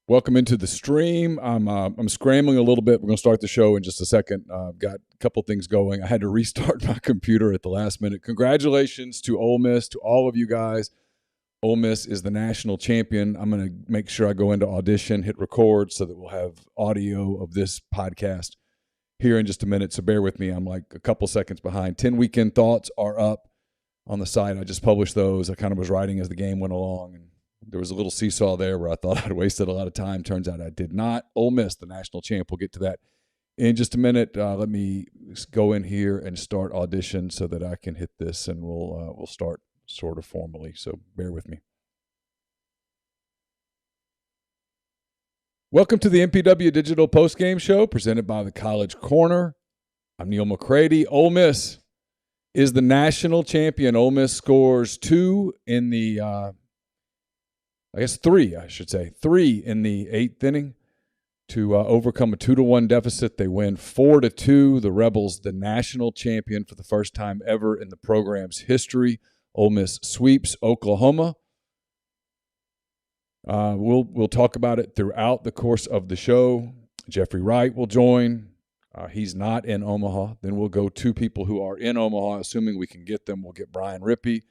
Welcome into the stream. I'm scrambling a little bit. We're going to start the show in just a second. I've got a couple things going. I had to restart my computer at the last minute. Congratulations to Ole Miss, to all of you guys. Ole Miss is the national champion. I'm going to make sure I go into audition, hit record so that we'll have audio of this podcast here in just a minute. So bear with me. I'm like a couple seconds behind. 10 weekend thoughts are up on the site. I just published those. I kind of was writing as the game went along, and there was a little seesaw there where I thought I'd wasted a lot of time. Turns out I did not. Ole Miss, the national champ. We'll get to that in just a minute. Let me go in here and start audition so that I can hit this, and we'll start sort of formally. So bear with me. Welcome to the MPW Digital Postgame Show presented by the College Corner. I'm Neil McCready. Ole Miss is the national champion. Ole Miss scores three in the 8th inning to overcome a 2-1 deficit. They win 4-2. The Rebels, the national champion for the first time ever in the program's history. Ole Miss sweeps Oklahoma. We'll talk about it throughout the course of the show. Jeffrey Wright will join. He's not in Omaha. Then we'll go to people who are in Omaha, assuming we can get them. We'll get Brian Rippy.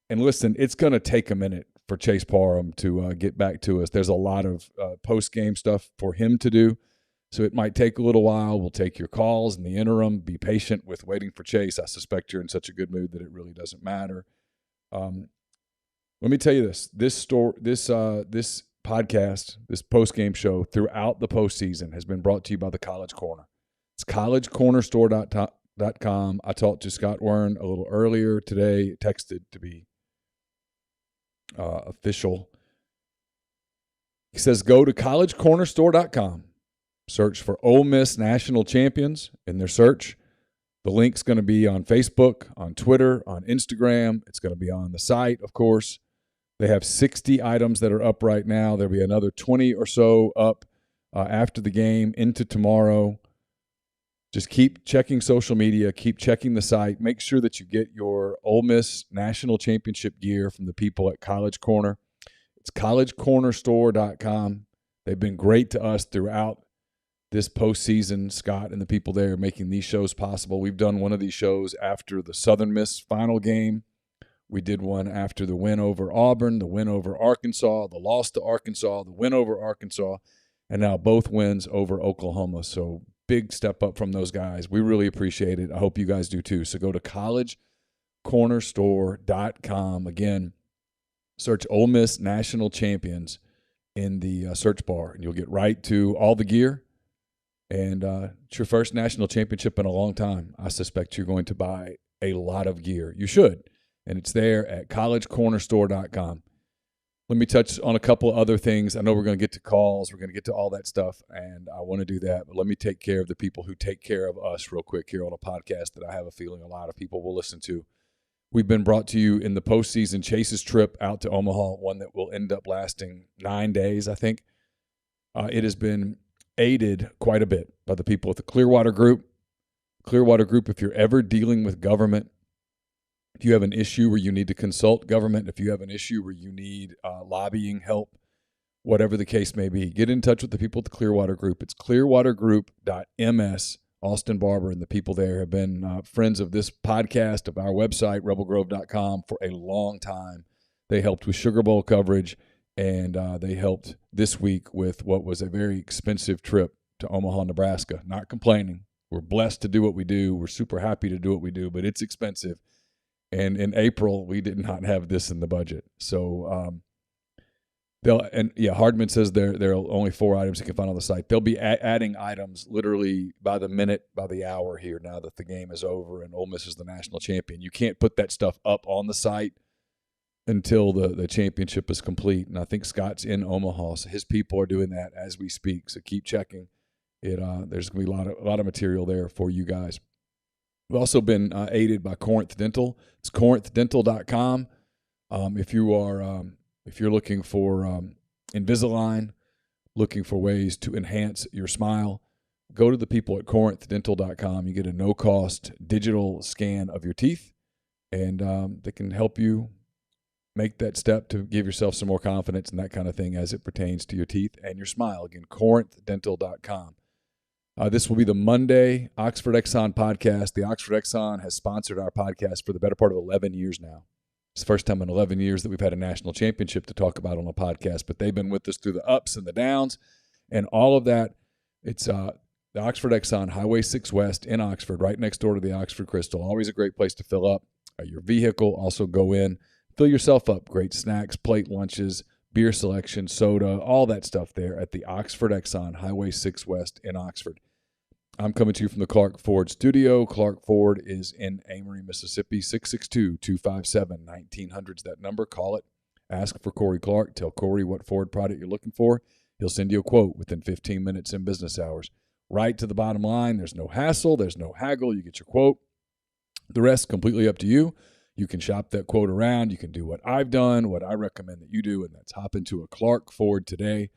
And listen, it's going to take a minute for Chase Parham to get back to us. There's a lot of post-game stuff for him to do, so it might take a little while. We'll take your calls in the interim. Be patient with waiting for Chase. I suspect you're in such a good mood that it really doesn't matter. Let me tell you this. This podcast, this post-game show throughout the postseason has been brought to you by the College Corner. It's collegecornerstore.com. I talked to Scott Wern a little earlier today, texted to be official. He says, go to collegecornerstore.com. Search for Ole Miss National Champions in their search. The link's going to be on Facebook, on Twitter, on Instagram. It's going to be on the site, of course. They have 60 items that are up right now. There'll be another 20 or so up after the game into tomorrow. Just keep checking social media. Keep checking the site. Make sure that you get your Ole Miss National Championship gear from the people at College Corner. It's collegecornerstore.com. They've been great to us throughout this postseason. Scott and the people there are making these shows possible. We've done one of these shows after the Southern Miss final game. We did one after the win over Auburn, the win over Arkansas, the loss to Arkansas, the win over Arkansas, and now both wins over Oklahoma. So big step up from those guys. We really appreciate it. I hope you guys do too. So go to collegecornerstore.com. Again, search Ole Miss National Champions in the search bar, and you'll get right to all the gear. And it's your first national championship in a long time. I suspect you're going to buy a lot of gear. You should. And it's there at collegecornerstore.com. Let me touch on a couple of other things. I know we're going to get to calls. We're going to get to all that stuff, and I want to do that. But let me take care of the people who take care of us real quick here on a podcast that I have a feeling a lot of people will listen to. We've been brought to you in the postseason Chase's trip out to Omaha, one that will end up lasting 9 days, I think. It has been aided quite a bit by the people at the Clearwater Group. Clearwater Group, if you're ever dealing with government, if you have an issue where you need to consult government, if you have an issue where you need lobbying help, whatever the case may be, get in touch with the people at the Clearwater Group. It's clearwatergroup.ms. Austin Barber and the people there have been friends of this podcast, of our website, rebelgrove.com, for a long time. They helped with Sugar Bowl coverage, and they helped this week with what was a very expensive trip to Omaha, Nebraska. Not complaining. We're blessed to do what we do. We're super happy to do what we do, but it's expensive. And in April, we did not have this in the budget. So Hardman says there are only 4 items you can find on the site. They'll be adding items literally by the minute, by the hour here now that the game is over and Ole Miss is the national champion. You can't put that stuff up on the site until the championship is complete. And I think Scott's in Omaha, so his people are doing that as we speak. So keep checking it. There's going to be a lot of material there for you guys. We've also been aided by Corinth Dental. It's corinthdental.com. If you're looking for Invisalign, looking for ways to enhance your smile, go to the people at corinthdental.com. You get a no-cost digital scan of your teeth, and they can help you make that step to give yourself some more confidence and that kind of thing as it pertains to your teeth and your smile. Again, corinthdental.com. This will be the Monday Oxford Exxon podcast. The Oxford Exxon has sponsored our podcast for the better part of 11 years now. It's the first time in 11 years that we've had a national championship to talk about on a podcast, but they've been with us through the ups and the downs and all of that. It's the Oxford Exxon, Highway 6 West in Oxford, right next door to the Oxford Crystal. Always a great place to fill up your vehicle. Also go in, fill yourself up. Great snacks, plate lunches, beer selection, soda, all that stuff there at the Oxford Exxon, Highway 6 West in Oxford. I'm coming to you from the Clark Ford studio. Clark Ford is in Amory, Mississippi. 662-257-1900 is that number. Call it. Ask for Corey Clark. Tell Corey what Ford product you're looking for. He'll send you a quote within 15 minutes in business hours. Right to the bottom line. There's no hassle. There's no haggle. You get your quote. The rest completely up to you. You can shop that quote around. You can do what I've done, what I recommend that you do, and that's hop into a Clark Ford today.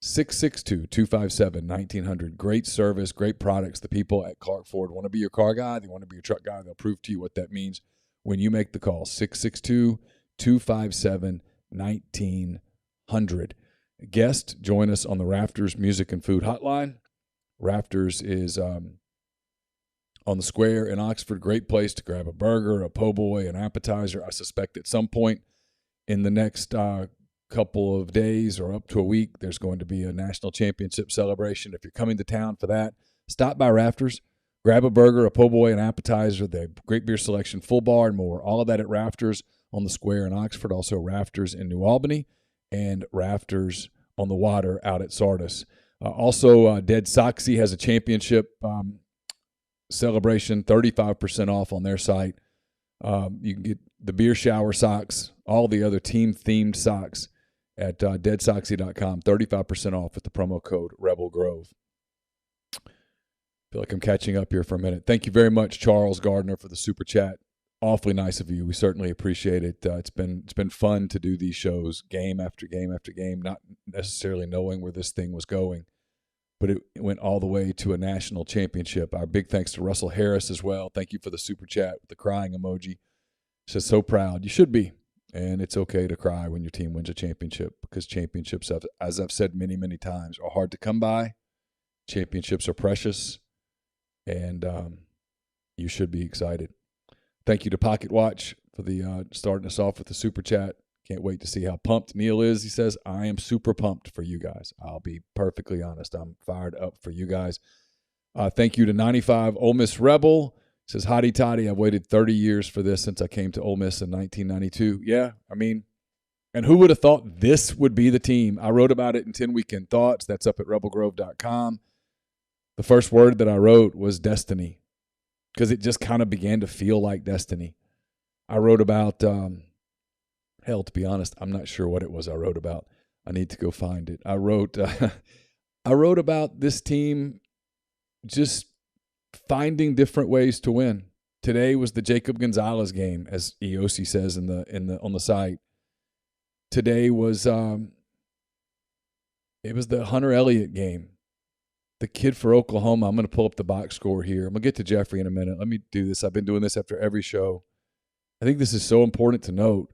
662-257-1900. Great service, great products. The people at Clark Ford want to be your car guy. They want to be your truck guy. They'll prove to you what that means when you make the call. 662-257-1900. Guest, join us on the Rafters Music and Food Hotline. Rafters is on the square in Oxford. Great place to grab a burger, a po' boy, an appetizer. I suspect at some point in the next couple of days or up to a week, there's going to be a national championship celebration. If you're coming to town for that, stop by Rafters, grab a burger, a po' boy, an appetizer. They have great beer selection, full bar, and more. All of that at Rafters on the square in Oxford. Also Rafters in New Albany and Rafters on the water out at Sardis. Also, Dead Soxy has a championship celebration, 35% off on their site. You can get the beer shower socks, all the other team-themed socks at deadsoxy.com, 35% off with the promo code Rebel Grove. Feel like I'm catching up here for a minute. Thank you very much, Charles Gardner, for the super chat. Awfully nice of you. We certainly appreciate it. It's been fun to do these shows game after game after game, not necessarily knowing where this thing was going, but it went all the way to a national championship. Our big thanks to Russell Harris as well. Thank you for the super chat with the crying emoji. Says so proud. You should be. And it's okay to cry when your team wins a championship because championships, as I've said many, many times, are hard to come by. Championships are precious, and you should be excited. Thank you to Pocket Watch for the starting us off with the super chat. Can't wait to see how pumped Neil is. He says, I am super pumped for you guys. I'll be perfectly honest. I'm fired up for you guys. Thank you to 95 Ole Miss Rebel. Says, hotty toddy, I've waited 30 years for this since I came to Ole Miss in 1992. Yeah, I mean, and who would have thought this would be the team? I wrote about it in 10 Weekend Thoughts. That's up at rebelgrove.com. The first word that I wrote was destiny because it just kind of began to feel like destiny. I wrote about, to be honest, I'm not sure what it was I wrote about. I need to go find it. I wrote about this team just finding different ways to win. Today was the Jacob Gonzalez game, as Eosi says on the site. Today was it was the Hunter Elliott game. The kid for Oklahoma. I'm going to pull up the box score here. I'm going to get to Jeffrey in a minute. Let me do this. I've been doing this after every show. I think this is so important to note.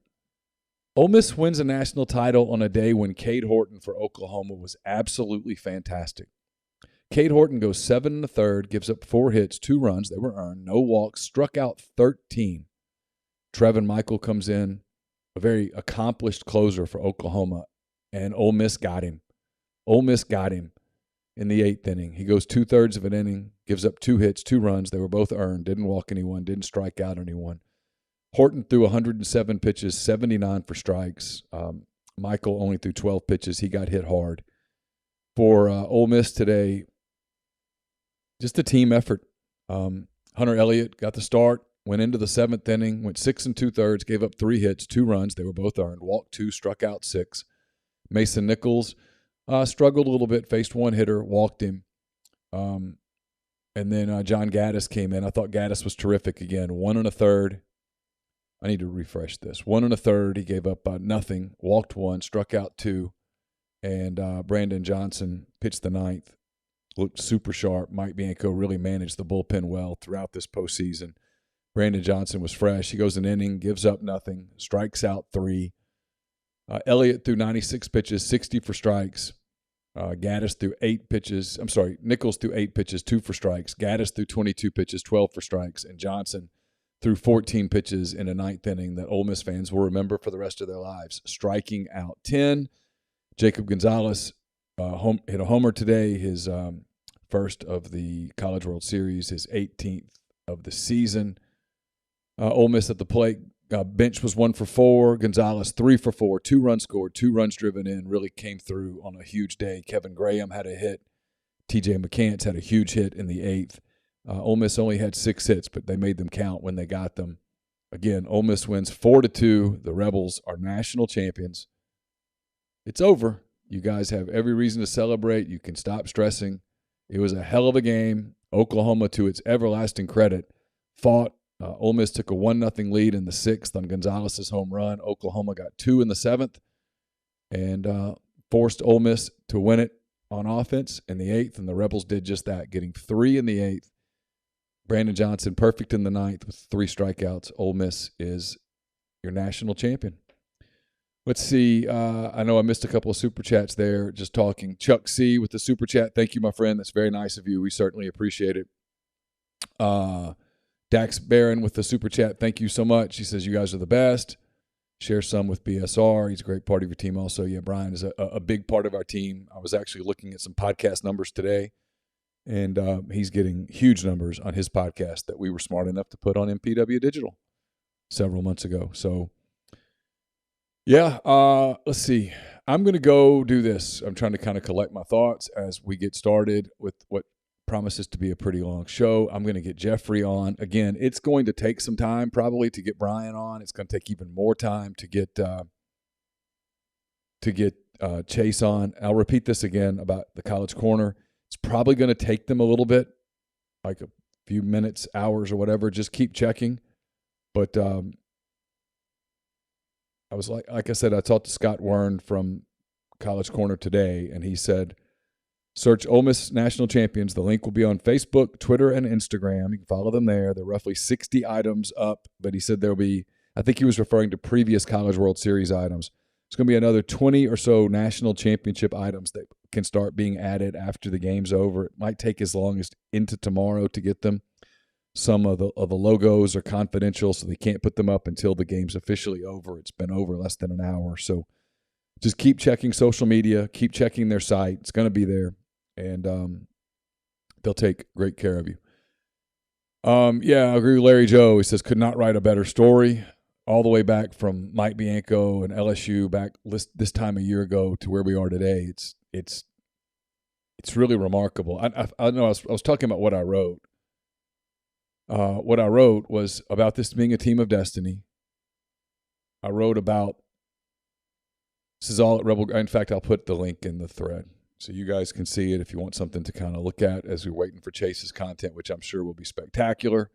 Ole Miss wins a national title on a day when Cade Horton for Oklahoma was absolutely fantastic. Cade Horton goes 7 1/3, gives up 4 hits, 2 runs. They were earned, no walks, struck out 13. Trevin Michael comes in, a very accomplished closer for Oklahoma, and Ole Miss got him. Ole Miss got him in the 8th inning. He goes 2/3 of an inning, gives up 2 hits, 2 runs. They were both earned, didn't walk anyone, didn't strike out anyone. Horton threw 107 pitches, 79 for strikes. Michael only threw 12 pitches. He got hit hard. For Ole Miss today, just a team effort. Hunter Elliott got the start, went into the 7th inning, went 6 2/3, gave up 3 hits, 2 runs. They were both earned. Walked 2, struck out 6. Mason Nichols struggled a little bit, faced 1 hitter, walked him. And then John Gaddis came in. I thought Gaddis was terrific again. 1 1/3. I need to refresh this. 1 1/3. He gave up nothing, walked 1, struck out 2. And Brandon Johnson pitched the 9th. Looked super sharp. Mike Bianco really managed the bullpen well throughout this postseason. Brandon Johnson was fresh. He goes an inning, gives up nothing, strikes out 3. Elliott threw 96 pitches, 60 for strikes. Gaddis threw 8 pitches. I'm sorry, Nichols threw 8 pitches, 2 for strikes. Gaddis threw 22 pitches, 12 for strikes. And Johnson threw 14 pitches in a 9th inning that Ole Miss fans will remember for the rest of their lives, striking out 10. Jacob Gonzalez hit a homer today, his first of the College World Series, his 18th of the season. Ole Miss at the plate. Bench was 1 for 4. Gonzalez 3 for 4. 2 runs scored, 2 runs driven in. Really came through on a huge day. Kevin Graham had a hit. T.J. McCants had a huge hit in the 8th. Ole Miss only had 6 hits, but they made them count when they got them. Again, Ole Miss wins 4-2. The Rebels are national champions. It's over. You guys have every reason to celebrate. You can stop stressing. It was a hell of a game. Oklahoma, to its everlasting credit, fought. Ole Miss took a 1-0 lead in the 6th on Gonzalez's home run. Oklahoma got 2 in the 7th and forced Ole Miss to win it on offense in the 8th, and the Rebels did just that, getting 3 in the 8th. Brandon Johnson perfect in the 9th with 3 strikeouts. Ole Miss is your national champion. Let's see. I know I missed a couple of super chats there just talking. Chuck C. with the super chat. Thank you, my friend. That's very nice of you. We certainly appreciate it. Dax Barron with the super chat. Thank you so much. He says, you guys are the best. Share some with BSR. He's a great part of your team also. Yeah, Brian is a big part of our team. I was actually looking at some podcast numbers today, and he's getting huge numbers on his podcast that we were smart enough to put on MPW Digital several months ago. So, yeah, let's see. I'm going to go do this. I'm trying to kind of collect my thoughts as we get started with what promises to be a pretty long show. I'm going to get Jeffrey on. Again, it's going to take some time probably to get Brian on. It's going to take even more time to get Chase on. I'll repeat this again about the College Corner. It's probably going to take them a little bit, like a few minutes, hours, or whatever. Just keep checking. But I was like I said, I talked to Scott Wern from College Corner today, and he said, search Ole Miss National Champions. The link will be on Facebook, Twitter, and Instagram. You can follow them there. There are roughly 60 items up, but he said there'll be, I think he was referring to previous College World Series items. It's going to be another 20 or so national championship items that can start being added after the game's over. It might take as long as into tomorrow to get them. Some of the logos are confidential, so they can't put them up until the game's officially over. It's been over less than an hour. So just keep checking social media. Keep checking their site. It's going to be there. And they'll take great care of you. Yeah, I agree with Larry Joe. He says, could not write a better story. All the way back from Mike Bianco and LSU back this time a year ago to where we are today. It's really remarkable. I know I was talking about what I wrote. What I wrote was about this being a team of destiny. I wrote about, this is all at Rebel. In fact, I'll put the link in the thread so you guys can see it if you want something to kind of look at as we're waiting for Chase's content, which I'm sure will be spectacular.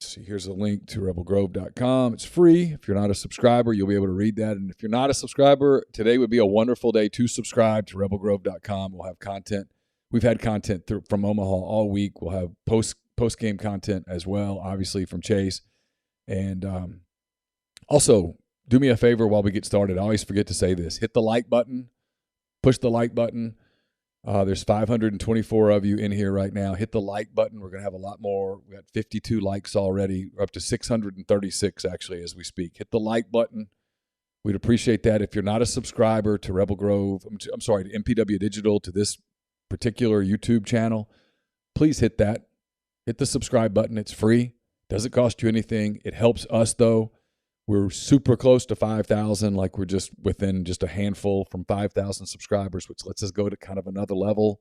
See, here's a link to rebelgrove.com. It's free. If you're not a subscriber, you'll be able to read that. And if you're not a subscriber, today would be a wonderful day to subscribe to rebelgrove.com. We'll have content. We've had content from Omaha all week. We'll have post-game content as well, obviously, from Chase. And also, do me a favor while we get started. I always forget to say this. Hit the like button. Push the like button. There's 524 of you in here right now. Hit the like button. We're going to have a lot more. We got 52 likes already. We're up to 636, actually, as we speak. Hit the like button. We'd appreciate that. If you're not a subscriber to Rebel Grove, to MPW Digital, to this particular YouTube channel, please hit that. Hit the subscribe button. It's free. Doesn't cost you anything. It helps us, though. We're super close to 5,000, like we're just within just a handful from 5,000 subscribers, which lets us go to kind of another level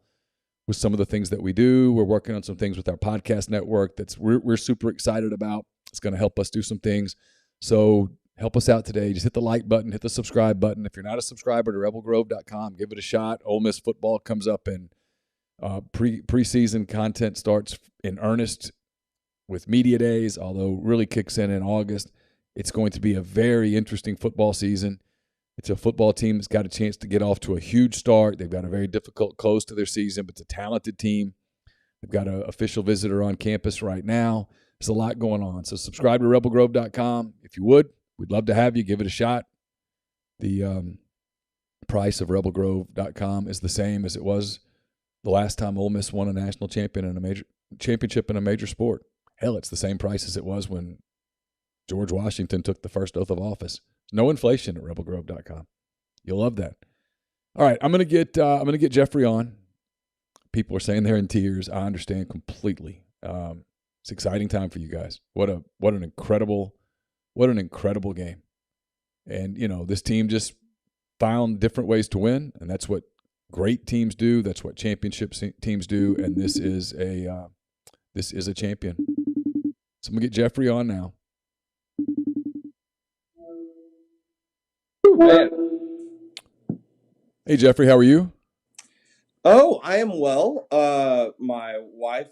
with some of the things that we do. We're working on some things with our podcast network we're super excited about. It's going to help us do some things. So help us out today. Just hit the like button, hit the subscribe button. If you're not a subscriber to rebelgrove.com, give it a shot. Ole Miss football comes up in preseason content starts in earnest with media days, although really kicks in August. It's going to be a very interesting football season. It's a football team that's got a chance to get off to a huge start. They've got a very difficult close to their season, but it's a talented team. They've got an official visitor on campus right now. There's a lot going on. So subscribe to rebelgrove.com if you would. We'd love to have you. Give it a shot. The price of rebelgrove.com is the same as it was the last time Ole Miss won a national championship in a major sport. Hell, it's the same price as it was when George Washington took the first oath of office. No inflation at rebelgrove.com. You'll love that. All right, I'm gonna get Jeffrey on. People are saying they're in tears. I understand completely. It's an exciting time for you guys. What an incredible game. And this team just found different ways to win, and that's what great teams do. That's what championship teams do, and this is a champion. So I'm gonna get Jeffrey on now. Man. Hey Jeffrey, how are you? Oh, I am well. My wife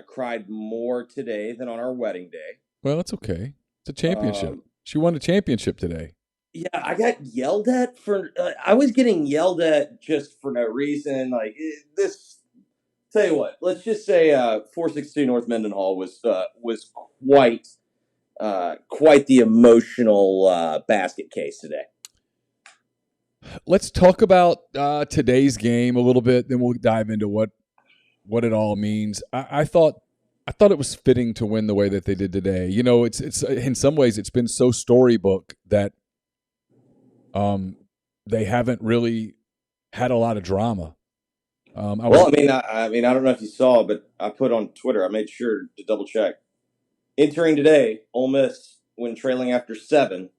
cried more today than on our wedding day. Well, it's okay. It's a championship. She won a championship today. Yeah, I got yelled at for. I was getting yelled at just for no reason. Like this. Tell you what. Let's just say 462 North Mendenhall was quite the emotional basket case today. Let's talk about today's game a little bit, then we'll dive into what it all means. I thought it was fitting to win the way that they did today. It's in some ways it's been so storybook that they haven't really had a lot of drama. I don't know if you saw, but I put on Twitter. I made sure to double check. Entering today, Ole Miss, when trailing after 7,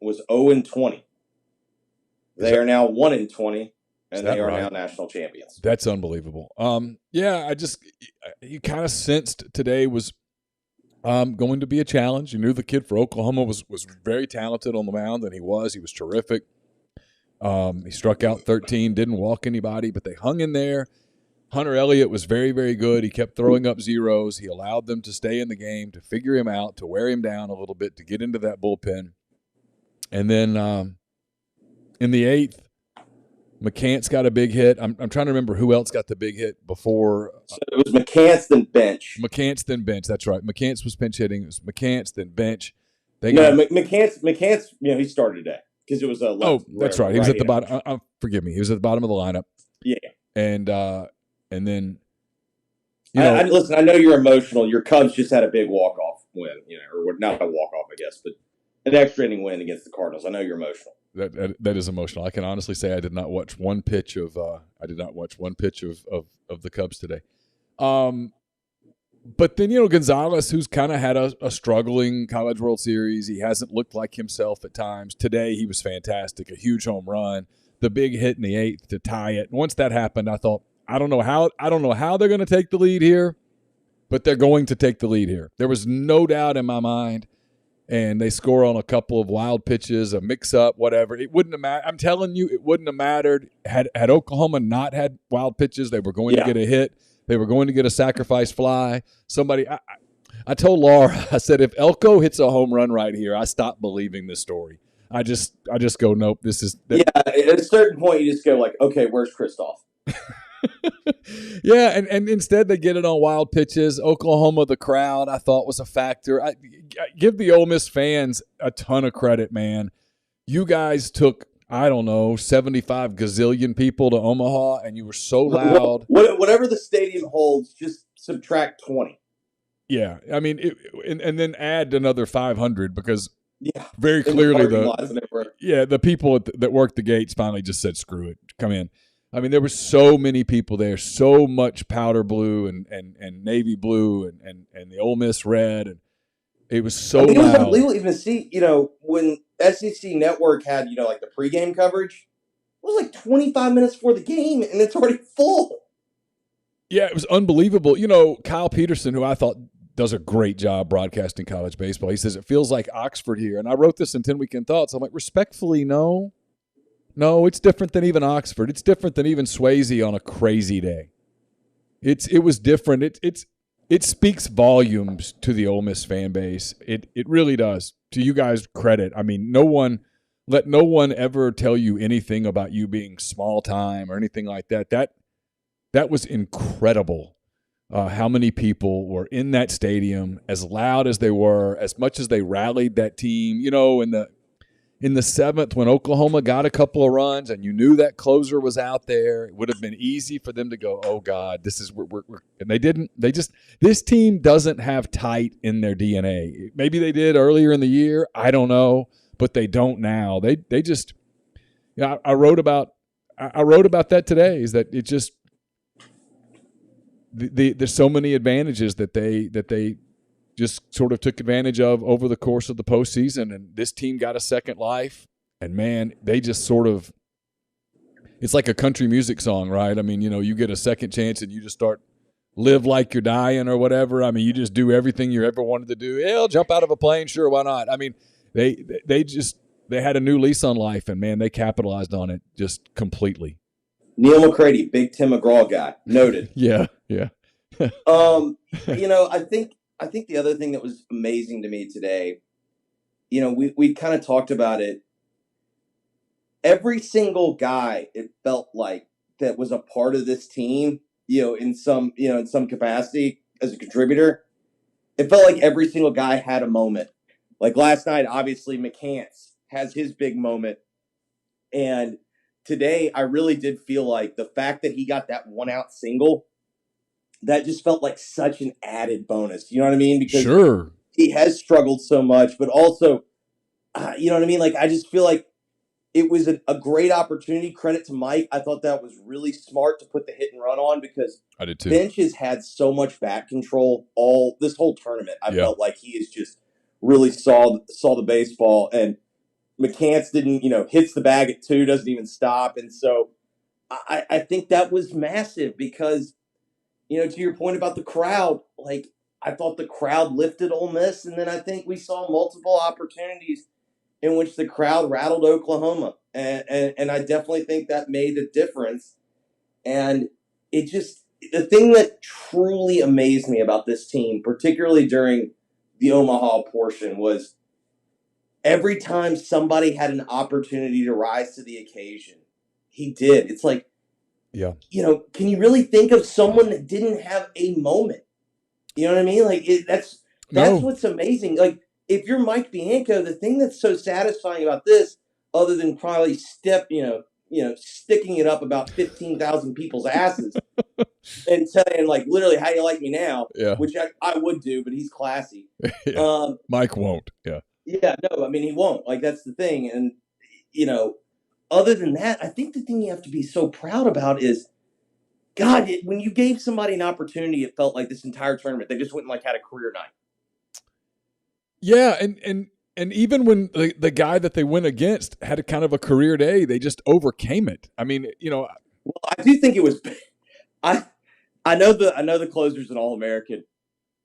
was 0-20. They are now 1-20, and they are now national champions. That's unbelievable. You kind of sensed today was going to be a challenge. You knew the kid for Oklahoma was very talented on the mound, and he was terrific. He struck out 13, didn't walk anybody, but they hung in there. Hunter Elliott was very, very good. He kept throwing up zeros. He allowed them to stay in the game, to figure him out, to wear him down a little bit, to get into that bullpen. And then in the 8th, McCants got a big hit. I'm trying to remember who else got the big hit before. So it was McCants, then bench. McCants, then bench. That's right. McCants was pinch hitting. It was McCants, then bench. McCants, he started today because it was a left. Oh, that's right. He was at the bottom. Forgive me. He was at the bottom of the lineup. Yeah. And then, listen, I know you're emotional. Your Cubs just had a big walk-off win, or not a walk-off, I guess, but an extra inning win against the Cardinals. I know you're emotional. That is emotional. I can honestly say I did not watch one pitch of the Cubs today. But then Gonzalez, who's kind of had a struggling College World Series, he hasn't looked like himself at times. Today he was fantastic, a huge home run, the big hit in the 8th to tie it. Once that happened, I thought, I don't know how they're going to take the lead here, but they're going to take the lead here. There was no doubt in my mind. And they score on a couple of wild pitches, a mix-up, whatever. It wouldn't have mattered. I'm telling you, it wouldn't have mattered. Had Oklahoma not had wild pitches, they were going to get a hit. They were going to get a sacrifice fly. I told Laura, I said, if Elko hits a home run right here, I stop believing this story. I just go, nope, this is – Yeah, at a certain point, you just go like, okay, where's Kristoff? Yeah, and instead they get it on wild pitches. Oklahoma, the crowd, I thought was a factor. I give the Ole Miss fans a ton of credit, man. You guys took, 75 gazillion people to Omaha, and you were so loud. Whatever the stadium holds, just subtract 20. Yeah, and then add another 500 because very clearly the people that worked the gates finally just said, screw it, come in. There were so many people there, so much powder blue and navy blue and the Ole Miss red, and it was so loud. It was unbelievable even to see, when SEC Network had, like the pregame coverage, it was like 25 minutes before the game, and it's already full. Yeah, it was unbelievable. Kyle Peterson, who I thought does a great job broadcasting college baseball, he says it feels like Oxford here. And I wrote this in 10 Weekend Thoughts. I'm like, respectfully, no. No, it's different than even Oxford. It's different than even Swayze on a crazy day. It was different. It speaks volumes to the Ole Miss fan base. It really does. To you guys' credit. Let no one ever tell you anything about you being small time or anything like that. That was incredible how many people were in that stadium, as loud as they were, as much as they rallied that team. In the seventh, when Oklahoma got a couple of runs and you knew that closer was out there, it would have been easy for them to go, oh God, this is we're and they didn't. This team doesn't have tight in their DNA. Maybe they did earlier in the year, I don't know, but they don't now. They just, I wrote about that today. Is that it just there's so many advantages that they just sort of took advantage of over the course of the postseason, and this team got a second life. And man, they just sort of, it's like a country music song, right? I mean, you get a second chance and you just start live like you're dying or whatever. I mean, you just do everything you ever wanted to do. Yeah, I'll jump out of a plane, sure, why not? I mean, they had a new lease on life, and man, they capitalized on it just completely. Neil McCready, Big Tim McGraw guy, noted. Yeah. I think the other thing that was amazing to me today, we kind of talked about it. Every single guy, it felt like, that was a part of this team, in some capacity as a contributor, it felt like every single guy had a moment. Like last night, obviously McCants has his big moment. And today I really did feel like the fact that he got that 1-out single, that just felt like such an added bonus. You know what I mean? Because sure, he has struggled so much, but also, you know what I mean? Like, I just feel like it was a great opportunity. Credit to Mike. I thought that was really smart to put the hit and run on, because I did too. Bench has had so much bat control this whole tournament. I felt like he is just really saw the baseball, and McCants didn't, hits the bag at 2, doesn't even stop. And so I think that was massive because, to your point about the crowd, like, I thought the crowd lifted Ole Miss, and then I think we saw multiple opportunities in which the crowd rattled Oklahoma. And I definitely think that made a difference. And the thing that truly amazed me about this team, particularly during the Omaha portion, was every time somebody had an opportunity to rise to the occasion, he did. It's like, can you really think of someone that didn't have a moment? You know what I mean? Like, that's what's amazing. Like, if you're Mike Bianco, the thing that's so satisfying about this, other than probably sticking it up about 15,000 people's asses and saying, like, literally, how you like me now, which I would do, but he's classy. Mike won't. Yeah. Yeah, no, I mean, he won't. Like, that's the thing. And, other than that, I think the thing you have to be so proud about is, God, when you gave somebody an opportunity, it felt like this entire tournament, they just went and, like, had a career night. Yeah, and even when the guy that they went against had a kind of a career day, they just overcame it. I mean, Well, I do think it was. I know the closer's an All-American.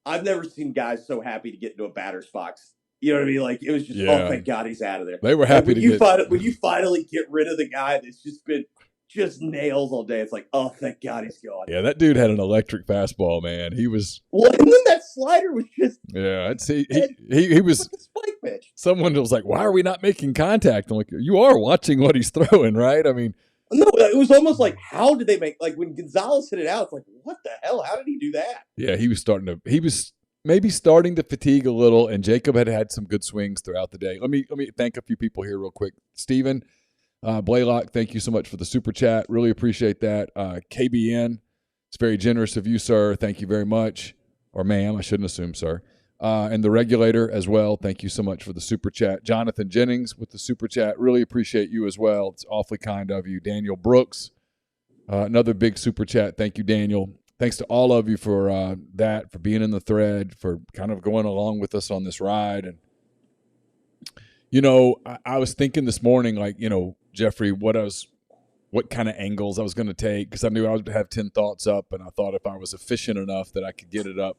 I've never seen guys so happy to get into a batter's box. You know what I mean? Like, it was just, oh, thank God he's out of there. They were happy when you finally get rid of the guy that's just been just nails all day, it's like, oh, thank God he's gone. Yeah, that dude had an electric fastball, man. He was. Well, and then that slider was just. Yeah, he was. Like a spike pitch. Someone was like, "Why are we not making contact?" I'm like, "You are watching what he's throwing, right?" I mean, no, it was almost like, how did they make? Like, when Gonzalez hit it out, it's like, what the hell? How did he do that? Yeah, he was maybe starting to fatigue a little, and Jacob had some good swings throughout the day. Let me thank a few people here real quick. Steven Blaylock, thank you so much for the super chat. Really appreciate that. KBN, it's very generous of you, sir. Thank you very much. Or ma'am, I shouldn't assume, sir. And the regulator as well. Thank you so much for the super chat. Jonathan Jennings with the super chat. Really appreciate you as well. It's awfully kind of you. Daniel Brooks, another big super chat. Thank you, Daniel. Thanks to all of you for that, for being in the thread, for kind of going along with us on this ride. And, I was thinking this morning, like, Jeffrey, what kind of angles I was going to take, because I knew I would have 10 thoughts up, and I thought if I was efficient enough that I could get it up.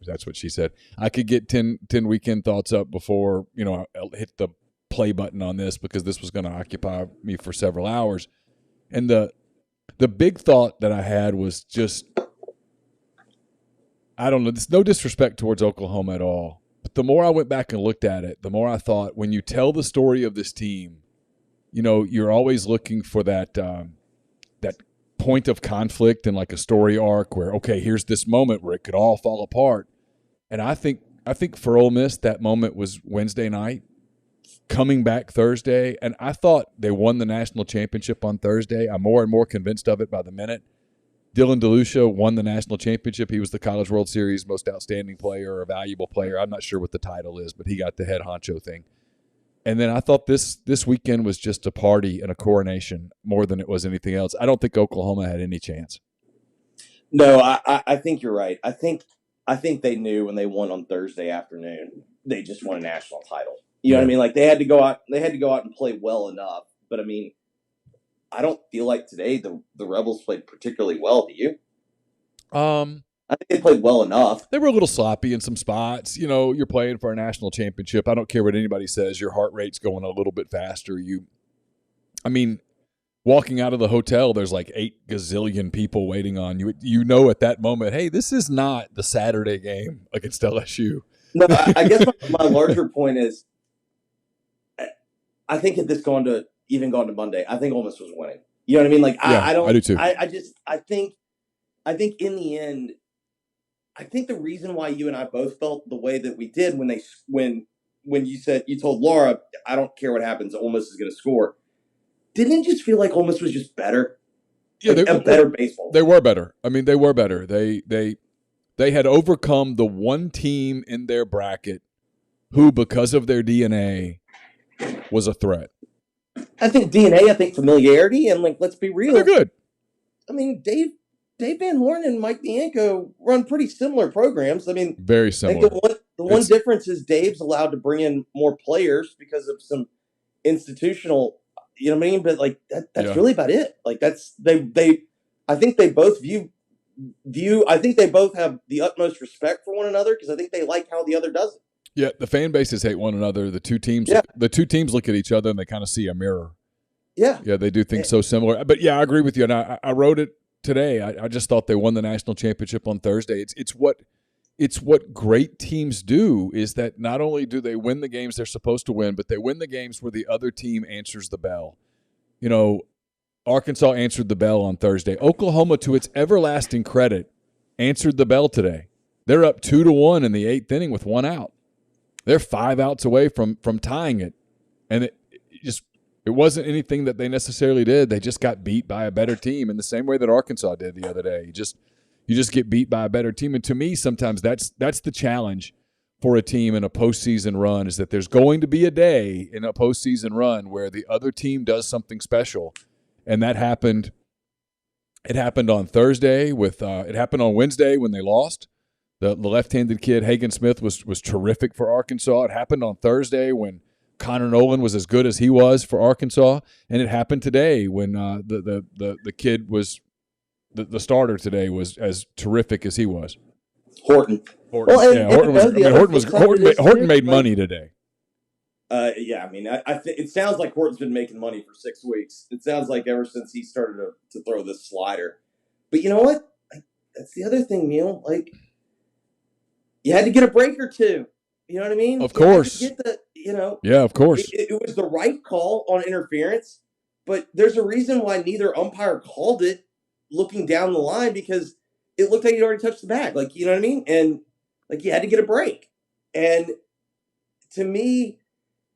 That's what she said. I could get 10 weekend thoughts up before, I'll hit the play button on this, because this was going to occupy me for several hours. And the big thought that I had was just, I don't know, there's no disrespect towards Oklahoma at all. But the more I went back and looked at it, the more I thought, when you tell the story of this team, you're always looking for that point of conflict in like a story arc where, okay, here's this moment where it could all fall apart. And I think for Ole Miss, that moment was Wednesday night, coming back Thursday. And I thought they won the national championship on Thursday. I'm more and more convinced of it by the minute. Dylan DeLucia won the national championship. He was the College World Series most outstanding player or valuable player. I'm not sure what the title is, but he got the head honcho thing. And then I thought this weekend was just a party and a coronation more than it was anything else. I don't think Oklahoma had any chance. No, I think you're right. I think they knew when they won on Thursday afternoon, they just won a national title. You know what I mean? Like they had to go out and play well enough. But I mean, I don't feel like today the Rebels played particularly well. Do you? I think they played well enough. They were a little sloppy in some spots. You know, you're playing for a national championship. I don't care what anybody says. Your heart rate's going a little bit faster. Walking out of the hotel, there's like 8 gazillion people waiting on you. You know at that moment, hey, this is not the Saturday game against LSU. No, I guess my larger point is I think had this gone to Monday, I think Ole Miss was winning. You know what I mean? Like I do too. I think in the end, I think the reason why you and I both felt the way that we did when you told Laura, I don't care what happens, Ole Miss is going to score. Didn't it just feel like Ole Miss was just better? Yeah, a better baseball. They were better. I mean, they were better. They had overcome the one team in their bracket who, because of their DNA, was a threat. I think DNA, I think familiarity, and like, let's be real. They're good. I mean, Dave Van Horn and Mike Bianco run pretty similar programs. I mean, very similar. The one difference is Dave's allowed to bring in more players because of some institutional, you know what I mean? But like that's really about it. Like that's they I think they both I think they both have the utmost respect for one another because I think they like how the other does it. Yeah, the fan bases hate one another. The two teams look at each other and they kind of see a mirror. Yeah. Yeah, they do things so similar. But yeah, I agree with you. And I wrote it today. I just thought they won the national championship on Thursday. It's what great teams do is that not only do they win the games they're supposed to win, but they win the games where the other team answers the bell. You know, Arkansas answered the bell on Thursday. Oklahoma, to its everlasting credit, answered the bell today. They're up 2-1 in the 8th inning with 1 out. They're 5 outs away from tying it. And it wasn't anything that they necessarily did. They just got beat by a better team in the same way that Arkansas did the other day. You just get beat by a better team. And to me, sometimes that's the challenge for a team in a postseason run is that there's going to be a day in a postseason run where the other team does something special. And that happened. It happened on Thursday it happened on Wednesday when they lost. The left-handed kid, Hagen Smith, was terrific for Arkansas. It happened on Thursday when Connor Nolan was as good as he was for Arkansas. And it happened today when the kid was the starter today was as terrific as he was. Horton. Horton made money today. Yeah, I mean, it sounds like Horton's been making money for 6 weeks. It sounds like ever since he started to throw this slider. But you know what? That's the other thing, Neil. Like, you had to get a break or two. You know what I mean? Of course. Yeah, of course. It was the right call on interference, but there's a reason why neither umpire called it looking down the line because it looked like he'd already touched the bag. Like, you know what I mean? And, like, you had to get a break. And to me,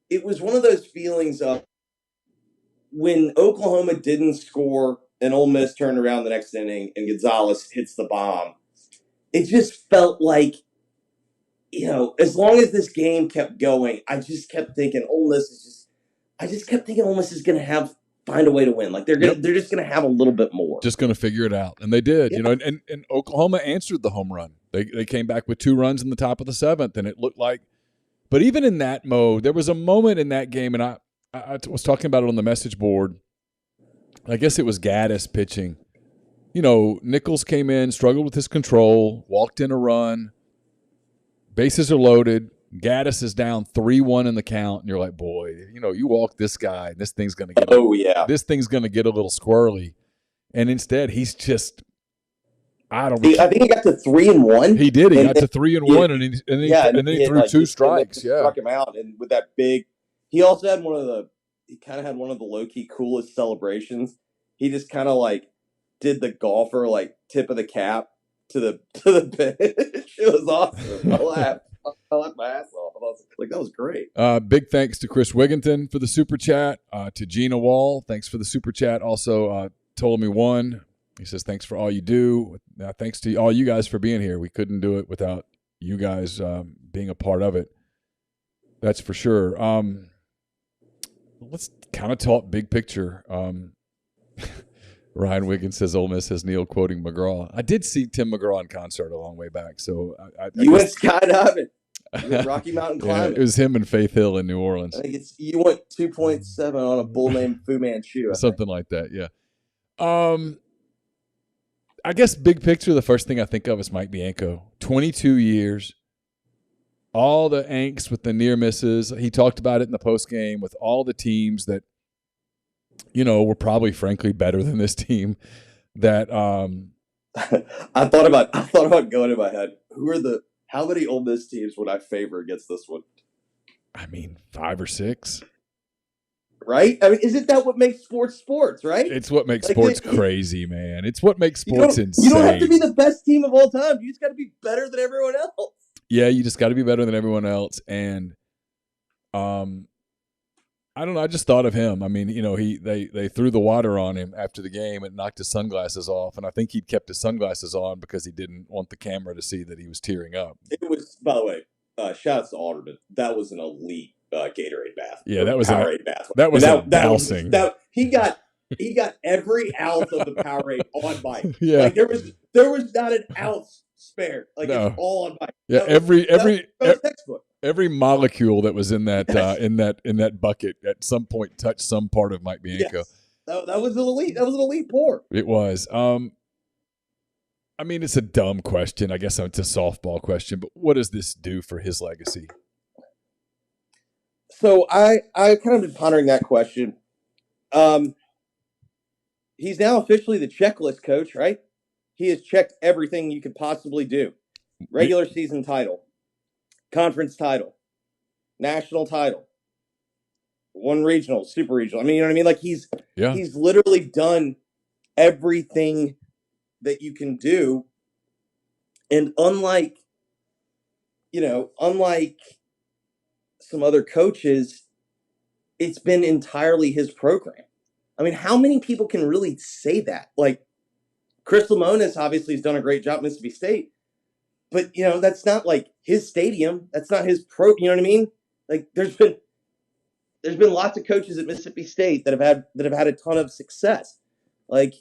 it was one of those feelings of when Oklahoma didn't score and Ole Miss turned around the next inning and Gonzalez hits the bomb, it just felt like, you know, as long as this game kept going, I just kept thinking Ole Miss is going to find a way to win. Like they're just going to have a little bit more. Just going to figure it out. And they did, you know, and Oklahoma answered the home run. They came back with 2 runs in the top of the 7th, and it looked like, but even in that mode, there was a moment in that game, and I was talking about it on the message board. I guess it was Gaddis pitching. You know, Nichols came in, struggled with his control, walked in a run. Bases are loaded. Gaddis is down 3-1 in the count, and you're like, boy, you know, you walk this guy, and this thing's going to get this thing's going to get a little squirrely. And instead, he's just I think he got to 3-1. He did. He got to 3-1, and then he threw 2 strikes. Yeah, struck him out, and with that big, he also had one of the low key coolest celebrations. He just kind of like did the golfer like tip of the cap to the pitch. It was awesome. I laughed my ass off. I was like, that was great. Big thanks to Chris Wigginton for the super chat. To Gina Wall, thanks for the super chat. Also, told me one. He says, thanks for all you do. Thanks to all you guys for being here. We couldn't do it without you guys being a part of it. That's for sure. Let's kind of talk big picture. Ryan Wiggins says Ole Miss has Neil quoting McGraw. I did see Tim McGraw in concert a long way back. So you went skydiving. You went Rocky Mountain climbing. Yeah, it was him and Faith Hill in New Orleans. I think you went 2.7 on a bull named Fu Manchu. Something like that, yeah. I guess big picture, the first thing I think of is Mike Bianco. 22 years, all the angst with the near misses. He talked about it in the postgame with all the teams that, were probably frankly better than this team. That I thought about going in my head. How many Ole Miss teams would I favor against this one? I mean, 5 or 6. Right? I mean, isn't that what makes sports, right? It's what makes sports crazy, man. It's what makes sports insane. You don't have to be the best team of all time. You just got to be better than everyone else. Yeah, you just got to be better than everyone else. And I don't know. I just thought of him. I mean, they threw the water on him after the game and knocked his sunglasses off. And I think he'd kept his sunglasses on because he didn't want the camera to see that he was tearing up. It was, by the way, shout out to Alderman. That was an elite Gatorade bath. Yeah, that was a Powerade bath. That was dousing. He got every ounce of the Powerade on Mike. Yeah, like there was not an ounce spare. Like no. It's all on Mike. Yeah, every molecule that was in that in that bucket at some point touched some part of Mike Bianco. Yes. That was an elite. That was an elite pour. It was. I mean, it's a dumb question. I guess it's a softball question, but what does this do for his legacy? So I kind of been pondering that question. He's now officially the checklist coach, right? He has checked everything you could possibly do. Regular season title, conference title, national title, one regional, super regional. I mean, you know what I mean? Like he's literally done everything that you can do. And unlike some other coaches, it's been entirely his program. I mean, how many people can really say that? Like, Chris Lemonis obviously has done a great job at Mississippi State, but that's not like his stadium. That's not his pro. You know what I mean? Like, there's been lots of coaches at Mississippi State that have had a ton of success. Like,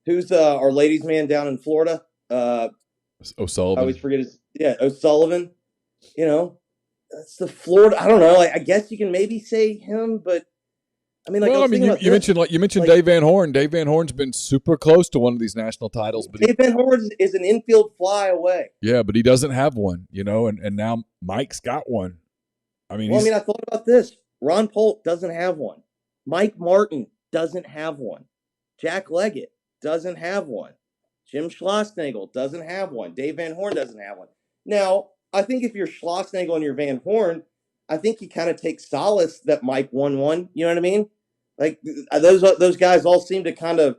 who's our ladies' man down in Florida? O'Sullivan. I always forget O'Sullivan. That's the Florida. I don't know. I guess you can maybe say him, but I mean, you mentioned Dave Van Horn. Dave Van Horn's been super close to one of these national titles, but Dave Van Horn is an infield fly away. Yeah, but he doesn't have one, and now Mike's got one. I mean, I thought about this. Ron Polk doesn't have one. Mike Martin doesn't have one. Jack Leggett doesn't have one. Jim Schlossnagle doesn't have one. Dave Van Horn doesn't have one. Now, I think if you're Schlossnagle and you're Van Horn, I think you kind of take solace that Mike won one. You know what I mean? Like those guys all seem to kind of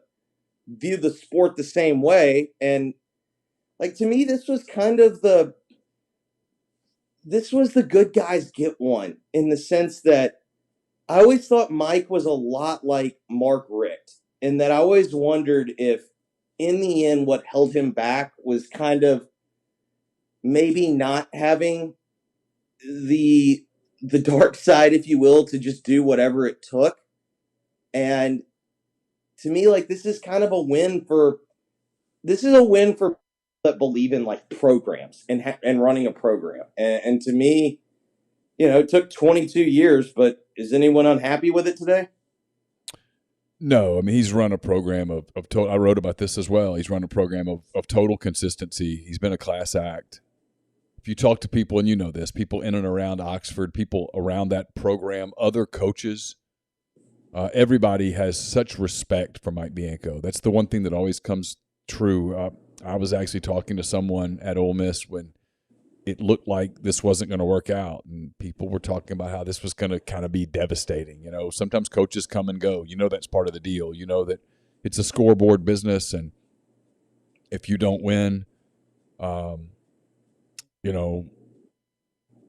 view the sport the same way. And like to me, this was the good guys get one in the sense that I always thought Mike was a lot like Mark Richt, and that I always wondered if in the end what held him back was kind of maybe not having the dark side, if you will, to just do whatever it took. And to me, like, this is kind of a win for that believe in like programs and running a program. And to me, it took 22 years, but is anyone unhappy with it today? No, I mean, he's run a program of total. I wrote about this as well. He's run a program of total consistency. He's been a class act. If you talk to people, and you know this, people in and around Oxford, people around that program, other coaches, everybody has such respect for Mike Bianco. That's the one thing that always comes true. I was actually talking to someone at Ole Miss when it looked like this wasn't going to work out, and people were talking about how this was going to kind of be devastating. Sometimes coaches come and go. That's part of the deal. That it's a scoreboard business, and if you don't win, you know,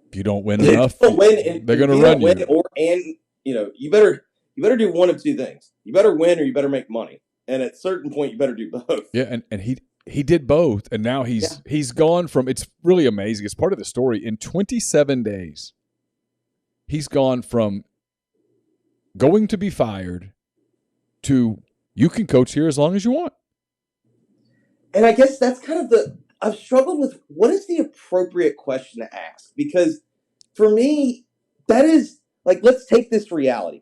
if you don't win enough, they're going to run you. You better do one of two things. You better win or you better make money. And at a certain point, you better do both. Yeah, and he did both, and now he's gone from. It's really amazing. It's part of the story. In 27 days, he's gone from going to be fired to you can coach here as long as you want. And I guess that's kind of I've struggled with what is the appropriate question to ask, because for me, that is like, let's take this reality.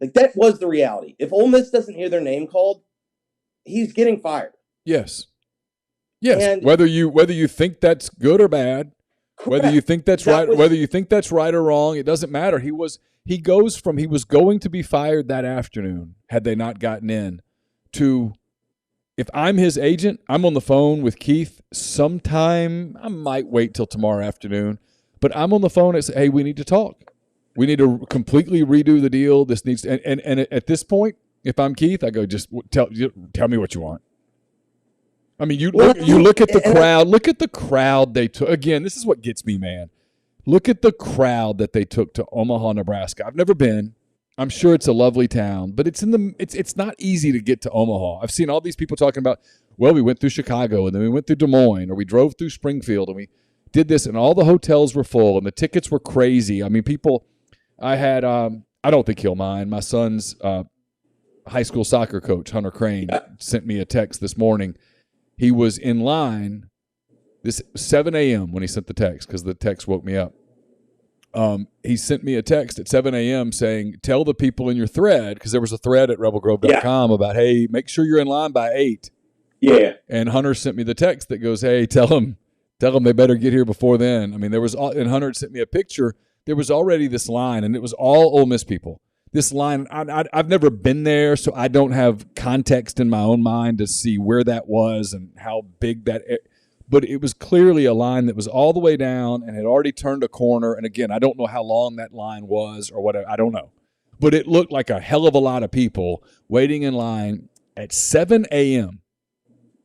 Like, that was the reality. If Ole Miss doesn't hear their name called, he's getting fired. Yes. And whether you think that's good or bad, correct. Whether you think that's right, whether you think that's right or wrong, it doesn't matter. He was going to be fired that afternoon had they not gotten in, to if I'm his agent, I'm on the phone with Keith sometime. I might wait till tomorrow afternoon, but I'm on the phone and say, hey, we need to talk. We need to completely redo the deal. This needs to, and at this point, if I'm Keith, I go, just tell me what you want. I mean, you look at the crowd. Look at the crowd they took. Again, this is what gets me, man. Look at the crowd that they took to Omaha, Nebraska. I've never been. I'm sure it's a lovely town, but it's not easy to get to Omaha. I've seen all these people talking about, well, we went through Chicago, and then we went through Des Moines, or we drove through Springfield, and we did this, and all the hotels were full, and the tickets were crazy. I mean, people, I had, I don't think he'll mind. My son's high school soccer coach, Hunter Crane, sent me a text this morning. He was in line this 7 a.m. when he sent the text, because the text woke me up. He sent me a text at 7 a.m. saying, tell the people in your thread, because there was a thread at rebelgrove.com about, hey, make sure you're in line by 8. Yeah. And Hunter sent me the text that goes, hey, tell them they better get here before then. I mean, and Hunter sent me a picture. There was already this line, and it was all Ole Miss people. This line, I've never been there, so I don't have context in my own mind to see where that was and how big that. But it was clearly a line that was all the way down and had already turned a corner. And again, I don't know how long that line was or whatever. I don't know. But it looked like a hell of a lot of people waiting in line at 7 a.m.,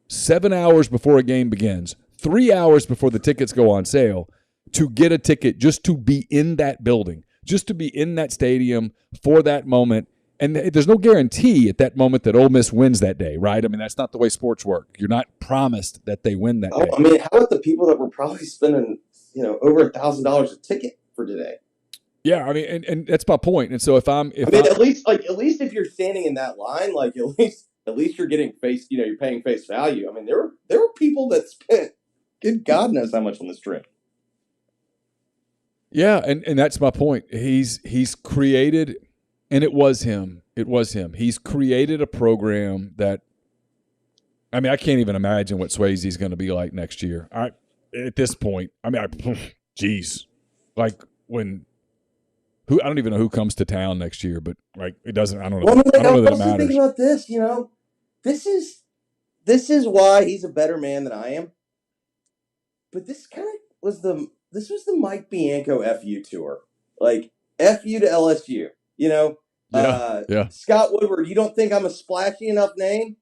7 hours before a game begins, 3 hours before the tickets go on sale, to get a ticket just to be in that building, just to be in that stadium for that moment. And there's no guarantee at that moment that Ole Miss wins that day, right? I mean, that's not the way sports work. You're not promised that they win that day. I mean, how about the people that were probably spending, over $1,000 a ticket for today? Yeah, I mean, and that's my point. And so at least if you're standing in that line, like at least you're getting you're paying face value. I mean, there were people that spent, good God knows how much on this trip. Yeah, and that's my point. He's created. And it was him. He's created a program that, I mean, I can't even imagine what Swayze's going to be like next year. At this point, I mean, geez, like I don't even know who comes to town next year, but like it doesn't. I don't know. Well, I don't know that it matters. Thinking about this, this is why he's a better man than I am. But this kind of was the Mike Bianco FU tour, like FU to LSU. Scott Woodward, you don't think I'm a splashy enough name?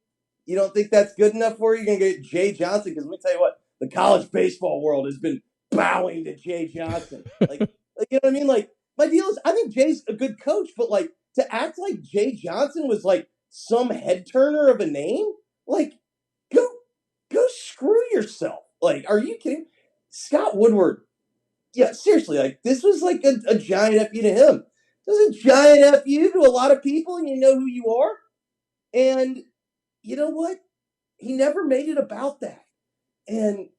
You don't think that's good enough for you? You're going to get Jay Johnson? Because let me tell you what, the college baseball world has been bowing to Jay Johnson. Like, you know what I mean? Like, my deal is, I think Jay's a good coach, but like, to act like Jay Johnson was like some head turner of a name, like, go screw yourself. Like, are you kidding? Scott Woodward, yeah, seriously, like, this was like a giant FU to him. This is a giant FU to a lot of people, and you know who you are. And you know what? He never made it about that. And,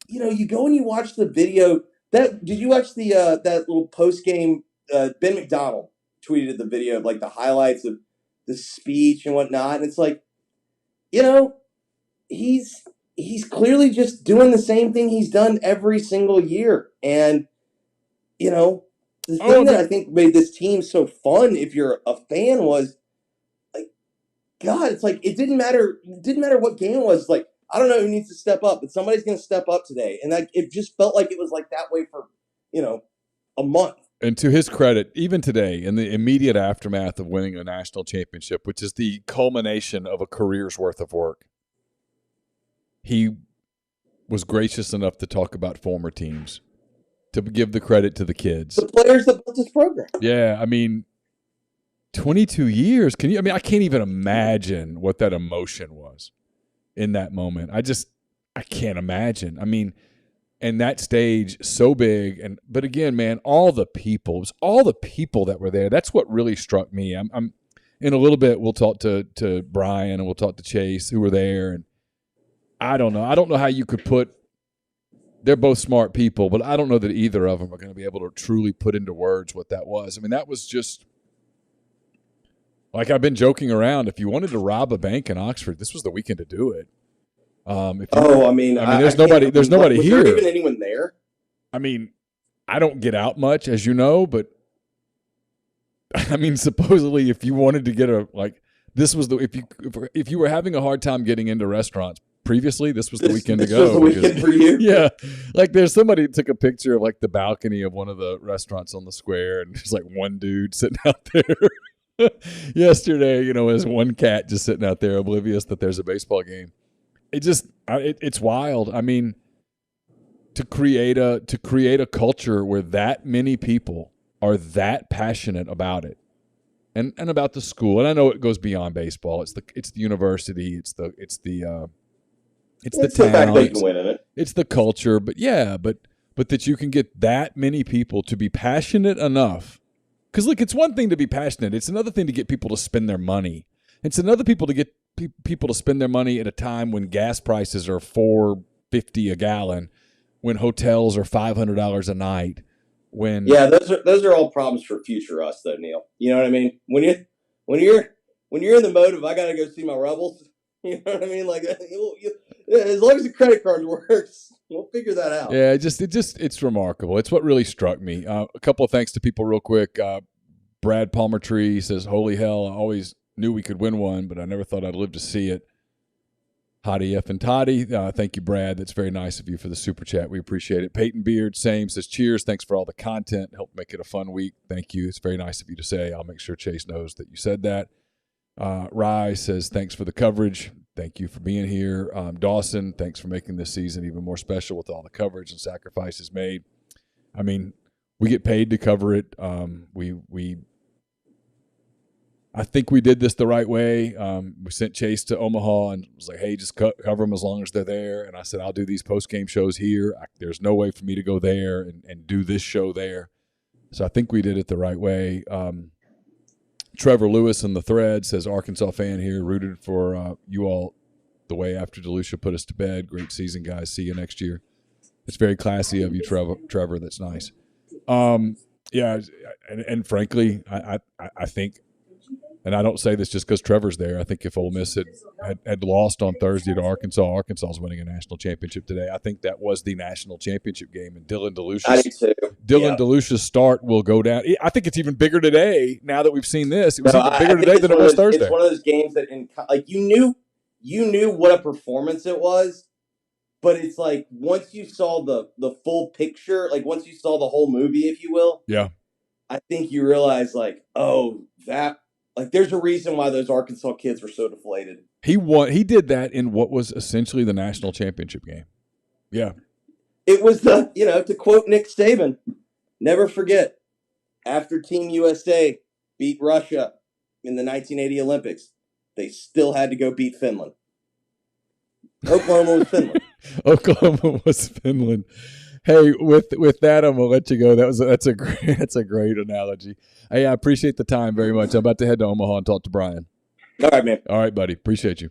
you go and you watch the video. Did you watch the that little post-game, Ben McDonald tweeted the video of, like, the highlights of the speech and whatnot. And it's like, he's clearly just doing the same thing he's done every single year. And, the thing that I think made this team so fun, if you're a fan, was like, God, it's like it didn't matter what game it was. Like, I don't know who needs to step up, but somebody's going to step up today, and it just felt like it was like that way for a month. And to his credit, even today, in the immediate aftermath of winning a national championship, which is the culmination of a career's worth of work, he was gracious enough to talk about former teams, to give the credit to the kids. The players that built this program. Yeah, I mean, 22 years. I can't even imagine what that emotion was in that moment. I can't imagine. I mean, and that stage so big, but again, man, all the people that were there. That's what really struck me. I'm in a little bit. We'll talk to Brian and we'll talk to Chase, who were there, and I don't know how you could put. They're both smart people, but I don't know that either of them are going to be able to truly put into words what that was. I mean, that was just like I've been joking around. If you wanted to rob a bank in Oxford, this was the weekend to do it. There's nobody here. Was there even anyone there? I mean, I don't get out much, as you know, but I mean, supposedly, if you wanted to get if you were having a hard time getting into restaurants previously, this was the weekend to go. This was the weekend for you. Yeah, like there's somebody took a picture of like the balcony of one of the restaurants on the square, and there's like one dude sitting out there. Yesterday, there's one cat just sitting out there, oblivious that there's a baseball game. It's wild. I mean, to create a culture where that many people are that passionate about it, and about the school. And I know it goes beyond baseball. It's the university. It's the town. Fact they can win in it. It's the culture. But yeah, but that you can get that many people to be passionate enough. Because look, it's one thing to be passionate. It's another thing to get people to spend their money. It's another people to get people to spend their money at a time when gas prices are $4.50 a gallon, when hotels are $500 a night. Those are all problems for future us, though, Neil. You know what I mean? When you're in the mode of I got to go see my Rebels, you know what I mean? Like as long as the credit card works, we'll figure that out. Yeah, it's remarkable. It's what really struck me. A couple of thanks to people real quick. Brad Palmertree says, "Holy hell! I always knew we could win one, but I never thought I'd live to see it." Hottie F and Toddy. Thank you, Brad. That's very nice of you for the super chat. We appreciate it. Peyton Beard, same, says, "Cheers. Thanks for all the content. Helped make it a fun week." Thank you. It's very nice of you to say. I'll make sure Chase knows that you said that. Rye says, "Thanks for the coverage." Thank you for being here. Dawson, thanks for making this season even more special with all the coverage and sacrifices made. I mean, we get paid to cover it. I think we did this the right way. We sent Chase to Omaha and was like, "Hey, just cover them as long as they're there." And I said, "I'll do these post-game shows here. There's no way for me to go there and do this show there." So I think we did it the right way. Trevor Lewis in the thread says, "Arkansas fan here, rooted for you all the way after DeLucia put us to bed. Great season, guys. See you next year." It's very classy of you, Trevor. That's nice. Yeah, and frankly, I think, and I don't say this just because Trevor's there. I think if Ole Miss had lost on Thursday to Arkansas's winning a national championship today. I think that was the national championship game. And Dylan DeLucia's start will go down. I think it's even bigger today now that we've seen this. It was even bigger today than it was Thursday. It's one of those games that, you knew what a performance it was, but it's like once you saw the full picture, like once you saw the whole movie, if you will. Yeah. I think you realize, there's a reason why those Arkansas kids were so deflated. He did that in what was essentially the national championship game. Yeah. It was to quote Nick Saban, never forget, after Team USA beat Russia in the 1980 Olympics, they still had to go beat Finland. Oklahoma was Finland. Oklahoma was Finland. Hey, with that, I'm gonna let you go. That's a great analogy. Hey, I appreciate the time very much. I'm about to head to Omaha and talk to Brian. All right, man. All right, buddy. Appreciate you.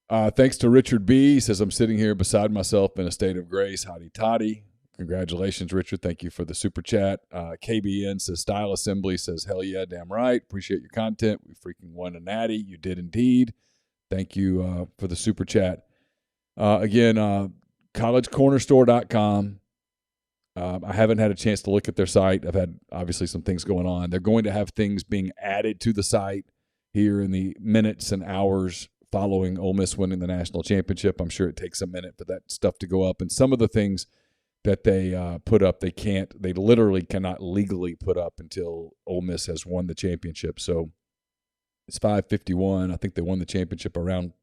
Thanks to Richard B. He says, "I'm sitting here beside myself in a state of grace." Hotty toddy. Congratulations, Richard. Thank you for the super chat. KBN says, "Style Assembly," says, "Hell yeah, damn right. Appreciate your content. We freaking won a natty. You did indeed." Thank you for the super chat. Again, collegecornerstore.com. I haven't had a chance to look at their site. I've had obviously some things going on. They're going to have things being added to the site here in the minutes and hours following Ole Miss winning the national championship. I'm sure it takes a minute for that stuff to go up. And some of the things that they put up. They literally cannot legally put up until Ole Miss has won the championship. So it's 5:51. I think they won the championship around,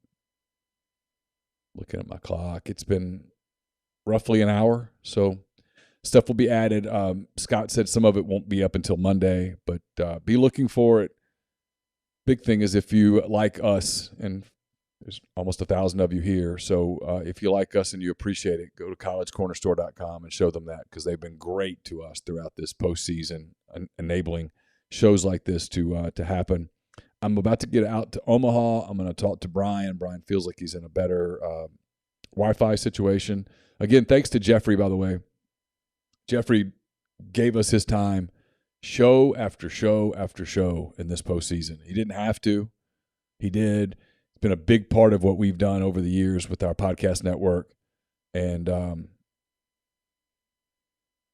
looking at my clock, it's been roughly an hour. So stuff will be added. Scott said some of it won't be up until Monday, but be looking for it. Big thing is if you like us, and there's almost 1,000 of you here, so if you like us and you appreciate it, go to collegecornerstore.com and show them that, because they've been great to us throughout this postseason, enabling shows like this to happen. I'm about to get out to Omaha. I'm going to talk to Brian. Brian feels like he's in a better Wi-Fi situation. Again, thanks to Jeffrey, by the way. Jeffrey gave us his time, show after show after show in this postseason. He didn't have to. He did. It's been a big part of what we've done over the years with our podcast network. And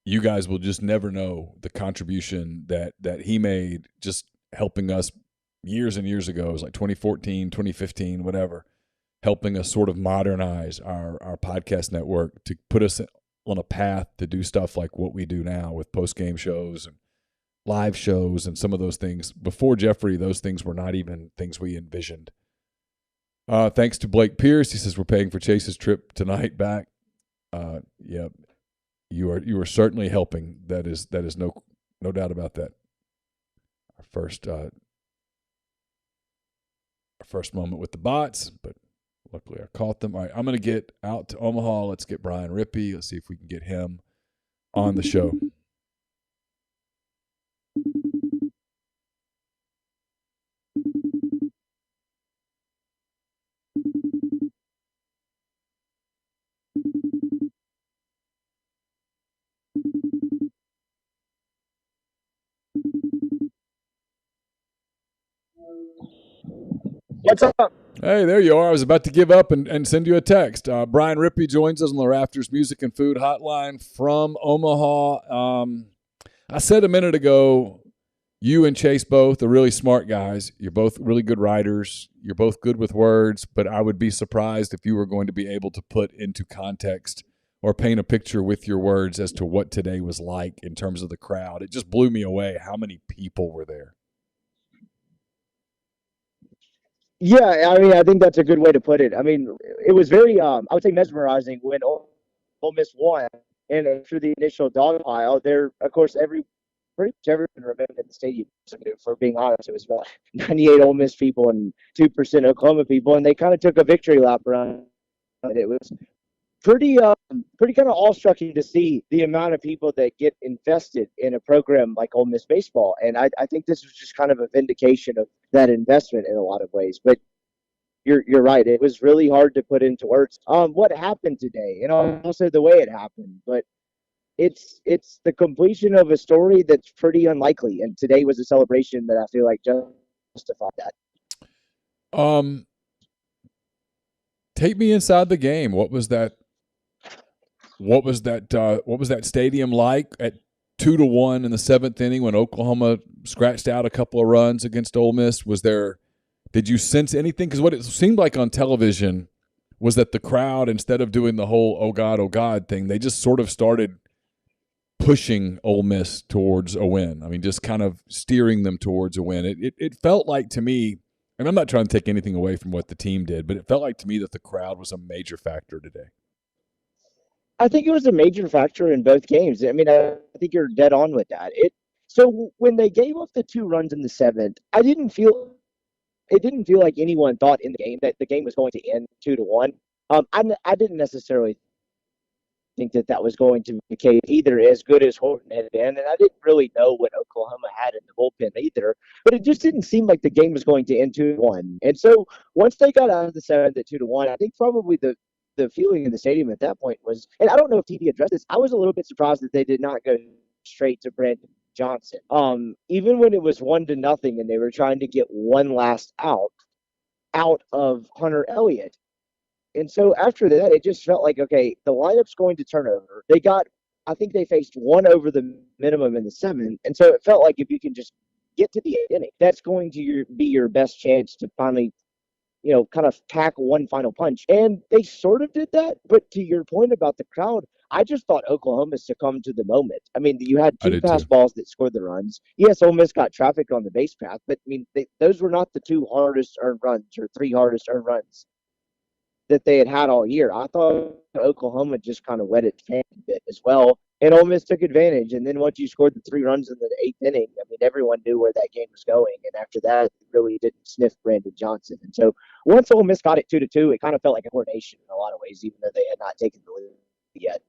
you guys will just never know the contribution that he made, just helping us years and years ago. It was like 2014, 2015, whatever, helping us sort of modernize our podcast network to put us on a path to do stuff like what we do now with post-game shows and live shows and some of those things. Before Jeffrey, those things were not even things we envisioned. Thanks to Blake Pierce. He says we're paying for Chase's trip tonight back. Yeah, you are certainly helping. That is no doubt about that. Our first moment with the bots, but luckily I caught them. All right, I'm going to get out to Omaha. Let's get Brian Rippy. Let's see if we can get him on the show. What's up? Hey, there you are. I was about to give up and send you a text. Brian Rippy joins us on the Rafters Music and Food Hotline from Omaha. I said a minute ago, you and Chase both are really smart guys. You're both really good writers. You're both good with words, but I would be surprised if you were going to be able to put into context or paint a picture with your words as to what today was like in terms of the crowd. It just blew me away how many people were there. Yeah, I mean, I think that's a good way to put it. I mean, it was very, I would say, mesmerizing when Ole Miss won. And after the initial dog pile, there, of course, pretty much everyone remained in the stadium. For being honest, it was about 98 Ole Miss people and 2% Oklahoma people, and they kind of took a victory lap around it. It was pretty kind of awe-striking to see the amount of people that get invested in a program like Ole Miss baseball. And I think this was just kind of a vindication of that investment in a lot of ways. But you're right. It was really hard to put into words what happened today, and also the way it happened. But it's the completion of a story that's pretty unlikely. And today was a celebration that I feel like justified that. Take me inside the game. What was that stadium like at 2-1 in the seventh inning when Oklahoma scratched out a couple of runs against Ole Miss? Did you sense anything? Because what it seemed like on television was that the crowd, instead of doing the whole oh God thing, they just sort of started pushing Ole Miss towards a win. I mean, just kind of steering them towards a win. It felt like to me, and I'm not trying to take anything away from what the team did, but it felt like to me that the crowd was a major factor today. I think it was a major factor in both games. I mean, I think you're dead on with that. So when they gave up the 2 runs in the seventh, it didn't feel like anyone thought in the game that the game was going to end 2-1. I didn't necessarily think that was going to be the case either, as good as Horton had been, and I didn't really know what Oklahoma had in the bullpen either. But it just didn't seem like the game was going to end 2-1. And so once they got out of the seventh at 2-1, I think probably the feeling in the stadium at that point was, and I don't know if TV addressed this, I was a little bit surprised that they did not go straight to Brandon Johnson. Even when it was 1-0 and they were trying to get one last out of Hunter Elliott. And so after that, it just felt like, okay, the lineup's going to turn over. I think they faced 1 over the minimum in the seventh. And so it felt like if you can just get to the inning, that's going to be your best chance to finally, kind of pack one final punch. And they sort of did that. But to your point about the crowd, I just thought Oklahoma succumbed to the moment. I mean, you had I two did pass too. balls that scored the runs. Yes, Ole Miss got traffic on the base path, but I mean, those were not the two hardest earned runs or three hardest earned runs that they had all year. I thought Oklahoma just kind of wet its pants a bit as well. And Ole Miss took advantage. And then once you scored the three runs in the eighth inning, I mean, everyone knew where that game was going. And after that, it really didn't sniff Brandon Johnson. And so once Ole Miss got it 2-2, it kind of felt like a coordination in a lot of ways, even though they had not taken the lead yet.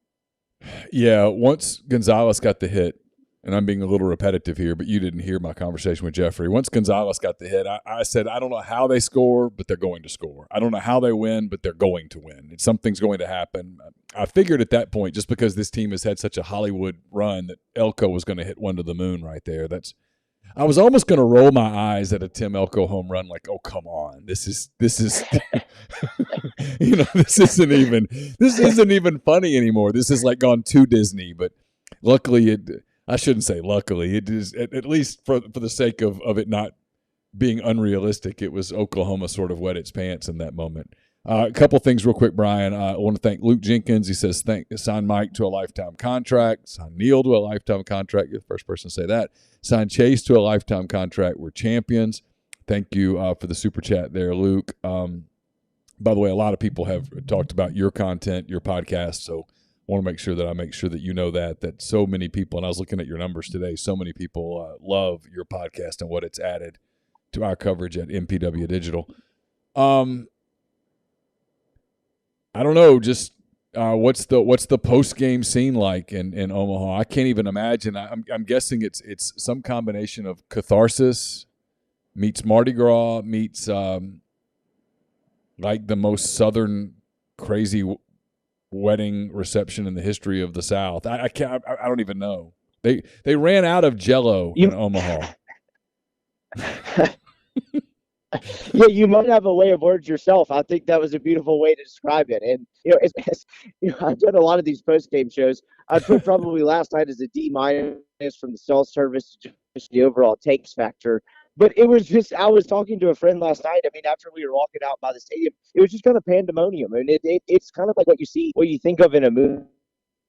Yeah, once Gonzalez got the hit, and I'm being a little repetitive here, but you didn't hear my conversation with Jeffrey. Once Gonzalez got the hit, I said, I don't know how they score, but they're going to score. I don't know how they win, but they're going to win. Something's going to happen. I figured at that point, just because this team has had such a Hollywood run, that Elko was going to hit one to the moon right there. I was almost going to roll my eyes at a Tim Elko home run, like, oh, come on, this is, this isn't even funny anymore. This is like gone too Disney. But luckily, I shouldn't say luckily. It is at least for the sake of it not being unrealistic. It was Oklahoma sort of wet its pants in that moment. A couple things real quick, Brian. I want to thank Luke Jenkins. He says, sign Mike to a lifetime contract. Sign Neil to a lifetime contract. You're the first person to say that. Sign Chase to a lifetime contract. We're champions. Thank you for the super chat there, Luke. By the way, a lot of people have talked about your content, your podcast, so I want to make sure that you know that so many people, and I was looking at your numbers today, so many people love your podcast and what it's added to our coverage at MPW Digital. I don't know, just what's the post game scene like in Omaha? I can't even imagine. I'm guessing it's some combination of catharsis meets Mardi Gras meets like the most southern crazy wedding reception in the history of the South. I don't even know. They ran out of Jell-O in Omaha. Yeah, you might have a way of words yourself. I think that was a beautiful way to describe it. And I've done a lot of these post game shows. I'd put probably last night as a D- from the cell service, just the overall takes factor. But it was just, I was talking to a friend last night. I mean, after we were walking out by the stadium, it was just kind of pandemonium. And it's kind of like what you think of in a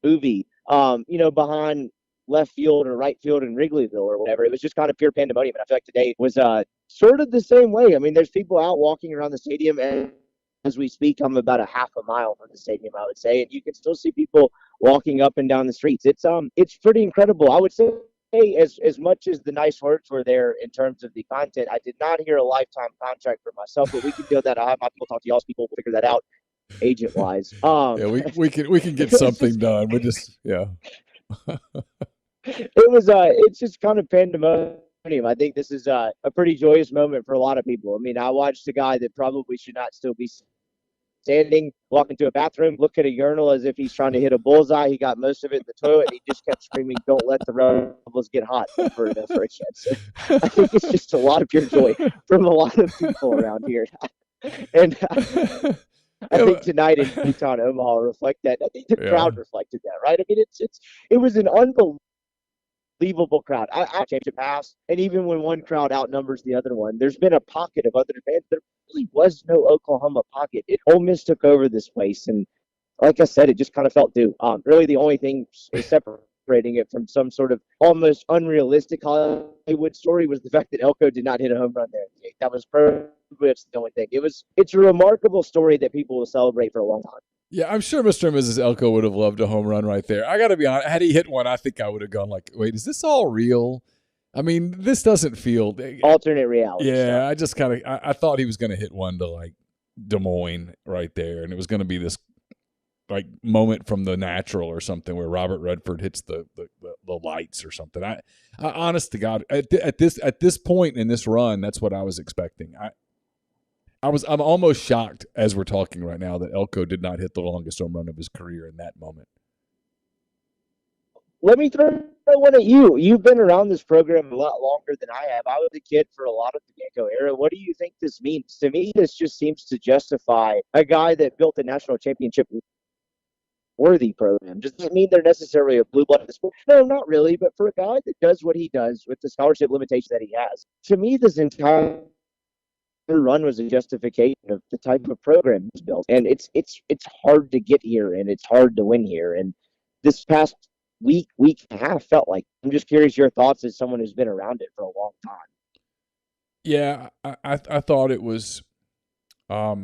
movie, behind left field or right field in Wrigleyville or whatever. It was just kind of pure pandemonium. And I feel like today was sort of the same way. I mean, there's people out walking around the stadium, and as we speak, I'm about a half a mile from the stadium, I would say, and you can still see people walking up and down the streets. It's pretty incredible. I would say, as much as the nice words were there in terms of the content, I did not hear a lifetime contract for myself, but we can deal that. I'll have my people talk to y'all's people. We'll figure that out agent wise. Yeah, we can get something done. We just it's just kind of pandemonium. I think this is a pretty joyous moment for a lot of people. I mean, I watched a guy that probably should not still be standing, walk into a bathroom, look at a urinal as if he's trying to hit a bullseye. He got most of it in the toilet. He just kept screaming, "Don't let the rebels get hot," over and over again. So I think it's just a lot of pure joy from a lot of people around here. And I think tonight in Utah and Omaha reflect that. I think the crowd reflected that, right? I mean, it was an unbelievable crowd. I changed it past, and even when one crowd outnumbers the other one, there's been a pocket of other fans. There really was no Oklahoma pocket. Ole Miss took over this place, and like I said, it just kind of felt due. Really, the only thing is separating it from some sort of almost unrealistic Hollywood story was the fact that Elko did not hit a home run there. That was pretty much the only thing. It's a remarkable story that people will celebrate for a long time. Yeah, I'm sure Mr. and Mrs. Elko would have loved a home run right there. I got to be honest. Had he hit one, I think I would have gone like, wait, is this all real? I mean, this doesn't feel alternate reality. Yeah, I just kind of I thought he was going to hit one to like Des Moines right there, and it was going to be this like moment from The Natural or something where Robert Redford hits the lights or something. I honest to God, at this point in this run, that's what I was expecting. I'm almost shocked as we're talking right now that Elko did not hit the longest home run of his career in that moment. Let me throw one at you. You've been around this program a lot longer than I have. I was a kid for a lot of the Bianco era. What do you think this means? To me, this just seems to justify a guy that built a national championship worthy program. Does that mean they're necessarily a blue blood at this point? No, not really. But for a guy that does what he does with the scholarship limitation that he has, to me, this entire run was a justification of the type of program he's built. And it's hard to get here, and it's hard to win here. And this past week and a half felt like. I'm just curious your thoughts as someone who's been around it for a long time. Yeah, I thought it was. I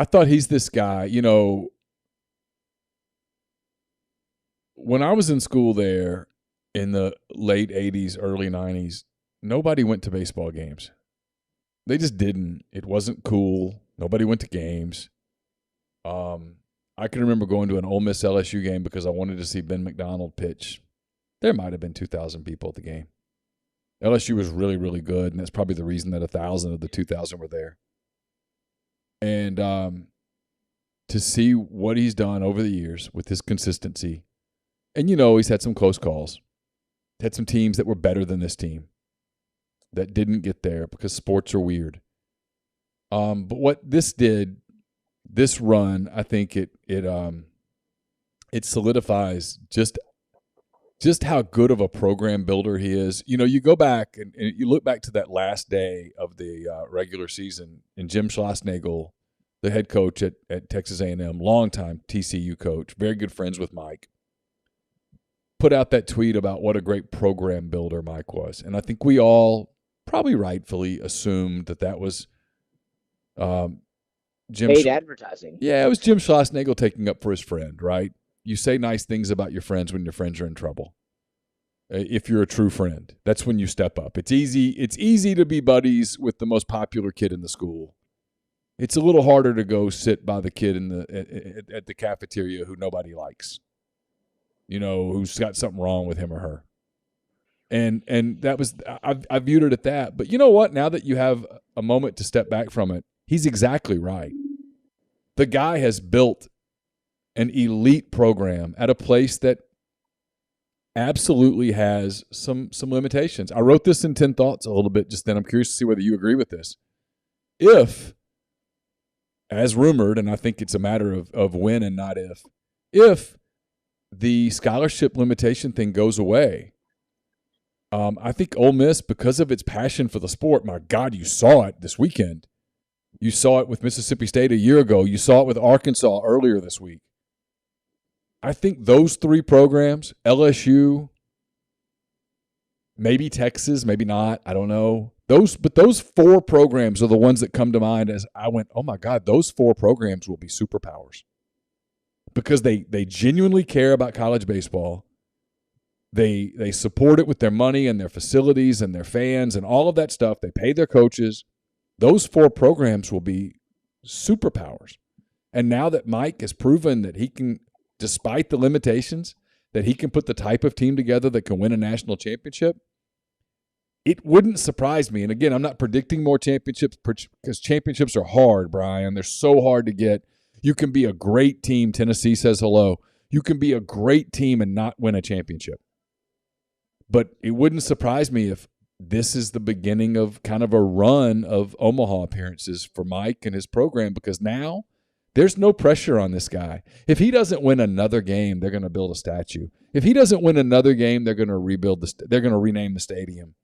thought he's this guy. When I was in school there in the late '80s, early '90s, nobody went to baseball games. They just didn't. It wasn't cool. Nobody went to games. I can remember going to an Ole Miss LSU game because I wanted to see Ben McDonald pitch. There might have been 2,000 people at the game. LSU was really, really good, and that's probably the reason that 1,000 of the 2,000 were there. And to see what he's done over the years with his consistency, and he's had some close calls. Had some teams that were better than this team that didn't get there because sports are weird. But what this did, this run, I think it solidifies just how good of a program builder he is. You go back and you look back to that last day of the regular season, and Jim Schlossnagle, the head coach at Texas A&M, longtime TCU coach, very good friends with Mike, put out that tweet about what a great program builder Mike was. And I think we all probably rightfully assumed that was Jim paid advertising. Yeah, it was Jim Schlossnagle taking up for his friend, right? You say nice things about your friends when your friends are in trouble. If you're a true friend, that's when you step up. It's easy to be buddies with the most popular kid in the school. It's a little harder to go sit by the kid at the cafeteria who nobody likes. Who's got something wrong with him or her. And that was I viewed it at that. But you know what? Now that you have a moment to step back from it, he's exactly right. The guy has built an elite program at a place that absolutely has some limitations. I wrote this in 10 Thoughts a little bit just then. I'm curious to see whether you agree with this. If, as rumored, and I think it's a matter of when and not if the scholarship limitation thing goes away, I think Ole Miss, because of its passion for the sport, my God, you saw it this weekend. You saw it with Mississippi State a year ago. You saw it with Arkansas earlier this week. I think those three programs, LSU, maybe Texas, maybe not, I don't know. But those four programs are the ones that come to mind as I went, oh my God, those four programs will be superpowers. Because they genuinely care about college baseball. They support it with their money and their facilities and their fans and all of that stuff. They pay their coaches. Those four programs will be superpowers. And now that Mike has proven that he can, despite the limitations, that he can put the type of team together that can win a national championship, it wouldn't surprise me. And again, I'm not predicting more championships because championships are hard, Brian. They're so hard to get. You can be a great team. Tennessee says hello. You can be a great team and not win a championship. But it wouldn't surprise me if this is the beginning of kind of a run of Omaha appearances for Mike and his program, because now there's no pressure on this guy. If he doesn't win another game, they're going to build a statue. If he doesn't win another game, they're going to they're going to rename the stadium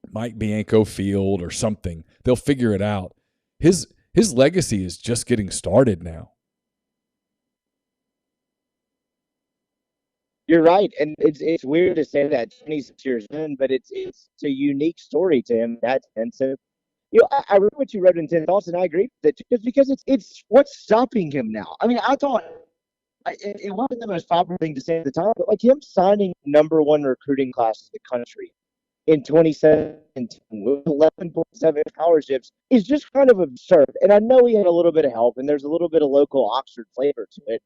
Mike Bianco Field or something. They'll figure it out. His legacy is just getting started now. You're right, and it's weird to say that 26 years in, but it's a unique story to him in that sense. So, I read what you wrote in 10 Thoughts, and I agree with it just because it's what's stopping him now. I mean, I thought it wasn't the most popular thing to say at the time, but like him signing number one recruiting class in the country in 2017 with 11.7 scholarships is just kind of absurd. And I know he had a little bit of help, and there's a little bit of local Oxford flavor to it.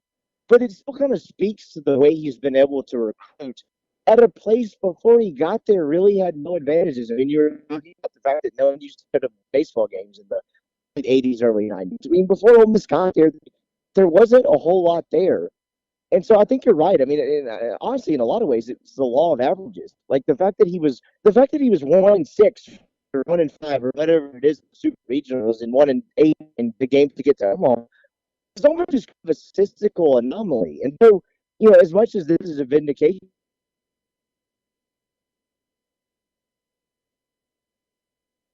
But it still kind of speaks to the way he's been able to recruit at a place before he got there really had no advantages. I mean, you were talking about the fact that no one used to go to baseball games in the late 80s, early 90s. I mean, before Ole Miss got there wasn't a whole lot there. And so I think you're right. I mean, honestly, in a lot of ways, it's the law of averages. Like the fact that he was 1-6 or 1-5 or whatever it is, super regionals, and 1-8 in the games to get to Omaha. It's almost just a statistical anomaly. And so, as much as this is a vindication.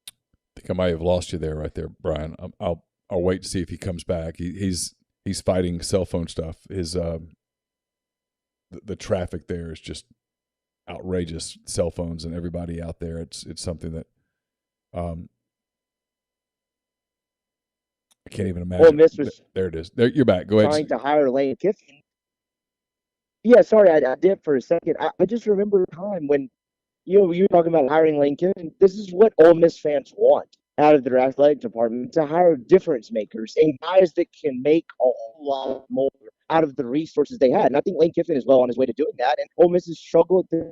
I think I might have lost you there, right there, Brian. I'll wait to see if he comes back. He's fighting cell phone stuff. His the traffic there is just outrageous. Cell phones and everybody out there. It's something that I can't even imagine. Ole Miss was there it is. There, you're back. Go ahead. trying to hire Lane Kiffin. Yeah, sorry, I dipped for a second. I just remember a time when you were talking about hiring Lane Kiffin. This is what Ole Miss fans want out of their athletic department, to hire difference makers and guys that can make a whole lot more out of the resources they had. And I think Lane Kiffin is well on his way to doing that. And Ole Miss has struggled to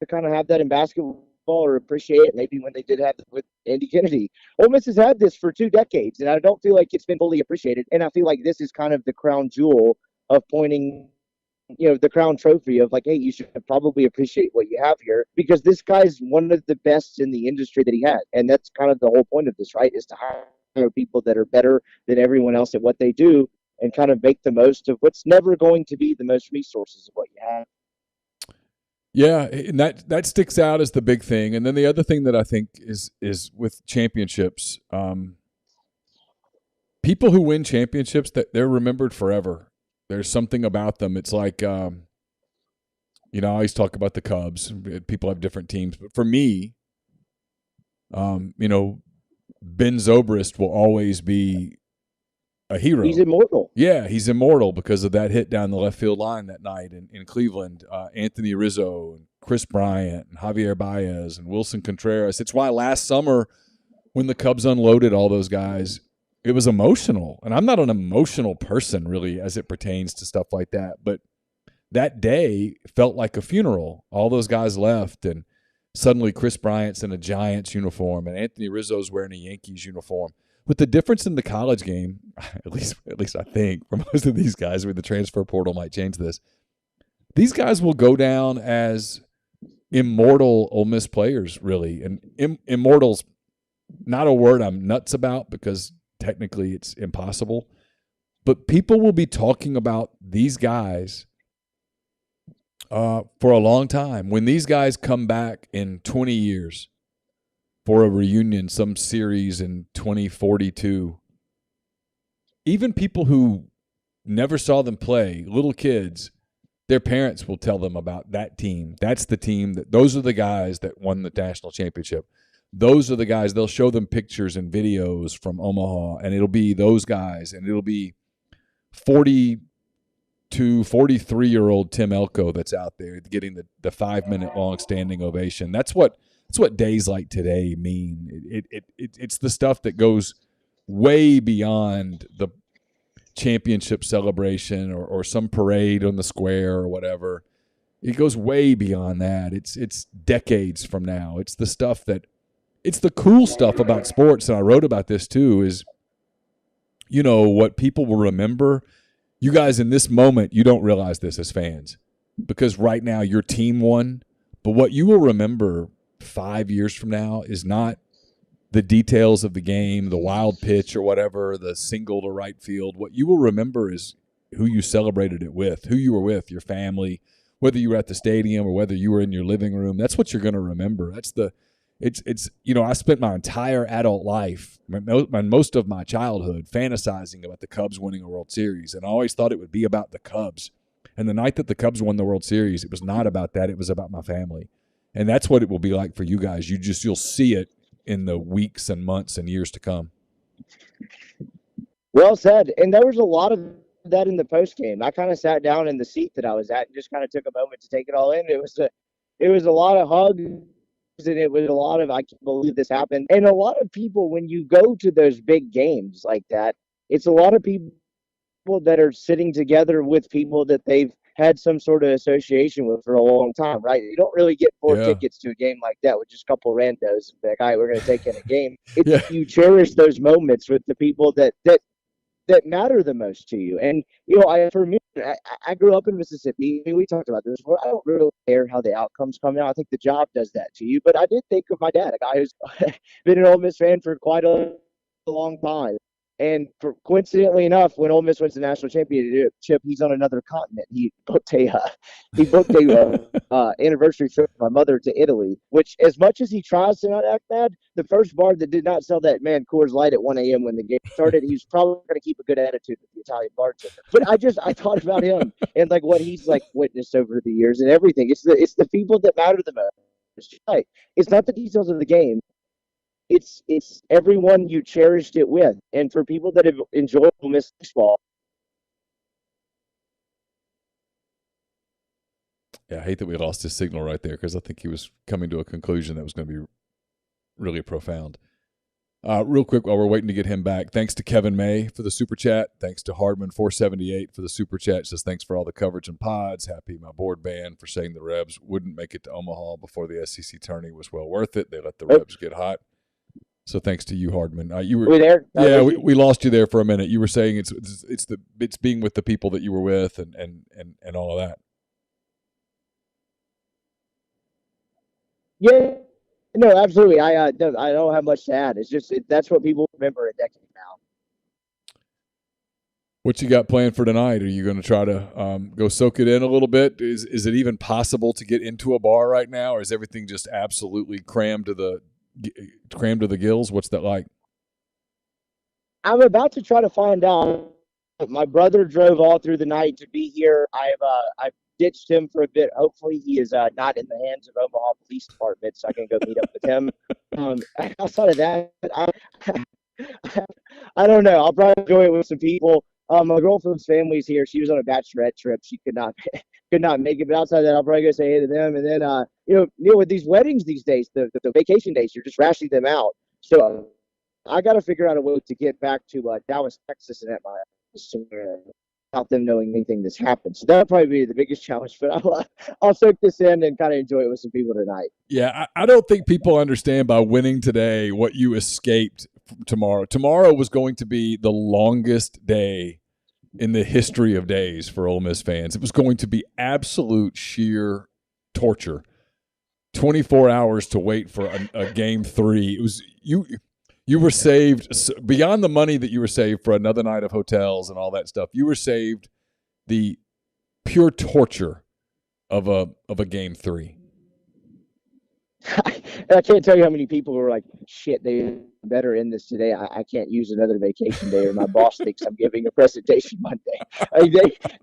kind of have that in basketball, or appreciate it maybe when they did have it with Andy Kennedy. Ole Miss has had this for 2 decades, and I don't feel like it's been fully appreciated. And I feel like this is kind of the crown jewel of pointing, the crown trophy of like, hey, you should probably appreciate what you have here, because this guy's one of the best in the industry that he had. And that's kind of the whole point of this, right? Is to hire people that are better than everyone else at what they do and kind of make the most of what's never going to be the most resources of what you have. Yeah, and that sticks out as the big thing. And then the other thing that I think is with championships, people who win championships, that they're remembered forever. There's something about them. It's like, I always talk about the Cubs. People have different teams, but for me, Ben Zobrist will always be a hero. He's immortal. Yeah, he's immortal because of that hit down the left field line that night in Cleveland. Anthony Rizzo, and Chris Bryant, and Javier Baez, and Wilson Contreras. It's why last summer when the Cubs unloaded all those guys, it was emotional. And I'm not an emotional person really as it pertains to stuff like that. But that day felt like a funeral. All those guys left, and suddenly Chris Bryant's in a Giants uniform and Anthony Rizzo's wearing a Yankees uniform. With the difference in the college game, at least I think, for most of these guys, where the transfer portal might change this, these guys will go down as immortal Ole Miss players, really. And immortal's not a word I'm nuts about because technically it's impossible. But people will be talking about these guys for a long time. When these guys come back in 20 years for a reunion, some series in 2042, even people who never saw them play, little kids, their parents will tell them about that team. That's the team. Those are the guys that won the national championship. Those are the guys. They'll show them pictures and videos from Omaha, and it'll be those guys, and it'll be 40 to 43-year-old Tim Elko that's out there getting the 5-minute long standing ovation. That's what days like today mean. It's the stuff that goes way beyond the championship celebration or some parade on the square or whatever. It goes way beyond that. It's decades from now. It's the stuff it's the cool stuff about sports, and I wrote about this too, is, what people will remember. You guys in this moment, you don't realize this as fans because right now your team won, but what you will remember 5 years from now is not the details of the game, the wild pitch or whatever, the single to right field. What you will remember is who you celebrated it with, who you were with, your family, whether you were at the stadium or whether you were in your living room. That's what you're going to remember. I spent my entire adult life and most of my childhood fantasizing about the Cubs winning a World Series, and I always thought it would be about the Cubs. And the night that the Cubs won the World Series, it was not about that. It was about my family. And that's what it will be like for you guys. You'll see it in the weeks and months and years to come. Well said. And there was a lot of that in the post game. I kind of sat down in the seat that I was at and just kind of took a moment to take it all in. It was a lot of hugs, and it was a lot of, I can't believe this happened. And a lot of people, when you go to those big games like that, it's a lot of people that are sitting together with people that they've had some sort of association with for a long time, right? You don't really get four tickets to a game like that with just a couple randos and be like, all right, we're going to take in a game. You cherish those moments with the people that matter the most to you. And, I grew up in Mississippi. I mean, we talked about this before. I don't really care how the outcomes come out. I think the job does that to you. But I did think of my dad, a guy who's been an Ole Miss fan for quite a long time. Coincidentally enough, when Ole Miss wins the national championship, he's on another continent. He booked a anniversary trip with my mother to Italy. Which, as much as he tries to not act bad, the first bar that did not sell that man Coors Light at 1 a.m. when the game started, he was probably going to keep a good attitude with the Italian bartender. But I thought about him and like what he's like witnessed over the years and everything. It's the people that matter the most. It's not the details of the game. It's everyone you cherished it with, and for people that have enjoyed Ole Miss baseball. Yeah, I hate that we lost his signal right there because I think he was coming to a conclusion that was going to be really profound. Real quick, while we're waiting to get him back, thanks to Kevin May for the super chat. Thanks to Hardman478 for the super chat. Says thanks for all the coverage and pods. Happy my board band for saying the Rebs wouldn't make it to Omaha before the SEC tourney was well worth it. They let the Rebs get hot. So thanks to you, Hardman. You were there? Yeah, we lost you there for a minute. You were saying it's being with the people that you were with and all of that. Yeah, no, absolutely. I don't have much to add. It's just that's what people remember a decade now. What you got planned for tonight? Are you going to try to go soak it in a little bit? Is it even possible to get into a bar right now, or is everything just absolutely crammed to the gills? What's that like? I'm about to try to find out. My brother drove all through the night to be here. I've ditched him for a bit. Hopefully he is not in the hands of Omaha Police Department, so I can go meet up with him. Outside of that, I don't know. I'll probably enjoy it with some people. My girlfriend's family's here. She was on a bachelorette trip. She could not make it. But outside of that, I'll probably go say hey to them. And then, Neil, with these weddings these days, the vacation days, you're just rationing them out. So I got to figure out a way to get back to Dallas, Texas, and at my without them knowing anything that's happened. So that'll probably be the biggest challenge. But I'll soak this in and kind of enjoy it with some people tonight. Yeah, I don't think people understand by winning today what you escaped tomorrow. Tomorrow was going to be the longest day in the history of days for Ole Miss fans. It was going to be absolute sheer torture. 24 hours to wait for a game 3. It was you were saved beyond the money that you were saved for another night of hotels and all that stuff. You were saved the pure torture of a game 3. I can't tell you how many people were like, shit, they better end this today. I can't use another vacation day or my boss thinks I'm giving a presentation Monday.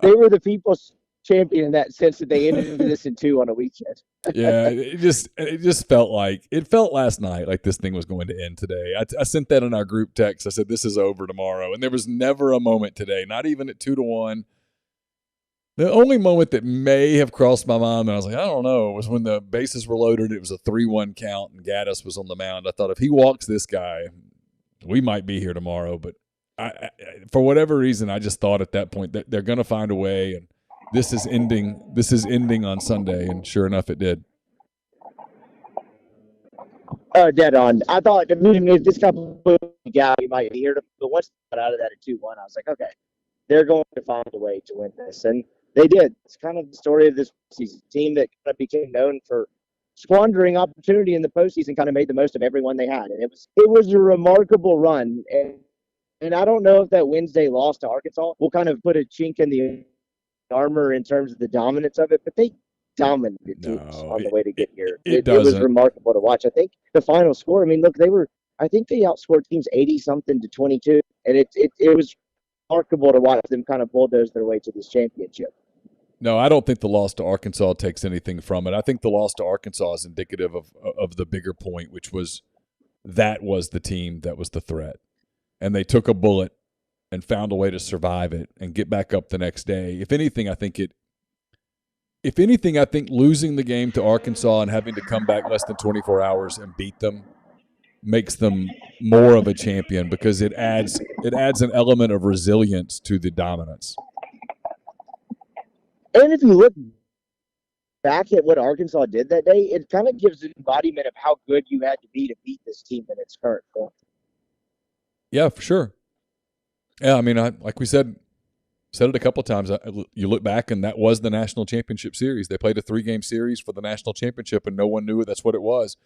They were the people's champion in that sense that they ended this in 2 on a weekend. Yeah, it just felt last night like this thing was going to end today. I sent that in our group text. I said, this is over tomorrow. And there was never a moment today, not even at 2-1. The only moment that may have crossed my mind, and I was like, I don't know, was when the bases were loaded. It was a 3-1 count, and Gaddis was on the mound. I thought if he walks this guy, we might be here tomorrow. But I for whatever reason, I just thought at that point that they're going to find a way, and this is ending on Sunday, and sure enough, it did. Dead on. I thought if this couple yeah, we might be here. But once they got out of that at 2-1, I was like, okay, they're going to find a way to win this, and they did. It's kind of the story of this season. Team that kind of became known for squandering opportunity in the postseason, kind of made the most of everyone they had, and it was a remarkable run. And I don't know if that Wednesday loss to Arkansas will kind of put a chink in the armor in terms of the dominance of it, but they dominated teams on the way to get here. It was remarkable to watch. I think the final score, I mean, look, I think they outscored teams 80-something to 22, and it was remarkable to watch them kind of bulldoze their way to this championship. No, I don't think the loss to Arkansas takes anything from it. I think the loss to Arkansas is indicative of the bigger point, which was that was the team that was the threat. And they took a bullet and found a way to survive it and get back up the next day. If anything, I think losing the game to Arkansas and having to come back less than 24 hours and beat them makes them more of a champion because it adds an element of resilience to the dominance. And if you look back at what Arkansas did that day, it kind of gives an embodiment of how good you had to be to beat this team in its current form. Yeah, for sure. Yeah, I mean, like we said it a couple of times. You look back, and that was the national championship series. They played a 3-game series for the national championship, and no one knew it. That's what it was.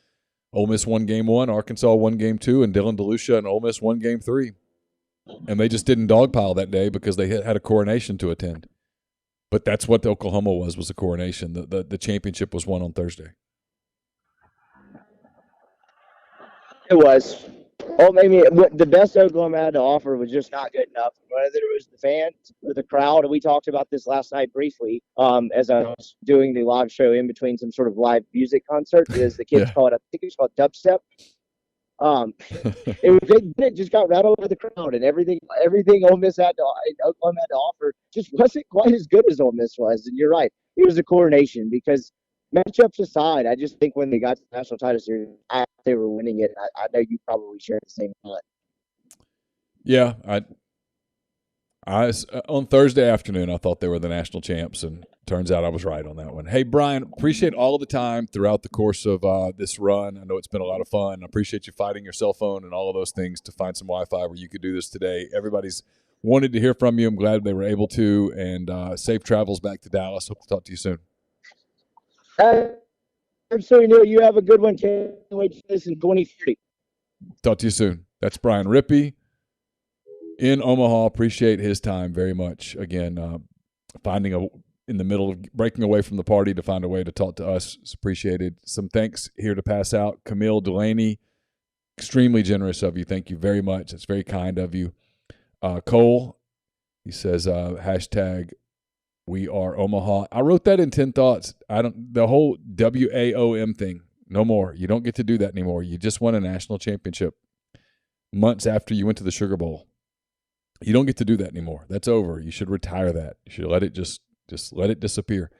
Ole Miss won game 1, Arkansas won game 2, and Dylan DeLucia and Ole Miss won game 3. and they just didn't dogpile that day because they had a coronation to attend. But that's what the Oklahoma was a coronation. The championship was won on Thursday. It was. Oh, maybe the best Oklahoma had to offer was just not good enough. Whether it was the fans or the crowd, and we talked about this last night briefly, as I was doing the live show in between some sort of live music concert, as the kids call it. I think it's called dubstep. It just got rattled by the crowd, and everything Ole Miss Oklahoma had to offer just wasn't quite as good as Ole Miss was. And you're right, it was a coronation because matchups aside, I just think when they got to the national title series, they were winning it. I know you probably share the same thought. Yeah, I on Thursday afternoon, I thought they were the national champs, and turns out I was right on that one. Hey, Brian, appreciate all the time throughout the course of this run. I know it's been a lot of fun. I appreciate you fighting your cell phone and all of those things to find some Wi-Fi where you could do this today. Everybody's wanted to hear from you. I'm glad they were able to, and safe travels back to Dallas. Hope to talk to you soon. Absolutely, Neil. You have a good one. Can't wait to this in 2030. Talk to you soon. That's Brian Rippy in Omaha. Appreciate his time very much. Again, in the middle of breaking away from the party to find a way to talk to us. It's appreciated. Some thanks here to pass out. Camille Delaney, extremely generous of you. Thank you very much. It's very kind of you. Cole, he says, hashtag we are Omaha. I wrote that in 10 thoughts. The whole WAOM thing, no more. You don't get to do that anymore. You just won a national championship months after you went to the Sugar Bowl. You don't get to do that anymore. That's over. You should retire that. You should let it just let it disappear.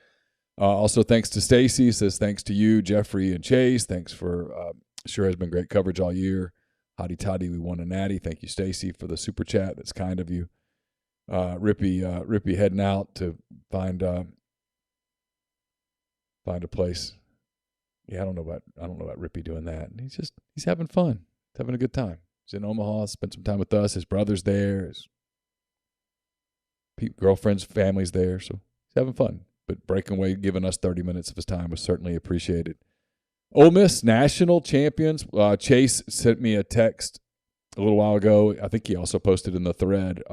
Also, thanks to Stacy. Says thanks to you, Jeffrey and Chase. Thanks for sure has been great coverage all year. Hotty toddy, we won a natty. Thank you, Stacy, for the super chat. That's kind of you. Rippy heading out to find a place. Yeah, I don't know about Rippy doing that. He's having fun. He's having a good time. He's in Omaha, spent some time with us. His brother's there. His girlfriend's family's there. So he's having fun. But breaking away, giving us 30 minutes of his time was certainly appreciated. Ole Miss national champions. Chase sent me a text a little while ago. I think he also posted in the thread.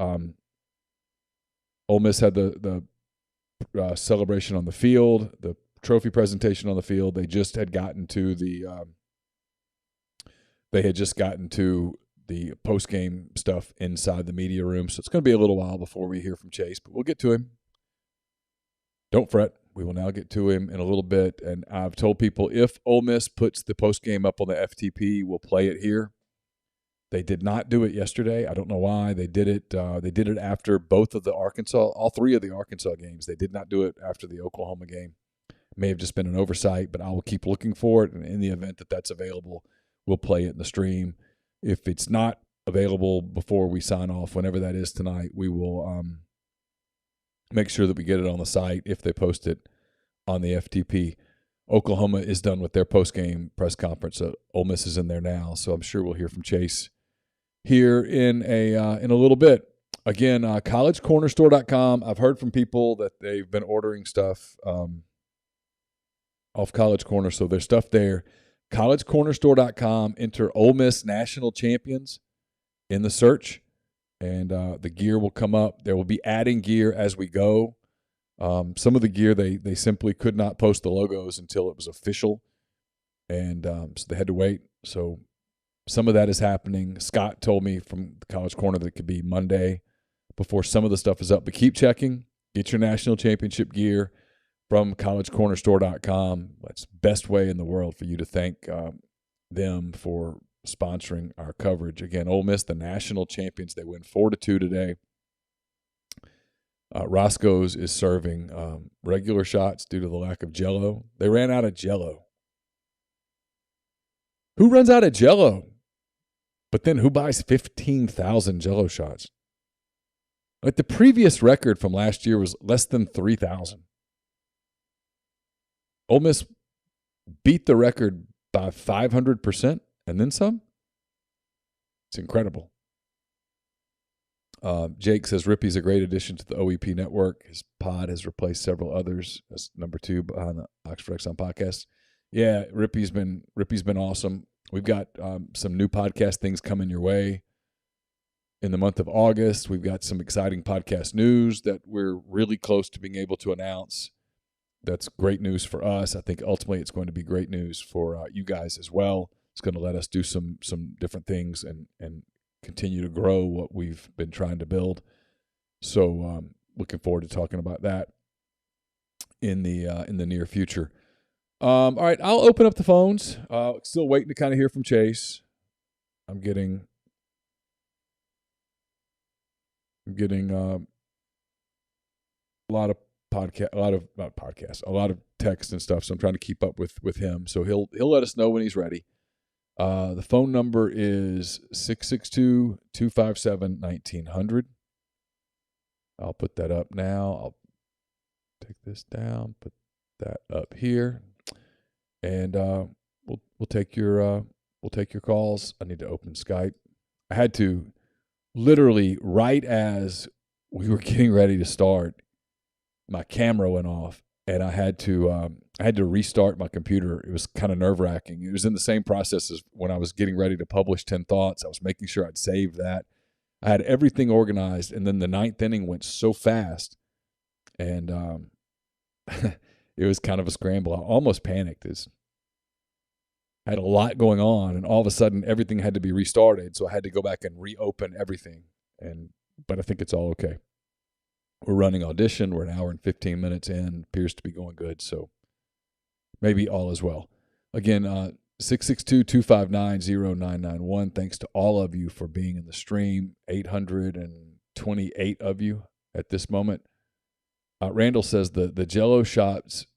Ole Miss had the celebration on the field, the trophy presentation on the field. They just had gotten to the post-game stuff inside the media room. So it's going to be a little while before we hear from Chase, but we'll get to him. Don't fret. We will now get to him in a little bit. And I've told people if Ole Miss puts the post-game up on the FTP, we'll play it here. They did not do it yesterday. I don't know why. They did it after all three of the Arkansas games. They did not do it after the Oklahoma game. May have just been an oversight, but I will keep looking for it. And in the event that that's available, we'll play it in the stream. If it's not available before we sign off, whenever that is tonight, we will make sure that we get it on the site if they post it on the FTP. Oklahoma is done with their post-game press conference. Ole Miss is in there now, so I'm sure we'll hear from Chase here in a little bit. Again, collegecornerstore.com. I've heard from people that they've been ordering stuff off College Corner, so there's stuff there. collegecornerstore.com. Enter Ole Miss National Champions in the search, and the gear will come up. There will be adding gear as we go. Some of the gear, they simply could not post the logos until it was official, and so they had to wait. So some of that is happening. Scott told me from the College Corner that it could be Monday before some of the stuff is up. But keep checking. Get your national championship gear from collegecornerstore.com. That's the best way in the world for you to thank them for sponsoring our coverage. Again, Ole Miss, the national champions. They win 4-2 today. Roscoe's is serving regular shots due to the lack of Jell-O. They ran out of Jell-O. Who runs out of Jell-O? But then who buys 15,000 Jell-O shots? Like the previous record from last year was less than 3,000. Ole Miss beat the record by 500% and then some. It's incredible. Jake says Rippy's a great addition to the OEP network. His pod has replaced several others as number 2 behind the Oxford Exxon podcast. Yeah, Rippy's been awesome. We've got some new podcast things coming your way. in the month of August. We've got some exciting podcast news that we're really close to being able to announce. That's great news for us. I think ultimately it's going to be great news for you guys as well. It's going to let us do some different things and continue to grow what we've been trying to build. So looking forward to talking about that in the near future. All right, I'll open up the phones. Still waiting to kind of hear from Chase. I'm getting a lot of text and stuff. So I'm trying to keep up with him. So he'll let us know when he's ready. The phone number is 662-257-1900. I'll put that up now. I'll take this down, put that up here, and we'll take your calls. I need to open Skype. I had to literally right as we were getting ready to start, my camera went off, and I had to restart my computer. It was kind of nerve-wracking. It was in the same process as when I was getting ready to publish 10 Thoughts. I was making sure I'd saved that. I had everything organized, and then the ninth inning went so fast, and it was kind of a scramble. I almost panicked. I had a lot going on, and all of a sudden everything had to be restarted, so I had to go back and reopen everything. But I think it's all okay. We're running audition. We're an hour and 15 minutes in. Appears to be going good, so maybe all is well. Again, 662-259-0991. Thanks to all of you for being in the stream. 828 of you at this moment. Randall says the Jell-O shots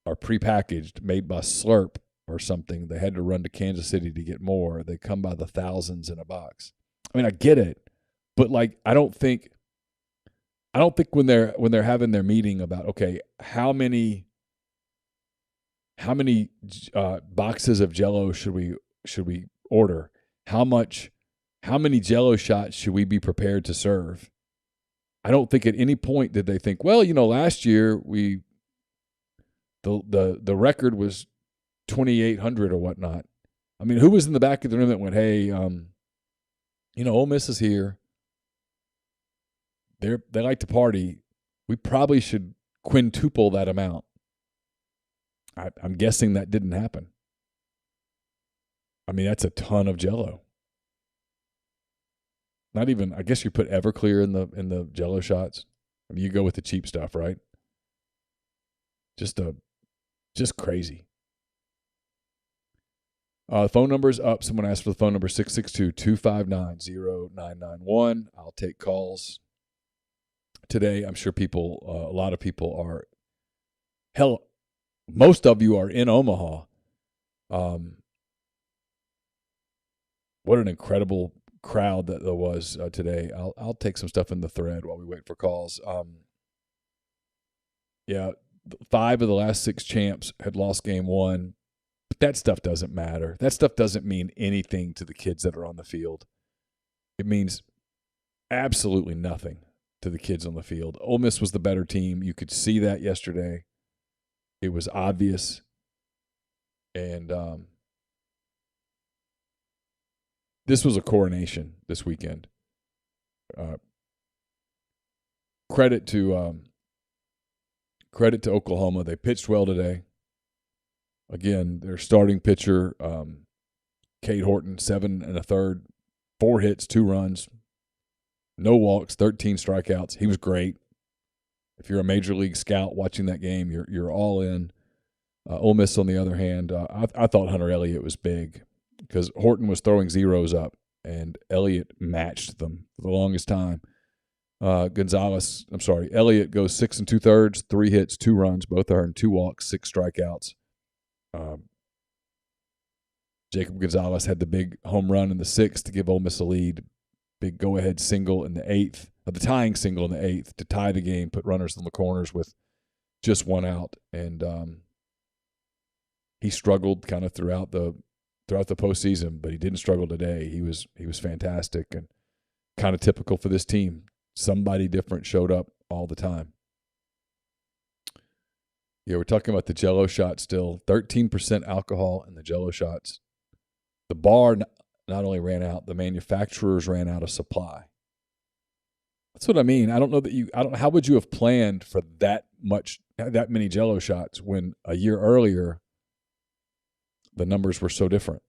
are prepackaged, made by Slurp or something. They had to run to Kansas City to get more. They come by the thousands in a box. I mean, I get it, but like I don't think when they're having their meeting about, okay, how many boxes of Jell-O should we order? How many Jell-O shots should we be prepared to serve? I don't think at any point did they think, well, last year the record was 2,800 or whatnot. I mean, who was in the back of the room that went, hey, Ole Miss is here. They like to party. We probably should quintuple that amount. I'm guessing that didn't happen. I mean, that's a ton of Jell-O. Not even, I guess you put Everclear in the Jell-O shots. I mean, you go with the cheap stuff, right? Just crazy. Phone number's up. Someone asked for the phone number, 662-259-0991. I'll take calls today. I'm sure a lot of people are, hell, most of you are in Omaha. What an incredible crowd that there was today. I'll take some stuff in the thread while we wait for calls. 5 of the last 6 champs had lost game 1. But that stuff doesn't matter. That stuff doesn't mean anything to the kids that are on the field. It means absolutely nothing to the kids on the field. Ole Miss was the better team. You could see that yesterday. It was obvious. And this was a coronation this weekend. Credit to Oklahoma. They pitched well today. Again, their starting pitcher, Cade Horton, 7 1/3, 4 hits, 2 runs, no walks, 13 strikeouts. He was great. If you're a major league scout watching that game, you're all in. Ole Miss, on the other hand, I thought Hunter Elliott was big because Horton was throwing zeros up, and Elliott matched them for the longest time. Elliott goes 6 2/3, 3 hits, 2 runs, both earned, 2 walks, 6 strikeouts. Jacob Gonzalez had the big home run in the 6th to give Ole Miss a lead. Big go-ahead single in the 8th, the tying single in the 8th to tie the game, put runners in the corners with just 1 out. And he struggled kind of throughout the postseason, but he didn't struggle today. He was fantastic and kind of typical for this team. Somebody different showed up all the time. Yeah, we're talking about the Jell-O shot still. 13% alcohol in the Jell-O shots. The bar not only ran out, the manufacturers ran out of supply. That's what I mean. I don't know that I don't. How would you have planned for that many Jello shots when a year earlier the numbers were so different?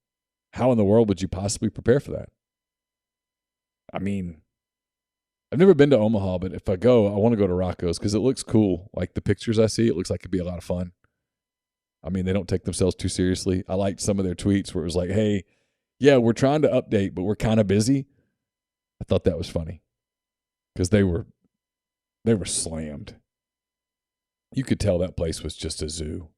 How in the world would you possibly prepare for that? I mean, I've never been to Omaha, but if I go, I want to go to Rocco's because it looks cool. Like the pictures I see, it looks like it'd be a lot of fun. I mean, they don't take themselves too seriously. I liked some of their tweets where it was like, hey, yeah, we're trying to update, but we're kind of busy. I thought that was funny because they were slammed. You could tell that place was just a zoo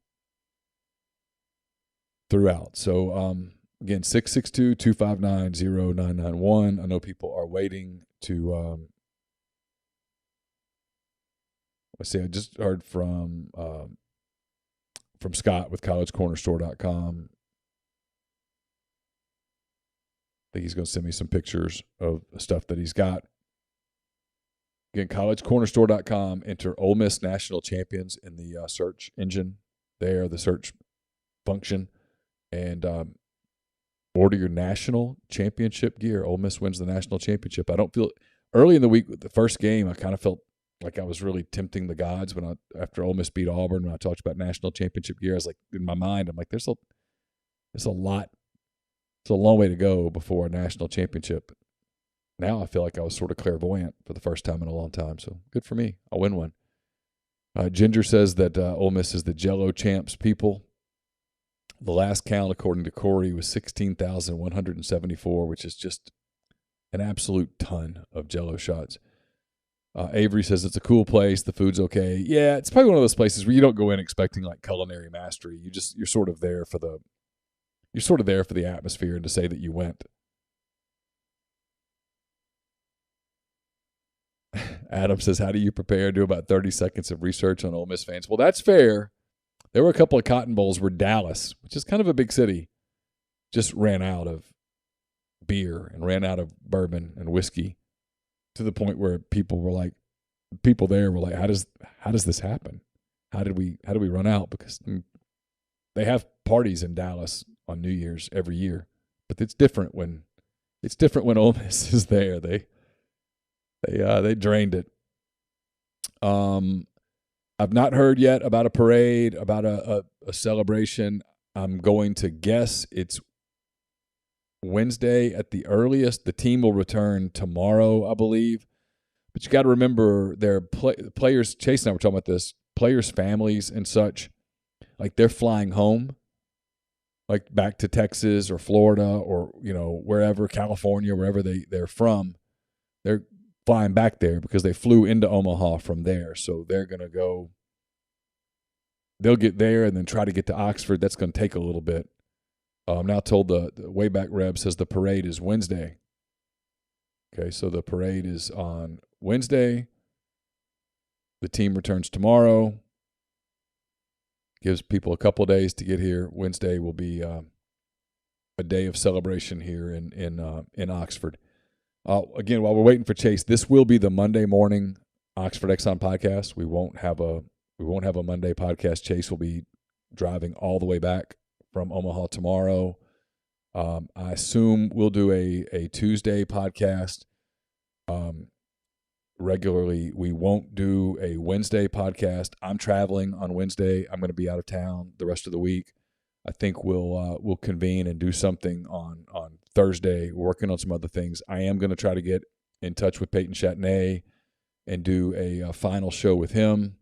throughout. So, again, 662-259-0991. I know people are waiting to let's see, I just heard from Scott with collegecornerstore.com. I think he's going to send me some pictures of stuff that he's got. Again, collegecornerstore.com. Enter Ole Miss National Champions in the search engine there, the search function, and order your national championship gear. Ole Miss wins the national championship. I don't feel early in the week with the first game, I kind of felt like I was really tempting the gods after Ole Miss beat Auburn. When I talked about national championship gear, I was like, in my mind, I'm like, there's a lot. It's a long way to go before a national championship. Now I feel like I was sort of clairvoyant for the first time in a long time. So good for me. I'll win one. Ginger says that Ole Miss is the Jello champs people. The last count, according to Corey, was 16,174, which is just an absolute ton of Jello shots. Avery says it's a cool place. The food's okay. Yeah, it's probably one of those places where you don't go in expecting like culinary mastery. You're sort of there for the atmosphere and to say that you went. Adam says, how do you prepare? Do about 30 seconds of research on Ole Miss fans. Well, that's fair. There were a couple of Cotton Bowls where Dallas, which is kind of a big city, just ran out of beer and ran out of bourbon and whiskey to the point where people there were like, how does this happen? How did we run out? Because they have parties in Dallas on New Year's every year, but it's different when Ole Miss is there. They drained it. I've not heard yet about a parade, about a celebration. I'm going to guess it's Wednesday at the earliest. The team will return tomorrow, I believe. But you got to remember their players, Chase and I were talking about this, players' families and such, like they're flying home, like back to Texas or Florida or, wherever, California, wherever they're from. They're flying back there because they flew into Omaha from there. So they're going to go, they'll get there and then try to get to Oxford. That's going to take a little bit. I'm now told the Wayback Reb says the parade is Wednesday. Okay, so the parade is on Wednesday. The team returns tomorrow. Gives people a couple days to get here. Wednesday will be a day of celebration here in Oxford. Again, while we're waiting for Chase, this will be the Monday morning Oxford Exxon podcast. We won't have a Monday podcast. Chase will be driving all the way back from Omaha tomorrow. I assume we'll do a Tuesday podcast regularly. We won't do a Wednesday podcast. I'm traveling on Wednesday. I'm going to be out of town the rest of the week. I think we'll convene and do something on Thursday. We're working on some other things. I am going to try to get in touch with Peyton Chatney and do a final show with him.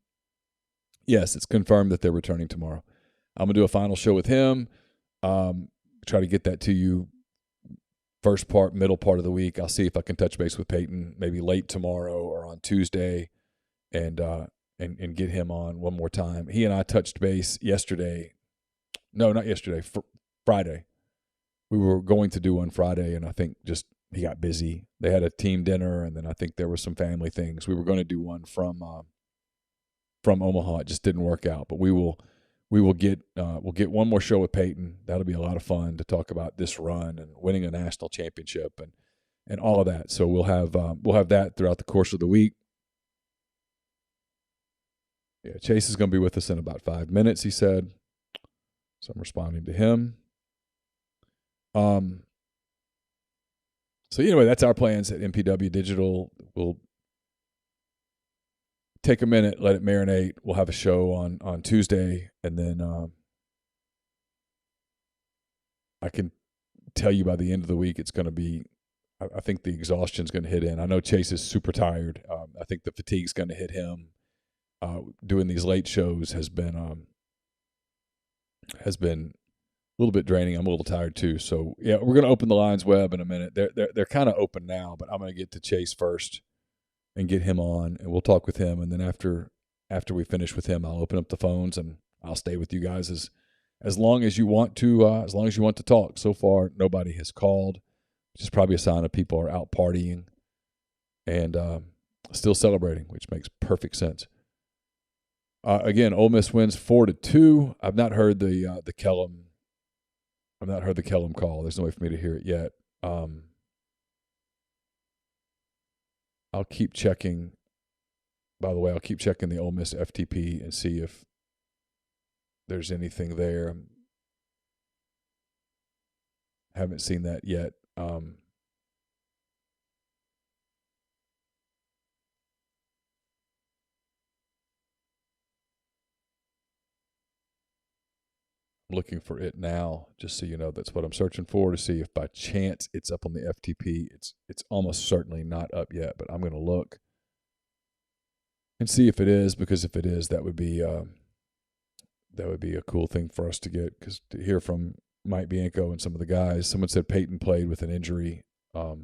Yes, it's confirmed that they're returning tomorrow. I'm going to do a final show with him. Try to get that to you first part, middle part of the week. I'll see if I can touch base with Peyton maybe late tomorrow or on Tuesday and get him on one more time. He and I touched base yesterday. No, not yesterday, Friday. We were going to do one Friday, and I think just he got busy. They had a team dinner, and then I think there were some family things. We were going to do one from Omaha. It just didn't work out, but we'll get one more show with Peyton. That'll be a lot of fun to talk about this run and winning a national championship and all of that. So we'll have that throughout the course of the week. Yeah, Chase is going to be with us in about 5 minutes, he said. So I'm responding to him. So anyway, that's our plans at MPW Digital. We'll take a minute, let it marinate. We'll have a show on Tuesday, and then I can tell you by the end of the week it's going to be – I think the exhaustion's going to hit in. I know Chase is super tired. I think the fatigue's going to hit him. Doing these late shows has been a little bit draining. I'm a little tired too. So, yeah, we're going to open the lines, Webb, in a minute. They're kind of open now, but I'm going to get to Chase first and get him on, and we'll talk with him. And then after we finish with him, I'll open up the phones, and I'll stay with you guys as long as you want to talk. So far, nobody has called, which is probably a sign of people are out partying and still celebrating, which makes perfect sense. Again, Ole Miss wins 4-2. I've not heard the Kellum. I've not heard the Kellum call. There's no way for me to hear it yet. I'll keep checking. By the way, I'll keep checking the Ole Miss FTP and see if there's anything there. Haven't seen that yet. Looking for it now, just so you know. That's what I'm searching for, to see if by chance it's up on the FTP. It's almost certainly not up yet, but I'm going to look and see if it is, because if it is, that would be a cool thing for us to get, because to hear from Mike Bianco and some of the guys. Someone said Peyton played with an injury. I'll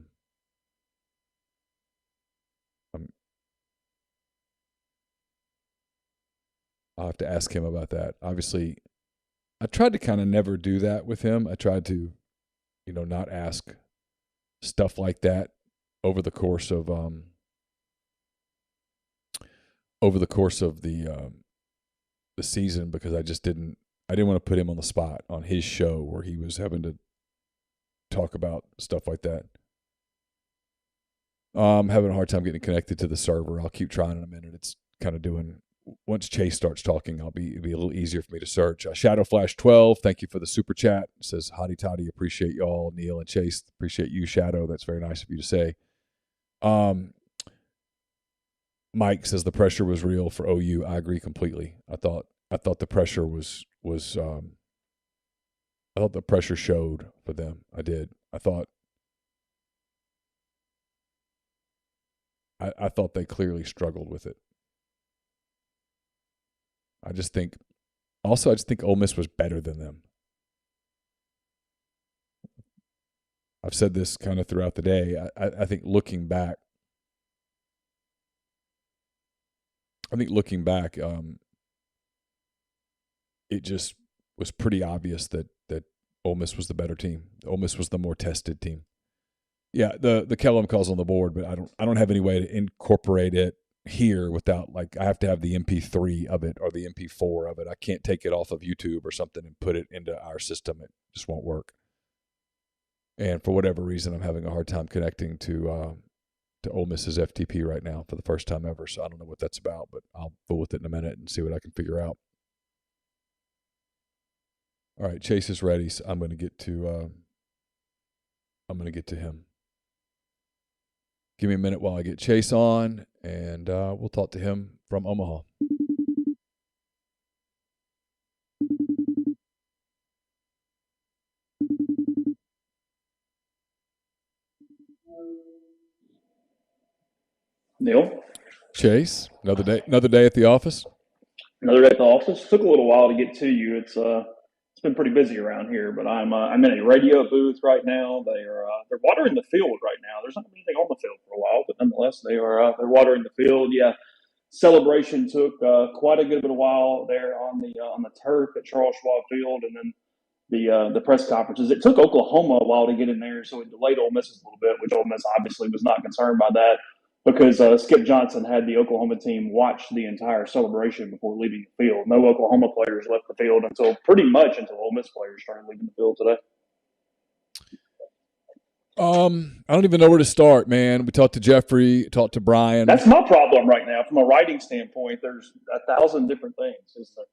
have to ask him about that. Obviously, I tried to kind of never do that with him. I tried to, not ask stuff like that over the course of the season, because I didn't want to put him on the spot on his show where he was having to talk about stuff like that. I'm having a hard time getting connected to the server. I'll keep trying in a minute. It's kind of doing. Once Chase starts talking, it'll be a little easier for me to search. Shadow Flash 12, thank you for the super chat. It says, Hotty Toddy, appreciate y'all. Neil and Chase, appreciate you, Shadow. That's very nice of you to say. Mike says the pressure was real for OU. I agree completely. I thought the pressure was I thought the pressure showed for them. I did. I thought they clearly struggled with it. I just think Ole Miss was better than them. I've said this kind of throughout the day. I think looking back, it just was pretty obvious that Ole Miss was the better team. Ole Miss was the more tested team. Yeah, the Kellum call's on the board, but I don't have any way to incorporate it here without, I have to have the MP3 of it or the MP4 of it. I can't take it off of YouTube or something and put it into our system. It just won't work. And for whatever reason, I'm having a hard time connecting to Ole Miss's FTP right now for the first time ever. So I don't know what that's about, but I'll fool with it in a minute and see what I can figure out. All right, Chase is ready. So I'm going to get to him. Give me a minute while I get Chase on, and we'll talk to him from Omaha. Neil? Chase, another day at the office? Another day at the office. Took a little while to get to you. It's been pretty busy around here, but I'm in a radio booth right now. They're watering the field right now. There's not anything on the field for a while, but nonetheless they're watering the field. Yeah, celebration took quite a good bit of while there on the turf at Charles Schwab Field, and then the press conferences. It took Oklahoma a while to get in there, so it delayed Ole Miss a little bit, which Ole Miss obviously was not concerned by that, because Skip Johnson had the Oklahoma team watch the entire celebration before leaving the field. No Oklahoma players left the field until Ole Miss players started leaving the field today. I don't even know where to start, man. We talked to Jeffrey, talked to Brian. That's my problem right now. From a writing standpoint, there's 1,000 different things, isn't there?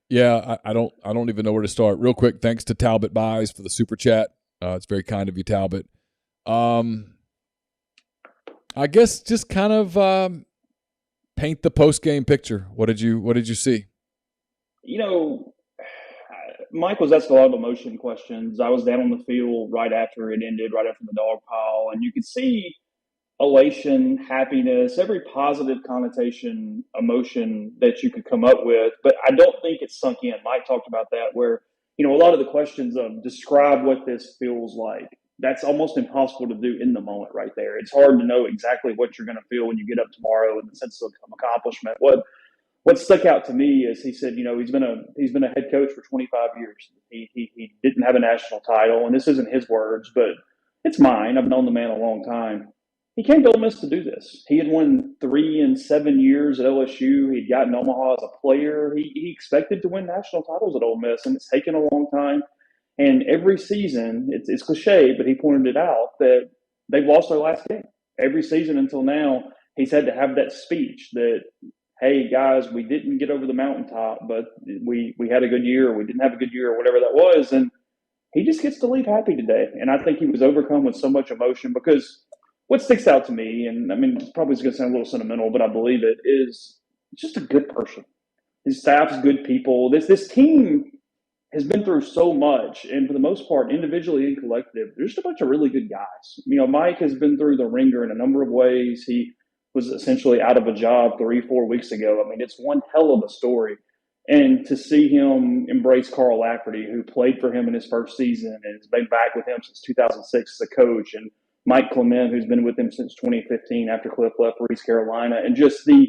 Yeah, I don't even know where to start. Real quick, thanks to Talbot Buys for the super chat. It's very kind of you, Talbot. I guess just kind of paint the post-game picture. What did you see? Mike was asking a lot of emotion questions. I was down on the field right after it ended, right after the dog pile, and you could see elation, happiness, every positive connotation, emotion that you could come up with. But I don't think it's sunk in. Mike talked about that, where a lot of the questions of describe what this feels like. That's almost impossible to do in the moment right there. It's hard to know exactly what you're going to feel when you get up tomorrow in the sense of accomplishment. What stuck out to me is he said, he's been a head coach for 25 years. He didn't have a national title, and this isn't his words, but it's mine. I've known the man a long time. He came to Ole Miss to do this. He had won 3 in 7 years at LSU. He'd gotten Omaha as a player. He expected to win national titles at Ole Miss, and it's taken a long time. And every season, it's cliche, but he pointed it out that they've lost their last game. Every season until now, he's had to have that speech that, hey, guys, we didn't get over the mountaintop, but we had a good year, or we didn't have a good year, or whatever that was. And he just gets to leave happy today. And I think he was overcome with so much emotion because what sticks out to me, and I mean, it's probably going to sound a little sentimental, but I believe it, is just a good person. His staff's good people. This team has been through so much, and for the most part, individually and collective, there's just a bunch of really good guys. Mike has been through the ringer in a number of ways. He was essentially out of a job 3-4 weeks ago. I mean, it's one hell of a story. And to see him embrace Carl Lafferty, who played for him in his first season and has been back with him since 2006 as a coach, and Mike Clement, who's been with him since 2015 after Cliff left for East Carolina, and just the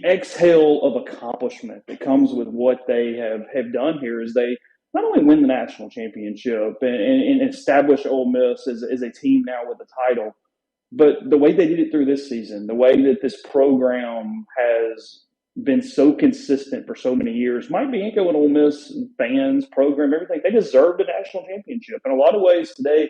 exhale of accomplishment that comes with what they have done here is they not only win the national championship and establish Ole Miss as a team now with a title, but the way they did it through this season, the way that this program has been so consistent for so many years. Mike Bianco and Ole Miss fans, program, everything, they deserved a national championship. In a lot of ways today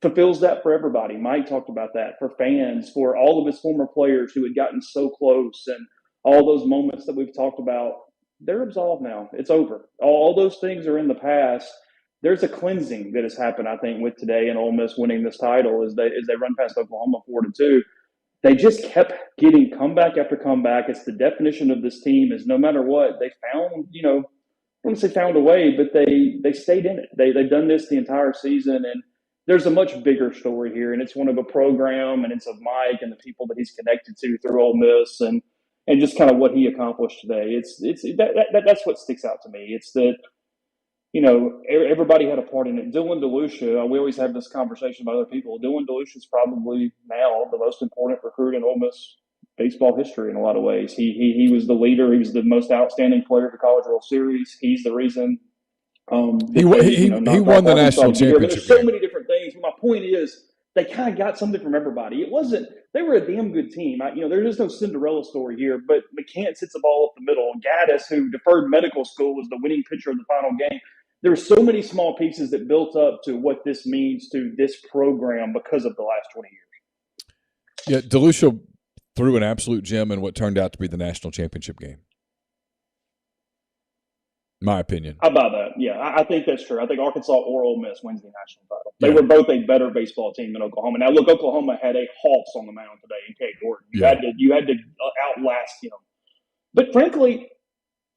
fulfills that for everybody. Mike talked about that, for fans, for all of his former players who had gotten so close, and all those moments that we've talked about. They're absolved now. It's over. All those things are in the past. There's a cleansing that has happened, I think, with today and Ole Miss winning this title as they run past Oklahoma 4-2. They just kept getting comeback after comeback. It's the definition of this team is no matter what, they found, I wouldn't say found a way, but they stayed in it. They've done this the entire season, and there's a much bigger story here, and it's one of a program, and it's of Mike and the people that he's connected to through Ole Miss, and just kind of what he accomplished today. That's what sticks out to me. It's that, everybody had a part in it. Dylan DeLucia, we always have this conversation about other people. Dylan DeLucia is probably now the most important recruit in Ole Miss baseball history in a lot of ways. He was the leader. He was the most outstanding player of the College World Series. He's the reason. He won the national championship. There's so many different things. But my point is, they kind of got something from everybody. It wasn't – they were a damn good team. There is no Cinderella story here, but McCants hits the ball up the middle. Gaddis, who deferred medical school, was the winning pitcher of the final game. There were so many small pieces that built up to what this means to this program because of the last 20 years. Yeah, DeLucia threw an absolute gem in what turned out to be the national championship game. My opinion. How about that? Yeah, I think that's true. I think Arkansas or Ole Miss wins the national title. They were both a better baseball team than Oklahoma. Now, look, Oklahoma had a Hawks on the mound today in Cade Gordon. You had to outlast him. But frankly,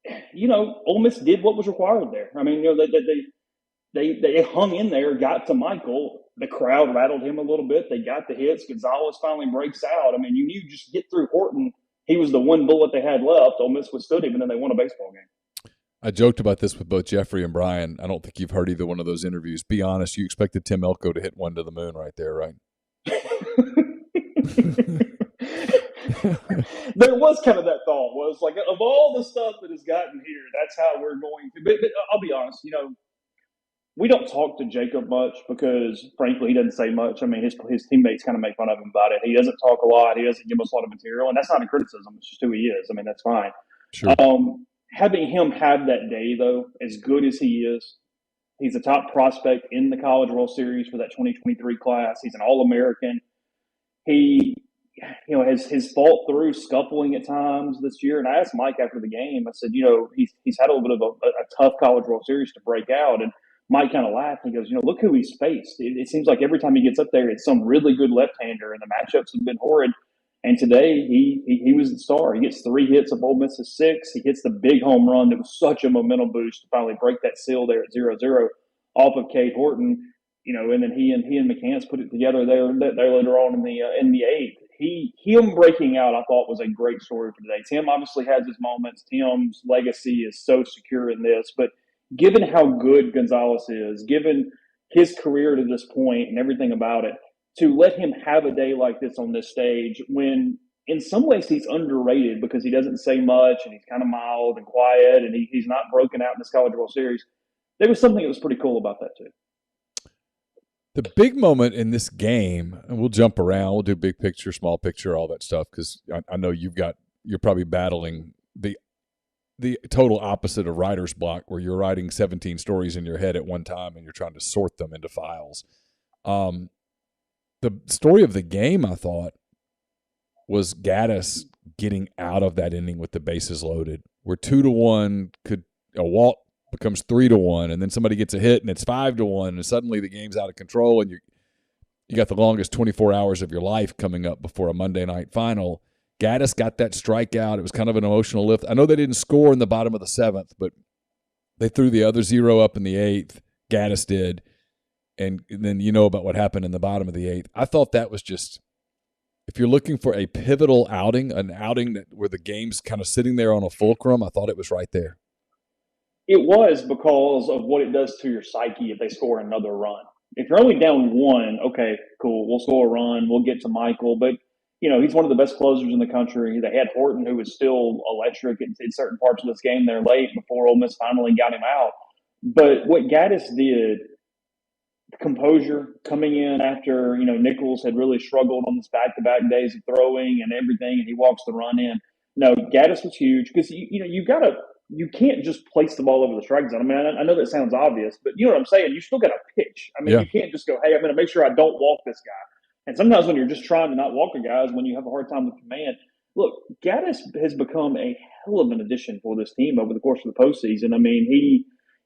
Ole Miss did what was required there. I mean, they hung in there, got to Michael. The crowd rattled him a little bit. They got the hits. Gonzalez finally breaks out. I mean, you knew just get through Horton. He was the one bullet they had left. Ole Miss withstood him, and then they won a baseball game. I joked about this with both Jeffrey and Brian. I don't think you've heard either one of those interviews. Be honest, you expected Tim Elko to hit one to the moon right there, right? There was kind of that thought, was like, of all the stuff that has gotten here, that's how we're going to. But I'll be honest, we don't talk to Jacob much because, frankly, he doesn't say much. I mean, his teammates kind of make fun of him about it. He doesn't talk a lot. He doesn't give us a lot of material, and that's not a criticism. It's just who he is. I mean, that's fine. Sure. Having him have that day, though, as good as he is, he's a top prospect in the College World Series for that 2023 class. He's an All-American. He, has fought through scuffling at times this year. And I asked Mike after the game, I said, he's had a little bit of a tough College World Series to break out. And Mike kind of laughed. He goes, look who he's faced. It seems like every time he gets up there, it's some really good left-hander, and the matchups have been horrid. And today he was the star. He gets 3 hits of Ole Miss's 6. He hits the big home run that was such a momentum boost to finally break that seal there at 0-0 off of Cade Horton. And then he and McCants put it together there later on in the 8th. Him breaking out, I thought, was a great story for today. Tim obviously has his moments. Tim's legacy is so secure in this, but given how good Gonzalez is, given his career to this point and everything about it, to let him have a day like this on this stage when in some ways he's underrated because he doesn't say much and he's kind of mild and quiet and he's not broken out in this College World Series, there was something that was pretty cool about that too. The big moment in this game, and we'll jump around, we'll do big picture, small picture, all that stuff, because I know you're probably battling the total opposite of writer's block, where you're writing 17 stories in your head at one time and you're trying to sort them into files. The story of the game, I thought, was Gaddis getting out of that inning with the bases loaded, where 2-1 a walk becomes 3-1, and then somebody gets a hit and it's 5-1, and suddenly the game's out of control, and you got the longest 24 hours of your life coming up before a Monday night final. Gaddis got that strikeout. It was kind of an emotional lift. I know they didn't score in the bottom of the 7th, but they threw the other 0 up in the 8th. Gaddis did, and then you know about what happened in the bottom of the 8th. I thought that was just, if you're looking for a pivotal outing, an outing where the game's kind of sitting there on a fulcrum, I thought it was right there. It was because of what it does to your psyche if they score another run. If you're only down 1, okay, cool, we'll score a run, we'll get to Michael. But, he's one of the best closers in the country. They had Horton, who was still electric in certain parts of this game there late before Ole Miss finally got him out. But what Gaddis did, composure coming in after, Nichols had really struggled on this back-to-back days of throwing and everything, and he walks the run in. No, Gaddis was huge because, you can't just place the ball over the strike zone. I mean, I know that sounds obvious, but you know what I'm saying? You still got to pitch. I mean, You can't just go, hey, I'm going to make sure I don't walk this guy. And sometimes when you're just trying to not walk a guy is when you have a hard time with command. Look, Gaddis has become a hell of an addition for this team over the course of the postseason. I mean,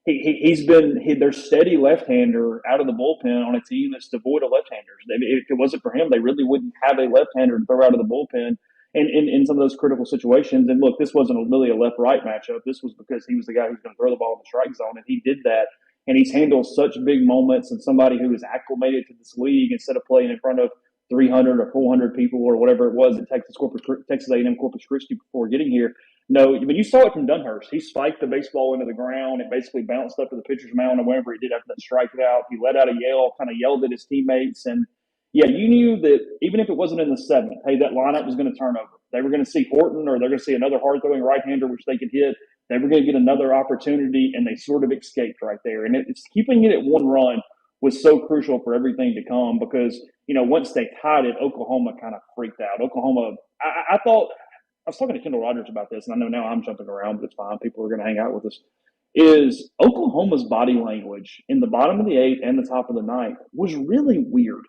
he's been their steady left-hander out of the bullpen on a team that's devoid of left-handers. If it wasn't for him, they really wouldn't have a left-hander to throw out of the bullpen. And in some of those critical situations, and look, this wasn't really a left-right matchup. This was because he was the guy who's going to throw the ball in the strike zone, and he did that. And he's handled such big moments, and somebody who is acclimated to this league instead of playing in front of 300 or 400 people or whatever it was at Texas A&M Corpus Christi before getting here. No, but you saw it from Dunhurst. He spiked the baseball into the ground. It basically bounced up to the pitcher's mound, and whatever he did after that strikeout, he let out a yell, kind of yelled at his teammates, and yeah, you knew that even if it wasn't in the 7th, hey, that lineup was going to turn over. They were going to see Horton, or they're going to see another hard-throwing right-hander, which they could hit. They were going to get another opportunity, and they sort of escaped right there. And it's keeping it at 1 run was so crucial for everything to come because, once they tied it, Oklahoma kind of freaked out. Oklahoma, I thought – I was talking to Kendall Rogers about this, and I know now I'm jumping around, but it's fine. People are going to hang out with us. Is Oklahoma's body language in the bottom of the 8th and the top of the 9th was really weird.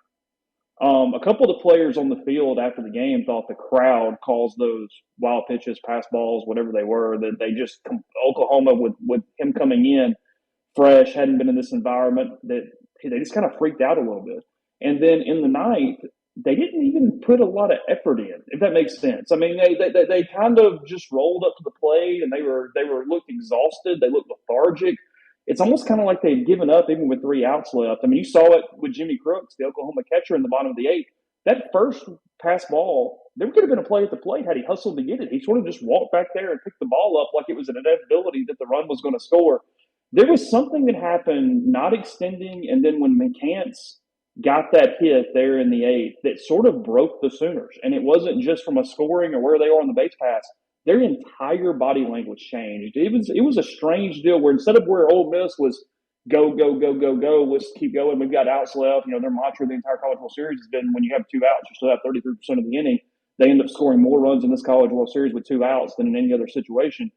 A couple of the players on the field after the game thought the crowd caused those wild pitches, pass balls, whatever they were, that they just Oklahoma with him coming in fresh, hadn't been in this environment, that they just kind of freaked out a little bit. And then in the 9th, they didn't even put a lot of effort in, if that makes sense. I mean, they kind of just rolled up to the plate, and they looked exhausted, they looked lethargic. It's almost kind of like they'd given up even with 3 outs left. I mean, you saw it with Jimmy Crooks, the Oklahoma catcher, in the bottom of the 8th. That first pass ball, there could have been a play at the plate had he hustled to get it. He sort of just walked back there and picked the ball up like it was an inevitability that the run was going to score. There was something that happened not extending, and then when McCants got that hit there in the 8th that sort of broke the Sooners. And it wasn't just from a scoring or where they are on the base pass. Their entire body language changed. It was a strange deal where instead of where Ole Miss was go, go, go, go, go, let's keep going, we've got outs left. Their mantra the entire College World Series has been when you have 2 outs, you still have 33% of the inning. They end up scoring more runs in this College World Series with 2 outs than in any other situation.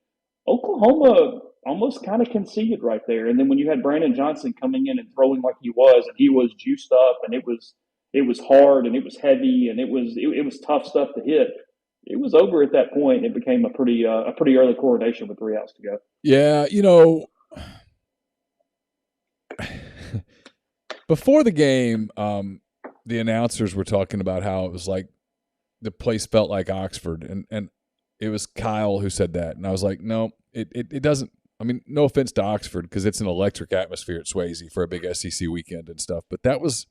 Oklahoma almost kind of conceded right there. And then when you had Brandon Johnson coming in and throwing like he was juiced up, and it was hard and it was heavy and it was tough stuff to hit. It was over at that point. It became a pretty early coronation with 3 outs to go. Yeah, before the game, the announcers were talking about how it was like the place felt like Oxford, and it was Kyle who said that, and I was like, no, it doesn't. I mean, no offense to Oxford, because it's an electric atmosphere at Swayze for a big SEC weekend and stuff, but that was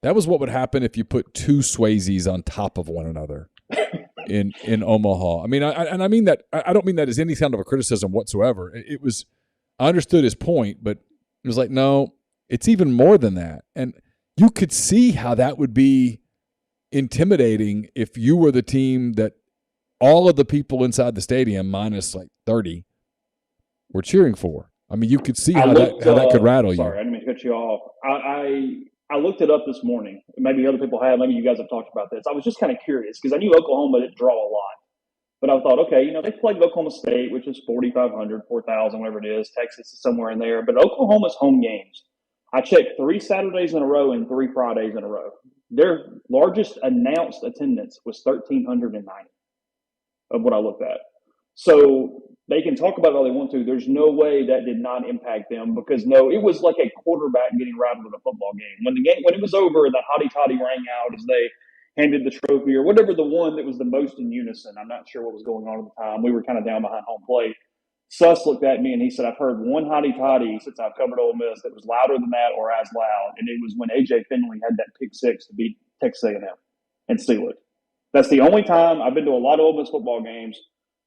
what would happen if you put two Swayzes on top of one another in Omaha. I mean, I mean that. I don't mean that as any kind of a criticism whatsoever. It was, I understood his point, but it was like, no, it's even more than that, and you could see how that would be intimidating if you were the team that all of the people inside the stadium, minus like 30, were cheering for. I mean, you could see how that could rattle you. Sorry, I didn't mean to cut you off. I looked it up this morning. Maybe other people have. Maybe you guys have talked about this. I was just kind of curious because I knew Oklahoma didn't draw a lot. But I thought, okay, they played Oklahoma State, which is 4,500, 4,000, whatever it is. Texas is somewhere in there. But Oklahoma's home games, I checked 3 Saturdays in a row and 3 Fridays in a row. Their largest announced attendance was 1,390 of what I looked at. So they can talk about it all they want to. There's no way that did not impact them because, no, it was like a quarterback getting rattled in a football game. When it was over, that hotty-toddy rang out as they handed the trophy or whatever, the one that was the most in unison. I'm not sure what was going on at the time. We were kind of down behind home plate. Suss looked at me and he said, I've heard one hotty-toddy since I've covered Ole Miss that was louder than that or as loud, and it was when A.J. Finley had that pick six to beat Texas A&M and steal it. That's the only time. I've been to a lot of Ole Miss football games.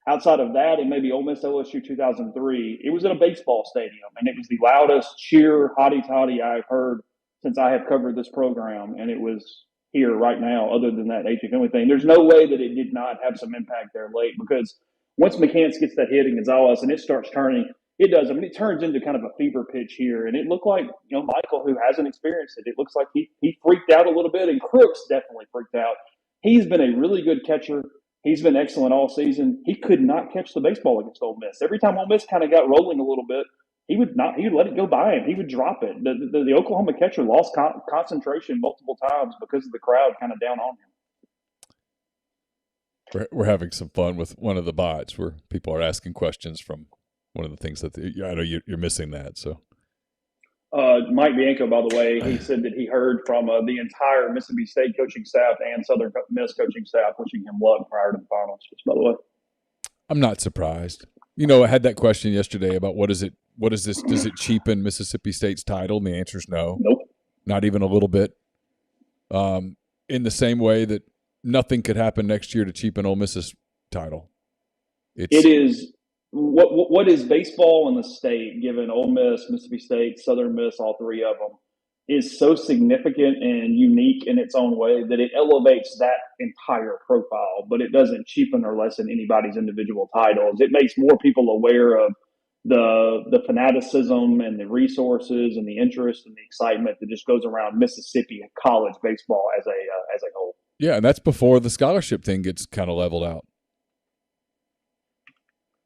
Outside of that, and maybe Ole Miss LSU 2003, it was in a baseball stadium, and it was the loudest cheer hotty-toddy I've heard since I have covered this program, and it was here right now, other than that A.J. Finley thing. There's no way that it did not have some impact there late because once McCants gets that hit in Gonzalez and it starts turning, it does. I mean, it turns into kind of a fever pitch here, and it looked like, Michael, who hasn't experienced it, it looks like he freaked out a little bit, and Crooks definitely freaked out. He's been a really good catcher. He's been excellent all season. He could not catch the baseball against Ole Miss. Every time Ole Miss kind of got rolling a little bit, he would let it go by him. He would drop it. The Oklahoma catcher lost concentration multiple times because of the crowd kind of down on him. We're having some fun with one of the bots where people are asking questions from one of the things that I know you're missing that. So, Mike Bianco, by the way, he said that he heard from the entire Mississippi State coaching staff and Southern Miss coaching staff wishing him luck prior to the finals. Which, by the way, I'm not surprised. I had that question yesterday about what is this? Does it cheapen Mississippi State's title? And the answer is no. Nope. Not even a little bit. In the same way that nothing could happen next year to cheapen Ole Miss's title. It is what is baseball in the state, given Ole Miss, Mississippi State, Southern Miss, all three of them, is so significant and unique in its own way that it elevates that entire profile, but it doesn't cheapen or lessen anybody's individual titles. It makes more people aware of the fanaticism and the resources and the interest and the excitement that just goes around Mississippi college baseball as a whole. Yeah, and that's before the scholarship thing gets kind of leveled out.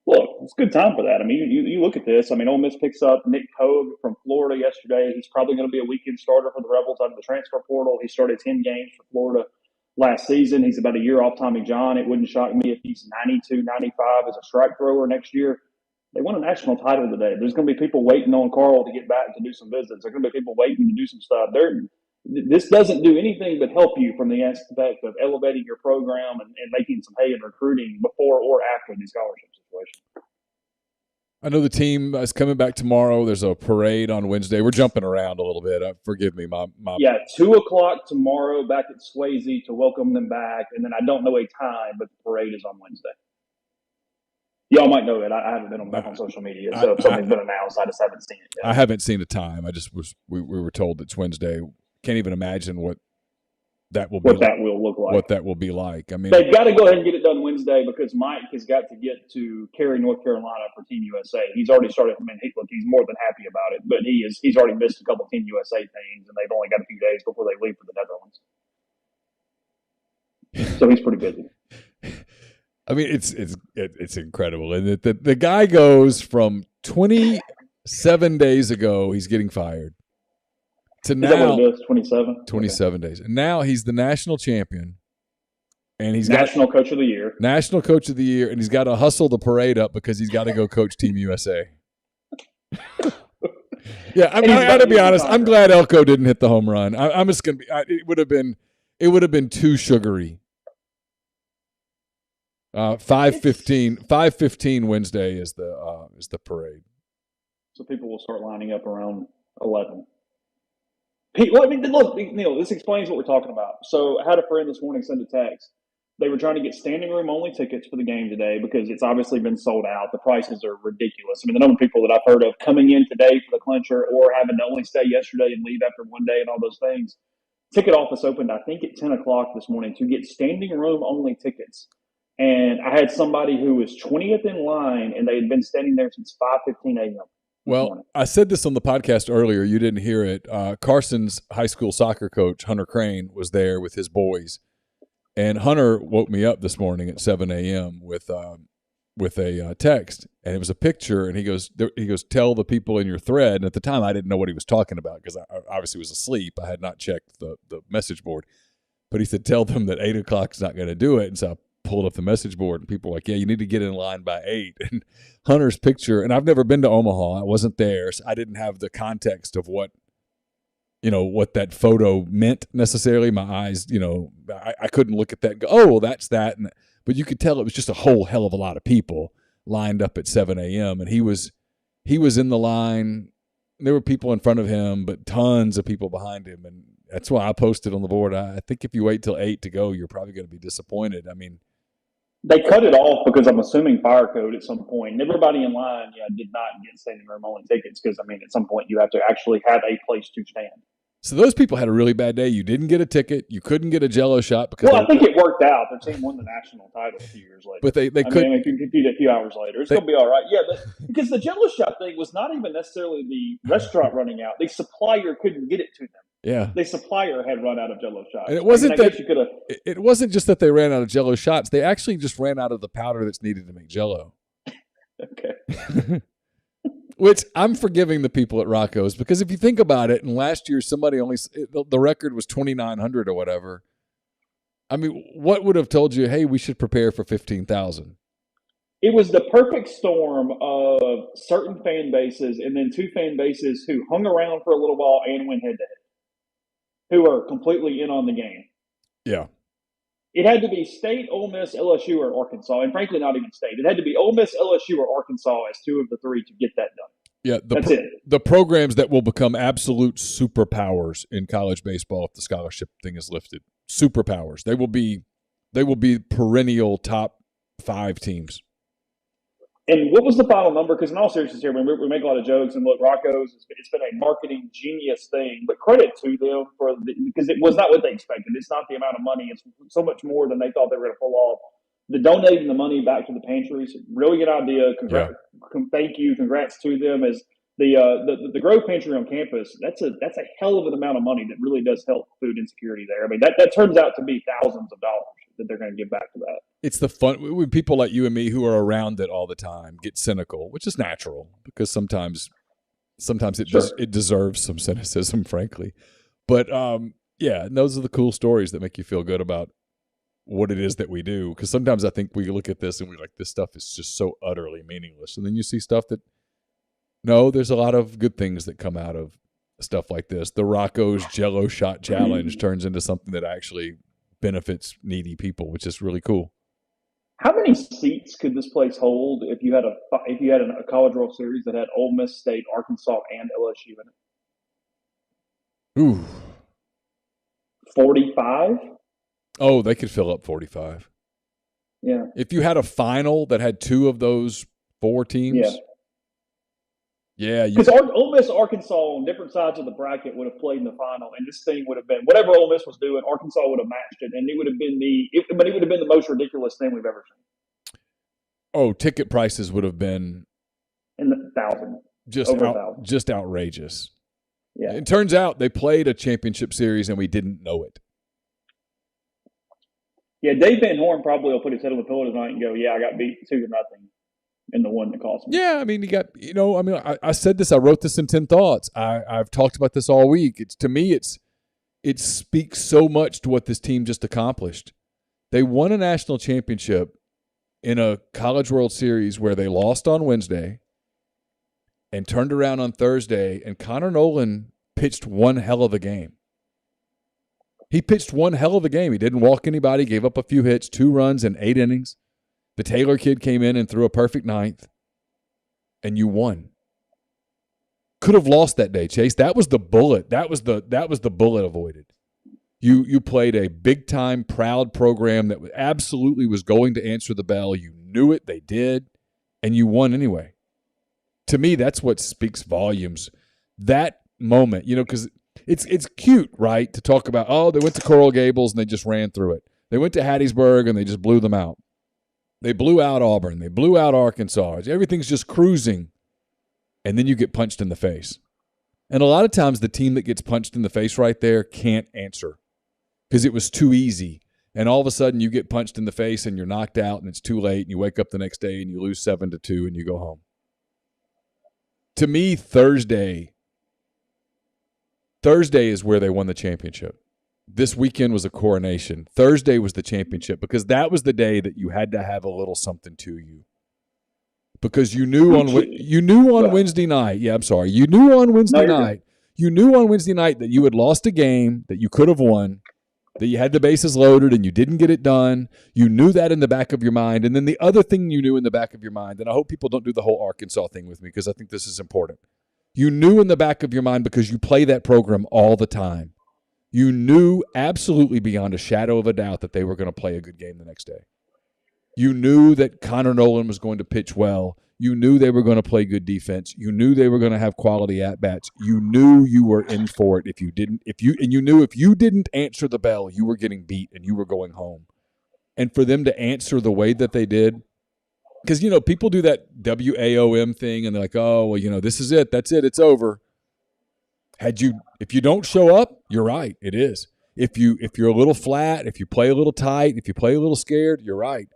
Look, it's a good time for that. I mean, you look at this. I mean, Ole Miss picks up Nick Pogue from Florida yesterday. He's probably going to be a weekend starter for the Rebels out of the transfer portal. He started 10 games for Florida last season. He's about a year off Tommy John. It wouldn't shock me if he's 92, 95 as a strike thrower next year. They won a national title today. There's going to be people waiting on Carl to get back to do some visits. There's going to be people waiting to do some stuff. This doesn't do anything but help you from the aspect of elevating your program and making some hay in recruiting before or after the scholarship situation. I know the team is coming back tomorrow. There's a parade on Wednesday. We're jumping around a little bit. Forgive me, my. Yeah, 2:00 tomorrow back at Swayze to welcome them back, and then I don't know a time, but the parade is on Wednesday. Y'all might know it. I haven't been back on social media, so if something's been announced, I just haven't seen it yet. I haven't seen a time. I just we were told it's Wednesday. Can't even imagine what that will be. What that will look like. What that will be like. I mean, they've got to go ahead and get it done Wednesday because Mike has got to get to Cary, North Carolina for Team USA. He's already started. I mean, he's more than happy about it, but he's already missed a couple Team USA things, and they've only got a few days before they leave for the Netherlands. So he's pretty busy. I mean, it's incredible, and the guy goes from 27 days ago. He's getting fired. To now, is that what it is? 27 days. And now he's the national champion. And he's National Coach of the Year. National Coach of the Year. And he's got to hustle the parade up because he's got to go coach Team USA. Yeah, I got to be honest. I'm glad Elko didn't hit the home run. I'm just going to be – it would have been too sugary 5:15 Wednesday is the parade. So people will start lining up around 11. Well, I mean, look, Neil, this explains what we're talking about. So I had a friend this morning send a text. They were trying to get standing room only tickets for the game today because it's obviously been sold out. The prices are ridiculous. I mean, the number of people that I've heard of coming in today for the clincher or having to only stay yesterday and leave after one day and all those things. Ticket office opened, I think, at 10 o'clock this morning to get standing room only tickets. And I had somebody who was 20th in line, and they had been standing there since 5:15 a.m. Well, I said this on the podcast earlier. You didn't hear it. Carson's high school soccer coach, Hunter Crane, was there with his boys. And Hunter woke me up this morning at 7 a.m. with a text, and it was a picture. And he goes, tell the people in your thread. And at the time, I didn't know what he was talking about because I obviously was asleep. I had not checked the message board. But he said, tell them that 8 o'clock is not going to do it. And so I pulled up the message board, and people were like, yeah, you need to get in line by 8. And Hunter's picture, and I've never been to Omaha. I wasn't there, so I didn't have the context of what that photo meant necessarily. My eyes, I couldn't look at that and go, oh, well, that's that. But you could tell it was just a whole hell of a lot of people lined up at 7 a.m. And he was in the line. There were people in front of him, but tons of people behind him. And that's why I posted on the board. I think if you wait till 8 to go, you're probably going to be disappointed. I mean, they cut it off because I'm assuming fire code at some point. And everybody in line did not get standing room only tickets because, I mean, at some point you have to actually have a place to stand. So those people had a really bad day. You didn't get a ticket. You couldn't get a Jello shot because I think it worked out. Their team won the national title a few years later. But they couldn't. If you compete a few hours later, it's going to be all right. Yeah, but because the Jello shot thing was not even necessarily the restaurant running out. The supplier couldn't get it to them. Yeah, the supplier had run out of Jello shots. And it wasn't it wasn't just that they ran out of Jello shots. They actually just ran out of the powder that's needed to make Jello. Okay. Which I'm forgiving the people at Rocco's because if you think about it, and last year somebody the record was 2,900 or whatever. I mean, what would have told you, hey, we should prepare for 15,000? It was the perfect storm of certain fan bases and then two fan bases who hung around for a little while and went head to head, who are completely in on the game. Yeah. It had to be State, Ole Miss, LSU, or Arkansas, and frankly, not even State. It had to be Ole Miss, LSU, or Arkansas as two of the three to get that done. Yeah, that's it. The programs that will become absolute superpowers in college baseball if the scholarship thing is lifted. Superpowers. They will be perennial top 5 teams. And what was the final number? Because in all seriousness here, we make a lot of jokes, and look, Rocco's, it's been a marketing genius thing, but credit to them because it was not what they expected. It's not the amount of money. It's so much more than they thought they were going to pull off. The donating the money back to the pantries, really good idea. Thank you. Congrats to them. As the Grove Pantry on campus, that's a hell of an amount of money that really does help food insecurity there. I mean, that turns out to be thousands of dollars that they're going to give back to that. It's the fun when people like you and me who are around it all the time get cynical, which is natural because sometimes it deserves some cynicism, frankly. But those are the cool stories that make you feel good about what it is that we do. Because sometimes I think we look at this and we're like, this stuff is just so utterly meaningless. And then you see stuff that, no, there's a lot of good things that come out of stuff like this. The Rocco's Jello Shot Challenge turns into something that actually benefits needy people, which is really cool. How many seats could this place hold if you had a College World Series that had Ole Miss, State, Arkansas, and LSU in it? Ooh, 45. Oh, they could fill up 45. Yeah. If you had a final that had 2 of those 4 teams. Yeah. Because Ole Miss, Arkansas on different sides of the bracket would have played in the final, and this thing would have been whatever Ole Miss was doing. Arkansas would have matched it, and it would have been the most ridiculous thing we've ever seen. Oh, ticket prices would have been in the 1,000, just outrageous. Yeah. It turns out they played a championship series and we didn't know it. Yeah, Dave Van Horn probably will put his head on the pillow tonight and go, "Yeah, I got beat 2-0 in the one that cost me." Yeah, I mean, I said this. I wrote this in 10 Thoughts. I've talked about this all week. It speaks so much to what this team just accomplished. They won a national championship in a College World Series where they lost on Wednesday and turned around on Thursday, and Connor Nolan pitched one hell of a game. He pitched one hell of a game. He didn't walk anybody, gave up a few hits, 2 runs in 8 innings. The Taylor kid came in and threw a perfect ninth, and you won. Could have lost that day, Chase. That was the bullet. That was the bullet avoided. You played a big-time, proud program that absolutely was going to answer the bell. You knew it. They did. And you won anyway. To me, that's what speaks volumes. That moment, because it's cute, right, to talk about, oh, they went to Coral Gables and they just ran through it. They went to Hattiesburg and they just blew them out. They blew out Auburn. They blew out Arkansas. Everything's just cruising. And then you get punched in the face. And a lot of times the team that gets punched in the face right there can't answer because it was too easy. And all of a sudden you get punched in the face and you're knocked out and it's too late and you wake up the next day and you lose 7-2 and you go home. To me, Thursday is where they won the championship. This weekend was a coronation. Thursday was the championship because that was the day that you had to have a little something to you. Because you knew on Wednesday night. Yeah, I'm sorry. You knew on Wednesday night. You knew on Wednesday night that you had lost a game that you could have won, that you had the bases loaded and you didn't get it done. You knew that in the back of your mind. And then the other thing you knew in the back of your mind, and I hope people don't do the whole Arkansas thing with me because I think this is important. You knew in the back of your mind because you play that program all the time. You knew absolutely beyond a shadow of a doubt that they were going to play a good game the next day. You knew that Connor Nolan was going to pitch well. You knew they were going to play good defense. You knew they were going to have quality at-bats. You knew you were in for it you knew if you didn't answer the bell, you were getting beat and you were going home. And for them to answer the way that they did, because, people do that WAOM thing and they're like, oh, well, this is it. That's it. It's over. If you don't show up, you're right. It is. If you're a little flat, if you play a little tight, if you play a little scared, you're right.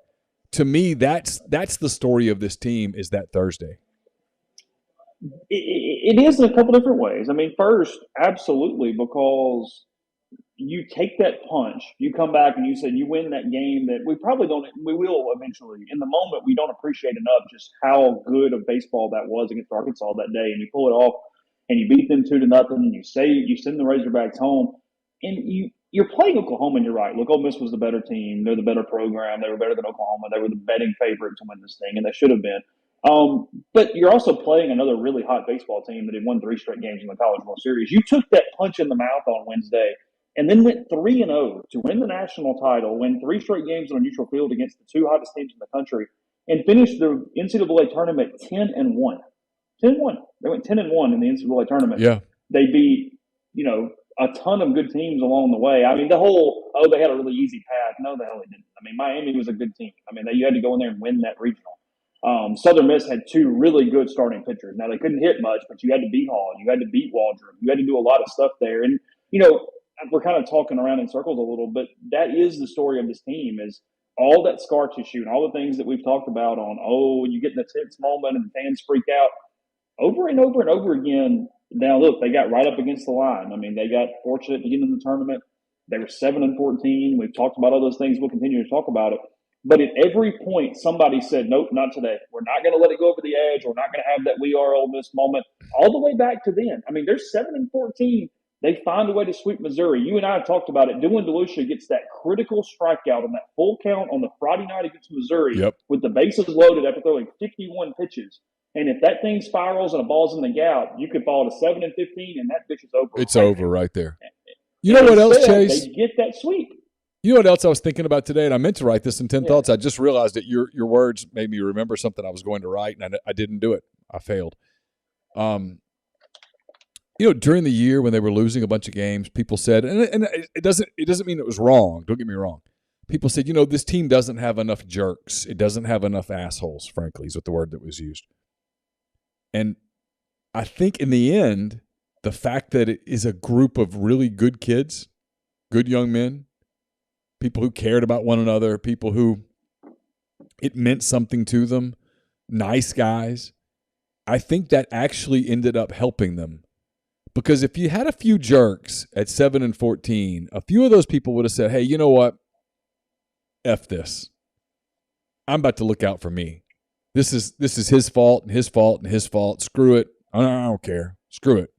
To me, that's the story of this team is that Thursday. It is in a couple different ways. I mean, first, absolutely, because you take that punch, you come back and you said you win that game that we will eventually. In the moment, we don't appreciate enough just how good of baseball that was against Arkansas that day, and you pull it off and you beat them 2-0, and you send the Razorbacks home, and you're playing Oklahoma, and you're right. Look, Ole Miss was the better team. They're the better program. They were better than Oklahoma. They were the betting favorite to win this thing, and they should have been. But you're also playing another really hot baseball team that had won 3 straight games in the College World Series. You took that punch in the mouth on Wednesday and then went 3-0 to win the national title, win 3 straight games on a neutral field against the 2 hottest teams in the country, and finish the NCAA tournament 10-1. 10-1. They went 10-1 in the NCAA tournament. Yeah. They beat, a ton of good teams along the way. I mean, they had a really easy path. No, the hell they didn't. I mean, Miami was a good team. I mean, you had to go in there and win that regional. Southern Miss had 2 really good starting pitchers. Now, they couldn't hit much, but you had to beat Hall. You had to beat Waldron. You had to do a lot of stuff there. And, we're kind of talking around in circles a little, but that is the story of this team is all that scar tissue and all the things that we've talked about on, you get in a tense moment and fans freak out. Over and over and over again. Now, look, they got right up against the line. I mean, they got fortunate to get in the tournament. They were 7-14. We've talked about all those things. We'll continue to talk about it. But at every point, somebody said, nope, not today. We're not going to let it go over the edge. We're not going to have that we are Ole Miss moment all the way back to then. I mean, they're 7-14. They find a way to sweep Missouri. You and I have talked about it. Dylan DeLucia gets that critical strikeout on that full count on the Friday night against Missouri with the bases loaded after throwing 51 pitches. And if that thing spirals and a ball's in the gap, you could fall to 7-15, and that bitch is over. It's over right there. You know what else, Chase? They get that sweep. You know what else I was thinking about today, and I meant to write this in 10 thoughts. I just realized that your words made me remember something I was going to write, and I didn't do it. I failed. During the year when they were losing a bunch of games, people said, and it doesn't mean it was wrong. Don't get me wrong. People said, this team doesn't have enough jerks. It doesn't have enough assholes, frankly, is what the word that was used. And I think in the end, the fact that it is a group of really good kids, good young men, people who cared about one another, people who it meant something to them, nice guys, I think that actually ended up helping them. Because if you had a few jerks at 7-14, a few of those people would have said, hey, you know what? F this. I'm about to look out for me. This is his fault and his fault and his fault. Screw it. I don't care. Screw it.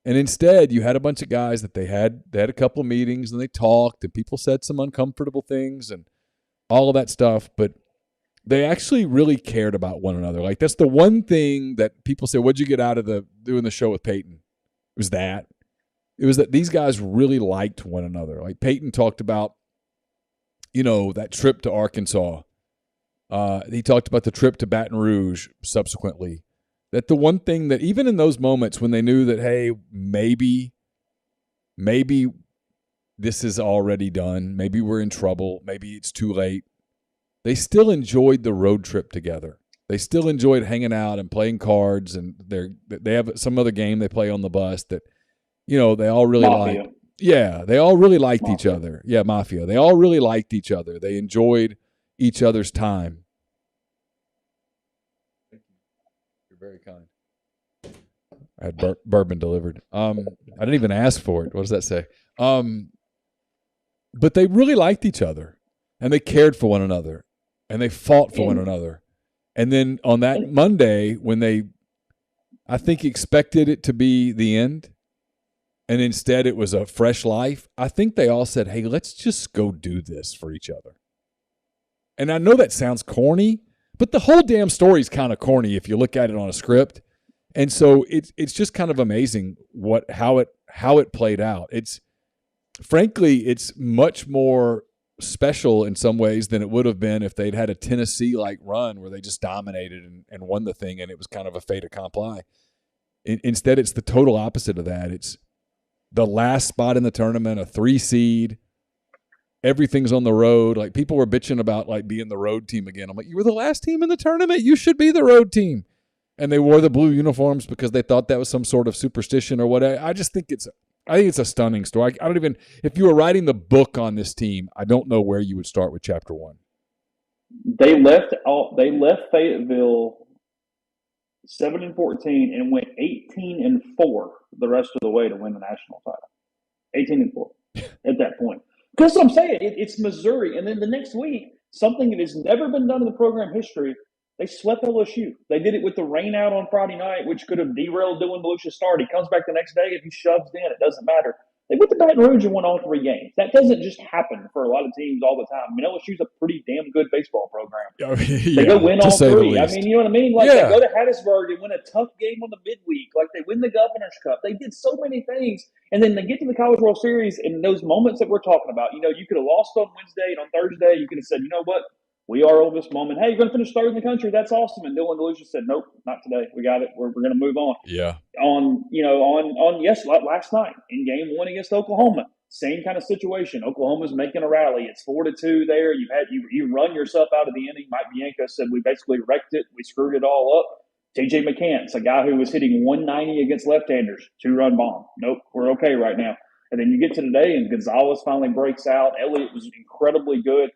And instead, you had a bunch of guys that they had a couple of meetings and they talked and people said some uncomfortable things and all of that stuff, but they actually really cared about one another. Like, that's the one thing that people say, what'd you get out of doing the show with Peyton? It was that. It was that these guys really liked one another. Like, Peyton talked about, that trip to Arkansas. He talked about the trip to Baton Rouge subsequently. That the one thing that even in those moments when they knew that, hey, maybe this is already done, maybe we're in trouble, maybe it's too late, they still enjoyed the road trip together. They still enjoyed hanging out and playing cards, and they have some other game they play on the bus that, they all really liked. Yeah, they all really liked each other. Yeah, Mafia. They all really liked each other. They enjoyed each other's time. Thank you. You're very kind. I had bourbon delivered. I didn't even ask for it. What does that say? But they really liked each other, and they cared for one another, and they fought for one another. And then on that Monday, when they, I think, expected it to be the end, and instead it was a fresh life, I think they all said, hey, let's just go do this for each other. And I know that sounds corny, but the whole damn story is kind of corny if you look at it on a script. And so it's just kind of amazing how it played out. Frankly, it's much more special in some ways than it would have been if they'd had a Tennessee-like run where they just dominated and won the thing, and it was kind of a fait accompli. Instead, it's the total opposite of that. It's the last spot in the tournament, a 3 seed. Everything's on the road. Like, people were bitching about like being the road team again. I'm like, you were the last team in the tournament. You should be the road team. And they wore the blue uniforms because they thought that was some sort of superstition or whatever. I think it's a stunning story. I don't even, if you were writing the book on this team, I don't know where you would start with chapter 1. They left Fayetteville 7-14 and went 18-4 the rest of the way to win the national title. 18-4 at that point. Because what I'm saying, it's Missouri, and then the next week, something that has never been done in the program history, they swept LSU. They did it with the rain out on Friday night, which could have derailed Dylan Belushi's start. He comes back the next day and he shoves in. It doesn't matter. They went to Baton Rouge and won all 3 games. That doesn't just happen for a lot of teams all the time. I mean, LSU's a pretty damn good baseball program. They go win all 3. I mean, you know what I mean? Like, they go to Hattiesburg and win a tough game on the midweek. Like, they win the Governor's Cup. They did so many things. And then they get to the College World Series, and those moments that we're talking about, you could have lost on Wednesday, and on Thursday you could have said, you know what? We are Ole Miss moment. Hey, you're going to finish 3rd in the country. That's awesome. And Dylan Belushi said, nope, not today. We got it. We're going to move on. Yeah. Last night in game 1 against Oklahoma, same kind of situation. Oklahoma's making a rally. It's 4-2 there. You run yourself out of the inning. Mike Bianco said we basically wrecked it. We screwed it all up. TJ McCants, a guy who was hitting 190 against left-handers, 2-run bomb. Nope, we're okay right now. And then you get to today, and Gonzalez finally breaks out. Elliott was incredibly good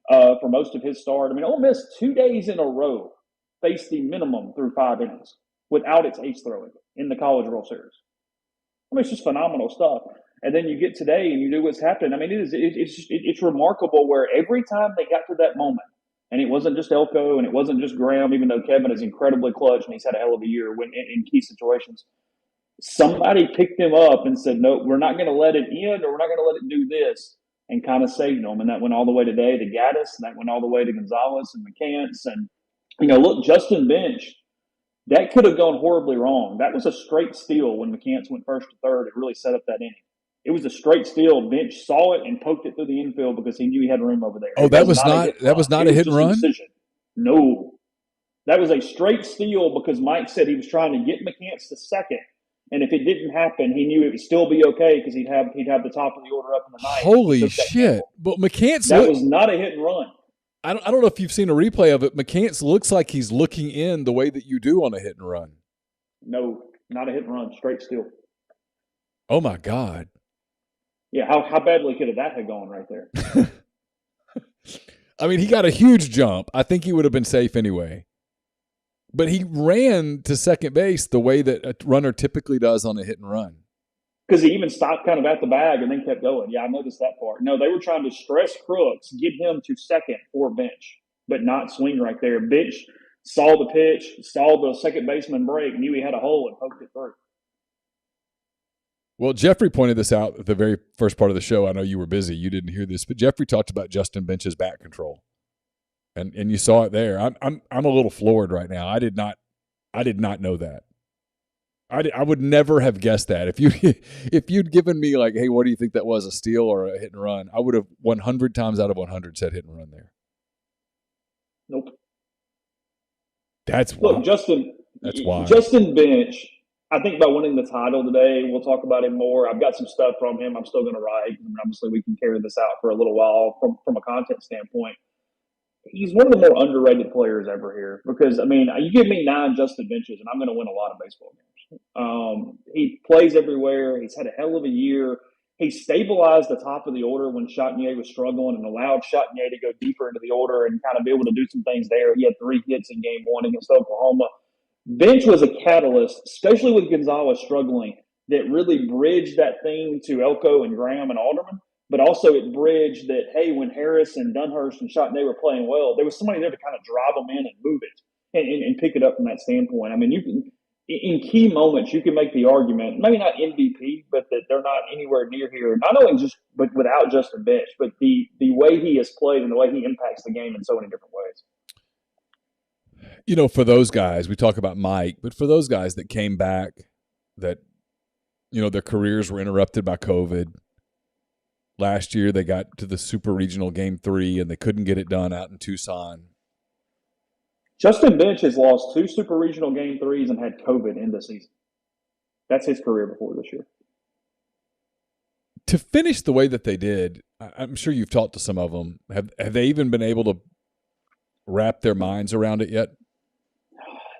for most of his start. I mean, Ole Miss 2 days in a row faced the minimum through 5 innings without its ace throwing in the College World Series. I mean, it's just phenomenal stuff. And then you get today and you do what's happened. I mean, it's remarkable where every time they got to that moment, and it wasn't just Elko and it wasn't just Graham, even though Kevin is incredibly clutch and he's had a hell of a year in key situations, somebody picked him up and said, no, we're not going to let it end, or we're not going to let it do this, and kind of saved them. And that went all the way today to Gaddis, and that went all the way to Gonzalez and McCants. And, look, Justin Bench, that could have gone horribly wrong. That was a straight steal when McCants went 1st to 3rd. It really set up that inning. It was a straight steal. Bench saw it and poked it through the infield because he knew he had room over there. Oh, that was not a hit and run? No. That was a straight steal because Mike said he was trying to get McCants to 2nd. And if it didn't happen, he knew it would still be okay because he'd have the top of the order up in the ninth. Holy shit! But McCants, that was not a hit and run. I don't know if you've seen a replay of it. McCants looks like he's looking in the way that you do on a hit and run. No, not a hit and run. Straight steal. Oh my God! Yeah, how badly could that have gone right there? I mean, he got a huge jump. I think he would have been safe anyway. But he ran to second base the way that a runner typically does on a hit and run. Because he even stopped kind of at the bag and then kept going. Yeah, I noticed that part. No, they were trying to stress Crooks, get him to 2nd for Bench, but not swing right there. Bench saw the pitch, saw the second baseman break, knew he had a hole, and poked it through. Well, Jeffrey pointed this out at the very first part of the show. I know you were busy. You didn't hear this, but Jeffrey talked about Justin Bench's bat control. and you saw it there. I'm a little floored right now. I did not know that. I would never have guessed that. If you'd given me like, hey, what do you think that was, a steal or a hit and run? I would have 100 times out of 100 said hit and run there. Nope. That's wild. Look, Justin. That's wild. Justin Bench. I think by winning the title today, we'll talk about him more. I've got some stuff from him. I'm still going to write. I mean, obviously, we can carry this out for a little while from a content standpoint. He's one of the more underrated players ever here because, I mean, you give me 9 Justin Benches, and I'm going to win a lot of baseball games. He plays everywhere. He's had a hell of a year. He stabilized the top of the order when Chatagnier was struggling and allowed Chatagnier to go deeper into the order and kind of be able to do some things there. He had 3 hits in game 1 against Oklahoma. Bench was a catalyst, especially with Gonzalez struggling, that really bridged that thing to Elko and Graham and Alderman. But also it bridged that, hey, when Harris and Dunhurst and Chatagnier were playing well, there was somebody there to kind of drive them in and move it and pick it up from that standpoint. I mean, you can in key moments, you can make the argument, maybe not MVP, but that they're not anywhere near here. Not only just but without Justin Bench, but the way he has played and the way he impacts the game in so many different ways. You know, for those guys, we talk about Mike, but for those guys that came back, that, you know, their careers were interrupted by COVID. Last year, they got to the Super Regional Game 3, and they couldn't get it done out in Tucson. Justin Bench has lost 2 Super Regional Game 3s and had COVID in the season. That's his career before this year. To finish the way that they did, I'm sure you've talked to some of them. Have they even been able to wrap their minds around it yet?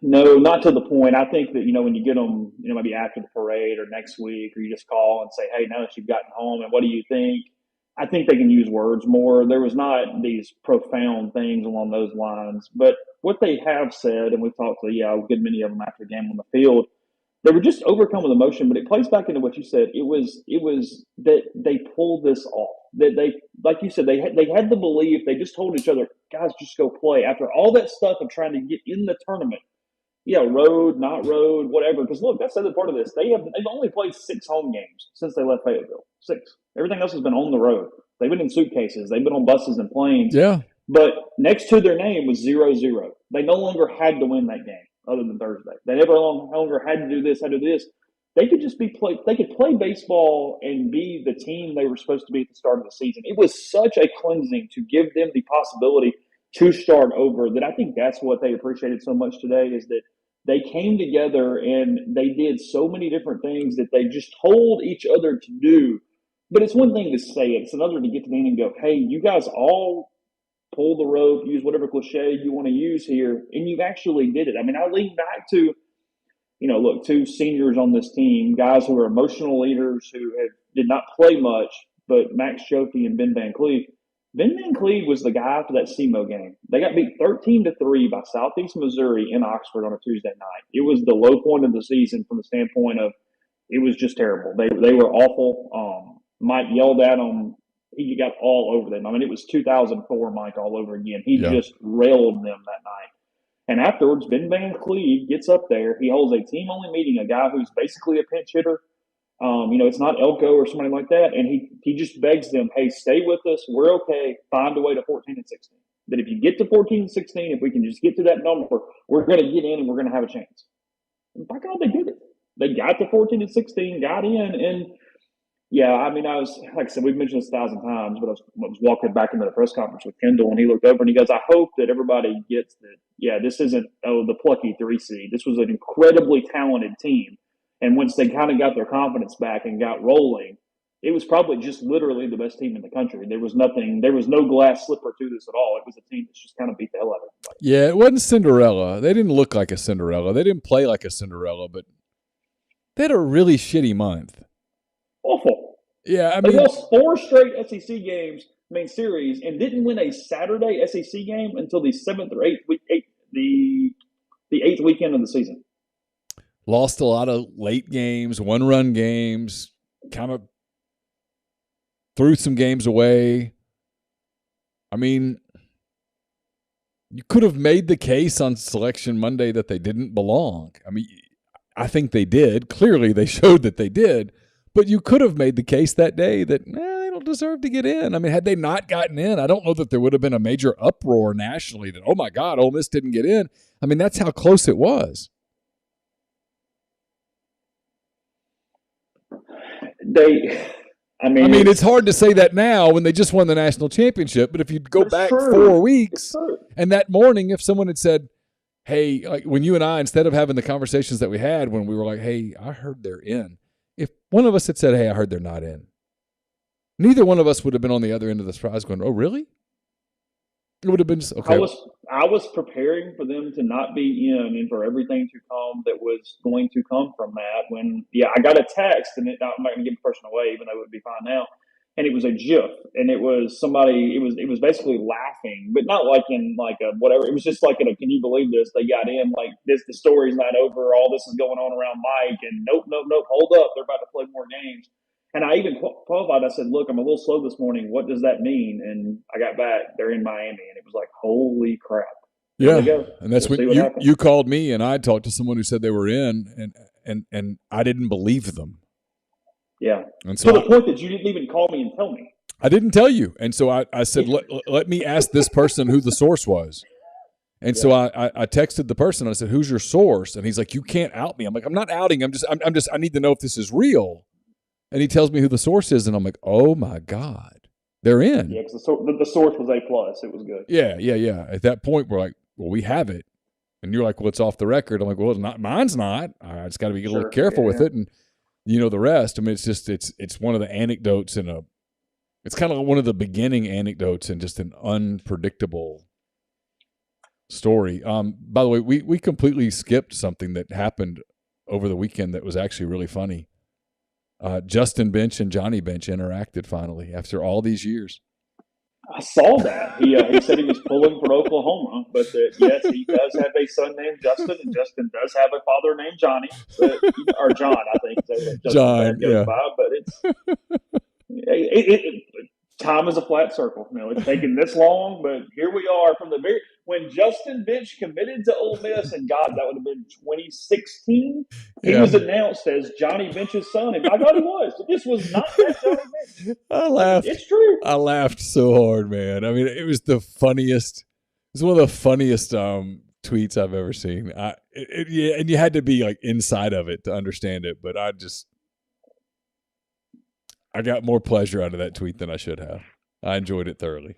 No, not to the point. I think that, you know, when you get them, you know, maybe after the parade or next week, or you just call and say, hey, now that you've gotten home, and what do you think? I think they can use words more. There was not these profound things along those lines. But what they have said, and we've talked to, a good many of them after the game on the field, they were just overcome with emotion. But it plays back into what you said. It was that they pulled this off. That they, like you said, they had the belief. They just told each other, guys, just go play. After all that stuff of trying to get in the tournament, road, not road, whatever. Because look, that's the other part of this. They've only played 6 home games since they left Fayetteville. 6. Everything else has been on the road. They've been in suitcases. They've been on buses and planes. Yeah. But next to their name was 0-0. They no longer had to win that game other than Thursday. They never longer had to do this, had to do this. They could just they could play baseball and be the team they were supposed to be at the start of the season. It was such a cleansing to give them the possibility to start over that I think that's what they appreciated so much today, is that they came together and they did so many different things that they just told each other to do. But it's one thing to say it. It's another to get to the end and go, hey, you guys all pull the rope, use whatever cliche you want to use here, and you actually did it. I mean, I lean back to, 2 seniors on this team, guys who are emotional leaders who did not play much, but Max Joffe and Ben Van Cleve. Ben Van Cleve was the guy for that SEMO game. They got beat 13-3 by Southeast Missouri in Oxford on a Tuesday night. It was the low point of the season from the standpoint of it was just terrible. They were awful. Mike yelled at them. He got all over them. I mean, it was 2004 Mike all over again. He just railed them that night. And afterwards, Ben Van Cleve gets up there. He holds a team-only meeting, a guy who's basically a pinch hitter. It's not Elko or somebody like that. And he just begs them, hey, stay with us. We're okay. Find a way to 14-16. That if you get to 14-16, if we can just get to that number, we're going to get in and we're going to have a chance. And by God, they did it. They got to 14-16, got in. And, I was, like I said, we've mentioned this 1,000 times, but I was walking back into the press conference with Kendall, and he looked over and he goes, I hope that everybody gets that, this isn't, the plucky 3 seed. This was an incredibly talented team. And once they kind of got their confidence back and got rolling, it was probably just literally the best team in the country. There was no glass slipper to this at all. It was a team that's just kind of beat the hell out of everybody. Yeah, it wasn't Cinderella. They didn't look like a Cinderella. They didn't play like a Cinderella, but they had a really shitty month. Awful. Yeah, they lost 4 straight SEC games, series, and didn't win a Saturday SEC game until the 7th or 8th week, the 8th weekend of the season. Lost a lot of late games, 1-run games, kind of threw some games away. I mean, you could have made the case on Selection Monday that they didn't belong. I mean, I think they did. Clearly, they showed that they did. But you could have made the case that day that they don't deserve to get in. I mean, had they not gotten in, I don't know that there would have been a major uproar nationally that, oh my God, Ole Miss didn't get in. I mean, that's how close it was. I mean, it's hard to say that now when they just won the national championship, but if you go back 4 weeks and that morning, if someone had said, hey, like when you and I, instead of having the conversations that we had when we were like, hey, I heard they're in, if one of us had said, hey, I heard they're not in, neither one of us would have been on the other end of the surprise going, oh, really? It would have been just, okay. I was preparing for them to not be in and for everything to come that was going to come from that when, I got a text, and I'm not going to give the person away, even though it would be fine now. And it was a GIF, and it was somebody, it was basically laughing, but not like in like a whatever. It was just like, can you believe this? They got in, like this, the story's not over. All this is going on around Mike, and nope, hold up. They're about to play more games. And I even qualified. I said, look, I'm a little slow this morning. What does that mean? And I got back. They're in Miami. And it was like, holy crap. Yeah. And that's when you called me and I talked to someone who said they were in and I didn't believe them. Yeah. And so to the point that you didn't even call me and tell me. I didn't tell you. And so I said, let me ask this person who the source was. And so I texted the person. I said, who's your source? And he's like, you can't out me. I'm like, I'm not outing. I need to know if this is real. And he tells me who the source is, and I'm like, oh, my God. They're in. Yeah, because the source was A+. It was good. Yeah. At that point, we're like, well, we have it. And you're like, well, it's off the record. I'm like, well, it's not. Mine's not. I just got to be a little careful with it. And you know the rest. I mean, it's just it's one of the anecdotes it's kind of one of the beginning anecdotes in just an unpredictable story. By the way, we completely skipped something that happened over the weekend that was actually really funny. Justin Bench and Johnny Bench interacted finally after all these years. I saw that. He said he was pulling for Oklahoma, but yes, he does have a son named Justin, and Justin does have a father named Johnny, or John, I think. John, yeah. By, but time is a flat circle. It's taken this long, but here we are from when Justin Bench committed to Ole Miss, and God, that would have been 2016. He was announced as Johnny Bench's son, and I thought he was. This was not that Johnny Bench. I laughed. It's true. I laughed so hard, man. I mean, it was the funniest. It was one of the funniest tweets I've ever seen. And you had to be like inside of it to understand it, but I got more pleasure out of that tweet than I should have. I enjoyed it thoroughly.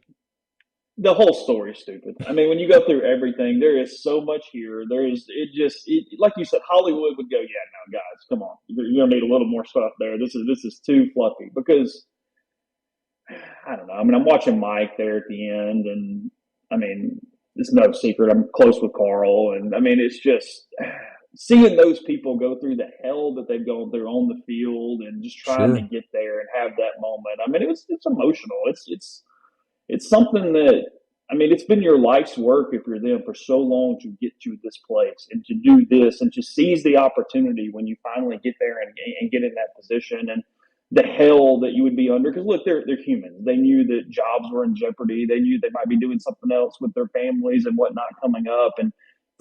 The whole story is stupid. I mean, when you go through everything, there is so much here. Like you said, Hollywood would go, yeah, no, guys, come on. You're going to need a little more stuff there. This is too fluffy because, I don't know. I mean, I'm watching Mike there at the end, and, I mean, it's no secret. I'm close with Carl, and, I mean, it's just seeing those people go through the hell that they've gone through on the field and just trying to get there and have that moment. I mean, it's emotional. It's something that, I mean, it's been your life's work if you're them for so long to get to this place and to do this and to seize the opportunity when you finally get there and get in that position and the hell that you would be under. Because, look, they're humans. They knew that jobs were in jeopardy. They knew they might be doing something else with their families and whatnot coming up. And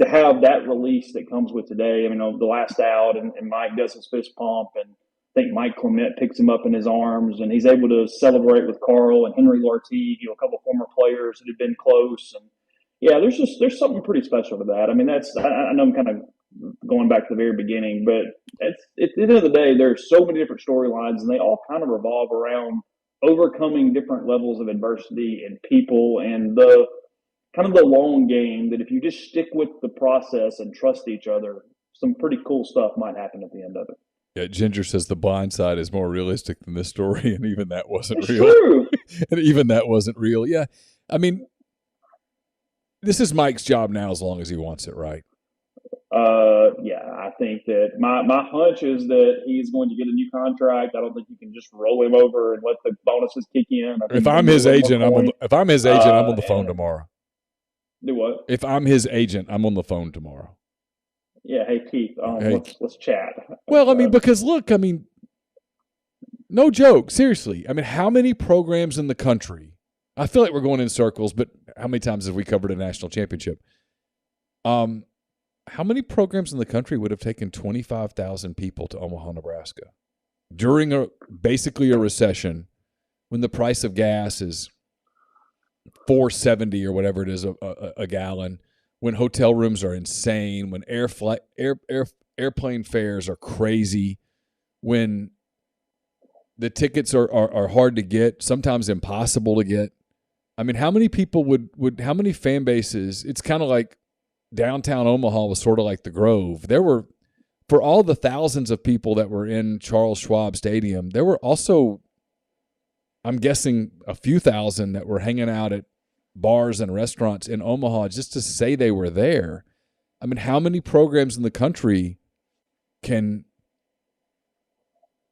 to have that release that comes with today, I mean, the last out and Mike does his fist pump and I think Mike Clement picks him up in his arms, and he's able to celebrate with Carl and Henry Lartigue, a couple of former players that have been close. And yeah, there's something pretty special to that. I mean, I know I'm kind of going back to the very beginning, but at the end of the day, there's so many different storylines, and they all kind of revolve around overcoming different levels of adversity and people and the kind of the long game. That if you just stick with the process and trust each other, some pretty cool stuff might happen at the end of it. Yeah, Ginger says The Blind Side is more realistic than this story, and even that wasn't real. True. And even that wasn't real. Yeah, I mean, this is Mike's job now as long as he wants it, right? Yeah, I think that my hunch is that he's going to get a new contract. I don't think you can just roll him over and let the bonuses kick in. If I'm his agent, I'm on the phone tomorrow. Do what? If I'm his agent, I'm on the phone tomorrow. Yeah, hey Keith, let's chat. Well, I mean, because look, I mean, no joke, seriously. I mean, how many programs in the country? I feel like we're going in circles, but how many times have we covered a national championship? How many programs in the country would have taken 25,000 people to Omaha, Nebraska during basically a recession when the price of gas is $4.70 or whatever it is a gallon, when hotel rooms are insane, when airplane fares are crazy, when the tickets are hard to get, sometimes impossible to get. I mean, how many people would how many fan bases? It's kind of like downtown Omaha was sort of like the Grove. There were, for all the thousands of people that were in Charles Schwab Stadium, there were also, I'm guessing, a few thousand that were hanging out at bars and restaurants in Omaha just to say they were there. I mean, how many programs in the country can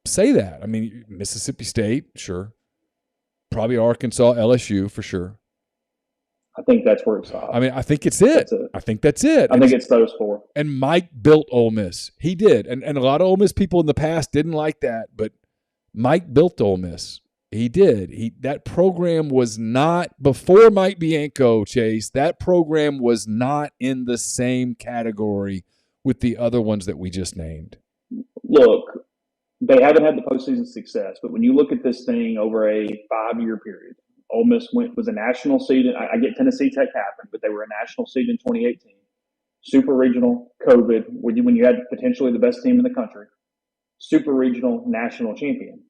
say that? I mean, Mississippi State, sure. Probably Arkansas, LSU for sure. I think that's where it stops. I mean, I think it's it. I think that's it. I think it's those four. And Mike built Ole Miss. He did. And a lot of Ole Miss people in the past didn't like that, but Mike built Ole Miss. He did. That program was not, before Mike Bianco, Chase, that program was not in the same category with the other ones that we just named. Look, they haven't had the postseason success, but when you look at this thing over a 5-year period, Ole Miss was a national seed. I get Tennessee Tech happened, but they were a national seed in 2018. Super regional, COVID, when you had potentially the best team in the country. Super regional, national champion.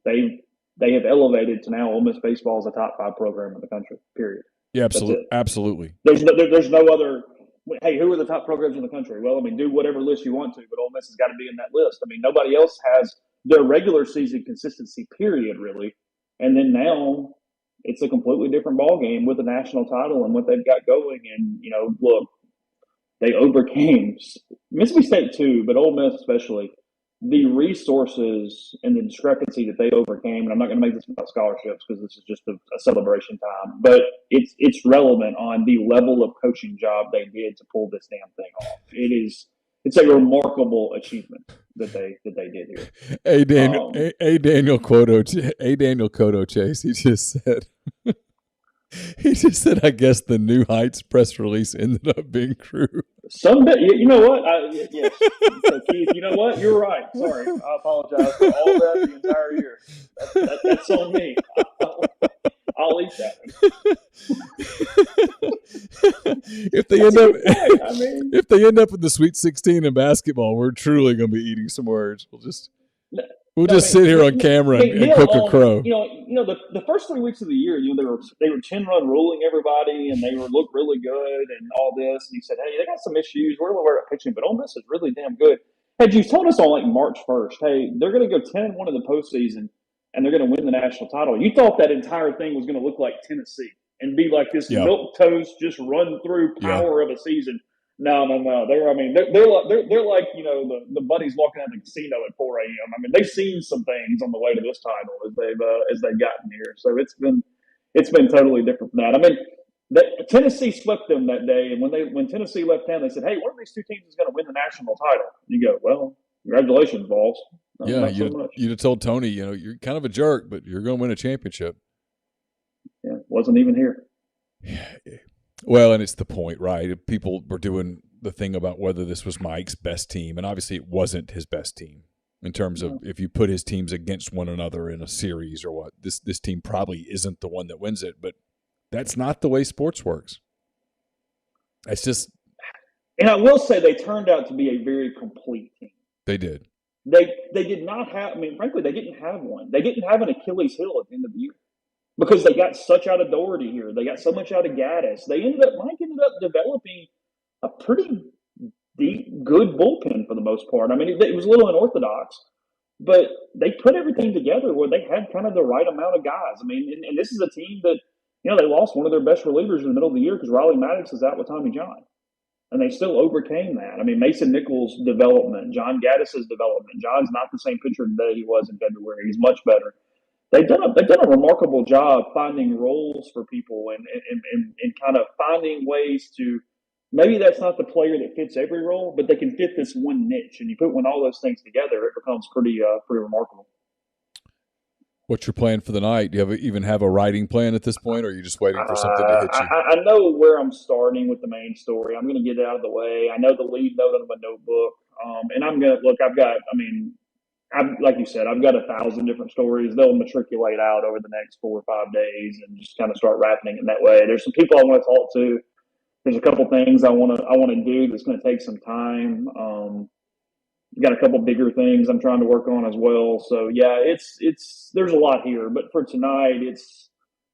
They have elevated to now Ole Miss baseball is a top 5 program in the country, period. Yeah, absolutely. Absolutely. There's no other, hey, who are the top programs in the country? Well, I mean, do whatever list you want to, but Ole Miss has got to be in that list. I mean, nobody else has their regular season consistency, period, really. And then now it's a completely different ballgame with the national title and what they've got going. And, look, they overcame Mississippi State too, but Ole Miss especially, the resources and the discrepancy that they overcame. And I'm not going to make this about scholarships because this is just a celebration time, but it's relevant on the level of coaching job they did to pull this damn thing off. It's a remarkable achievement that they did here. Daniel Cotto, Chase. He just said, I guess the New Heights press release ended up being true. You know what? Yes. So Keith, you know what? You're right. Sorry. I apologize for all that the entire year. That's on me. I'll eat that one. If they end up in the Sweet 16 in basketball, we're truly going to be eating some words. We'll just sit here on camera and cook a crow. The first 3 weeks of the year, they were 10-run ruling everybody, and they looked really good and all this. And you said, hey, they got some issues. We're a little worried about pitching, but Ole Miss is really damn good. Had you told us on March 1st, hey, they're going to go 10-1 in the postseason, and they're going to win the national title, you thought that entire thing was going to look like Tennessee and be like this milquetoast, just run through power of a season. No. They're like the buddies walking out of the casino at 4 a.m. I mean, they've seen some things on the way to this title as they've gotten here. So it's been totally different from that. I mean, Tennessee swept them that day, and when Tennessee left town, they said, "Hey, one of these two teams is going to win the national title." And you go, "Well, congratulations, Vols." You'd have told Tony, you're kind of a jerk, but you're going to win a championship. Yeah, wasn't even here. Well, and it's the point, right? People were doing the thing about whether this was Mike's best team, and obviously it wasn't his best team in terms of if you put his teams against one another in a series or what. This team probably isn't the one that wins it, but that's not the way sports works. It's just. And I will say they turned out to be a very complete team. They did. They did not have. I mean, frankly, they didn't have one. They didn't have an Achilles heel at the end of the year. Because they got such out of Doherty here. They got so much out of Gaddis. Mike ended up developing a pretty deep, good bullpen for the most part. I mean, it was a little unorthodox, but they put everything together where they had kind of the right amount of guys. I mean, and this is a team that, they lost one of their best relievers in the middle of the year because Riley Maddox is out with Tommy John. And they still overcame that. I mean, Mason Nichols' development, John Gaddis' development. John's not the same pitcher today he was in February. He's much better. They've done a remarkable job finding roles for people and kind of finding ways to, maybe that's not the player that fits every role, but they can fit this one niche. And you put all those things together, it becomes pretty remarkable. What's your plan for the night? Do you even have a writing plan at this point, or are you just waiting for something to hit you? I know where I'm starting with the main story. I'm going to get it out of the way. I know the lead note on my notebook. And I'm going to look, like you said, I've got 1,000 different stories. They'll matriculate out over the next 4 or 5 days and just kind of start wrapping it that way. There's some people I want to talk to. There's a couple things I want to do that's going to take some time. Got a couple bigger things I'm trying to work on as well. So yeah, it's there's a lot here. But for tonight,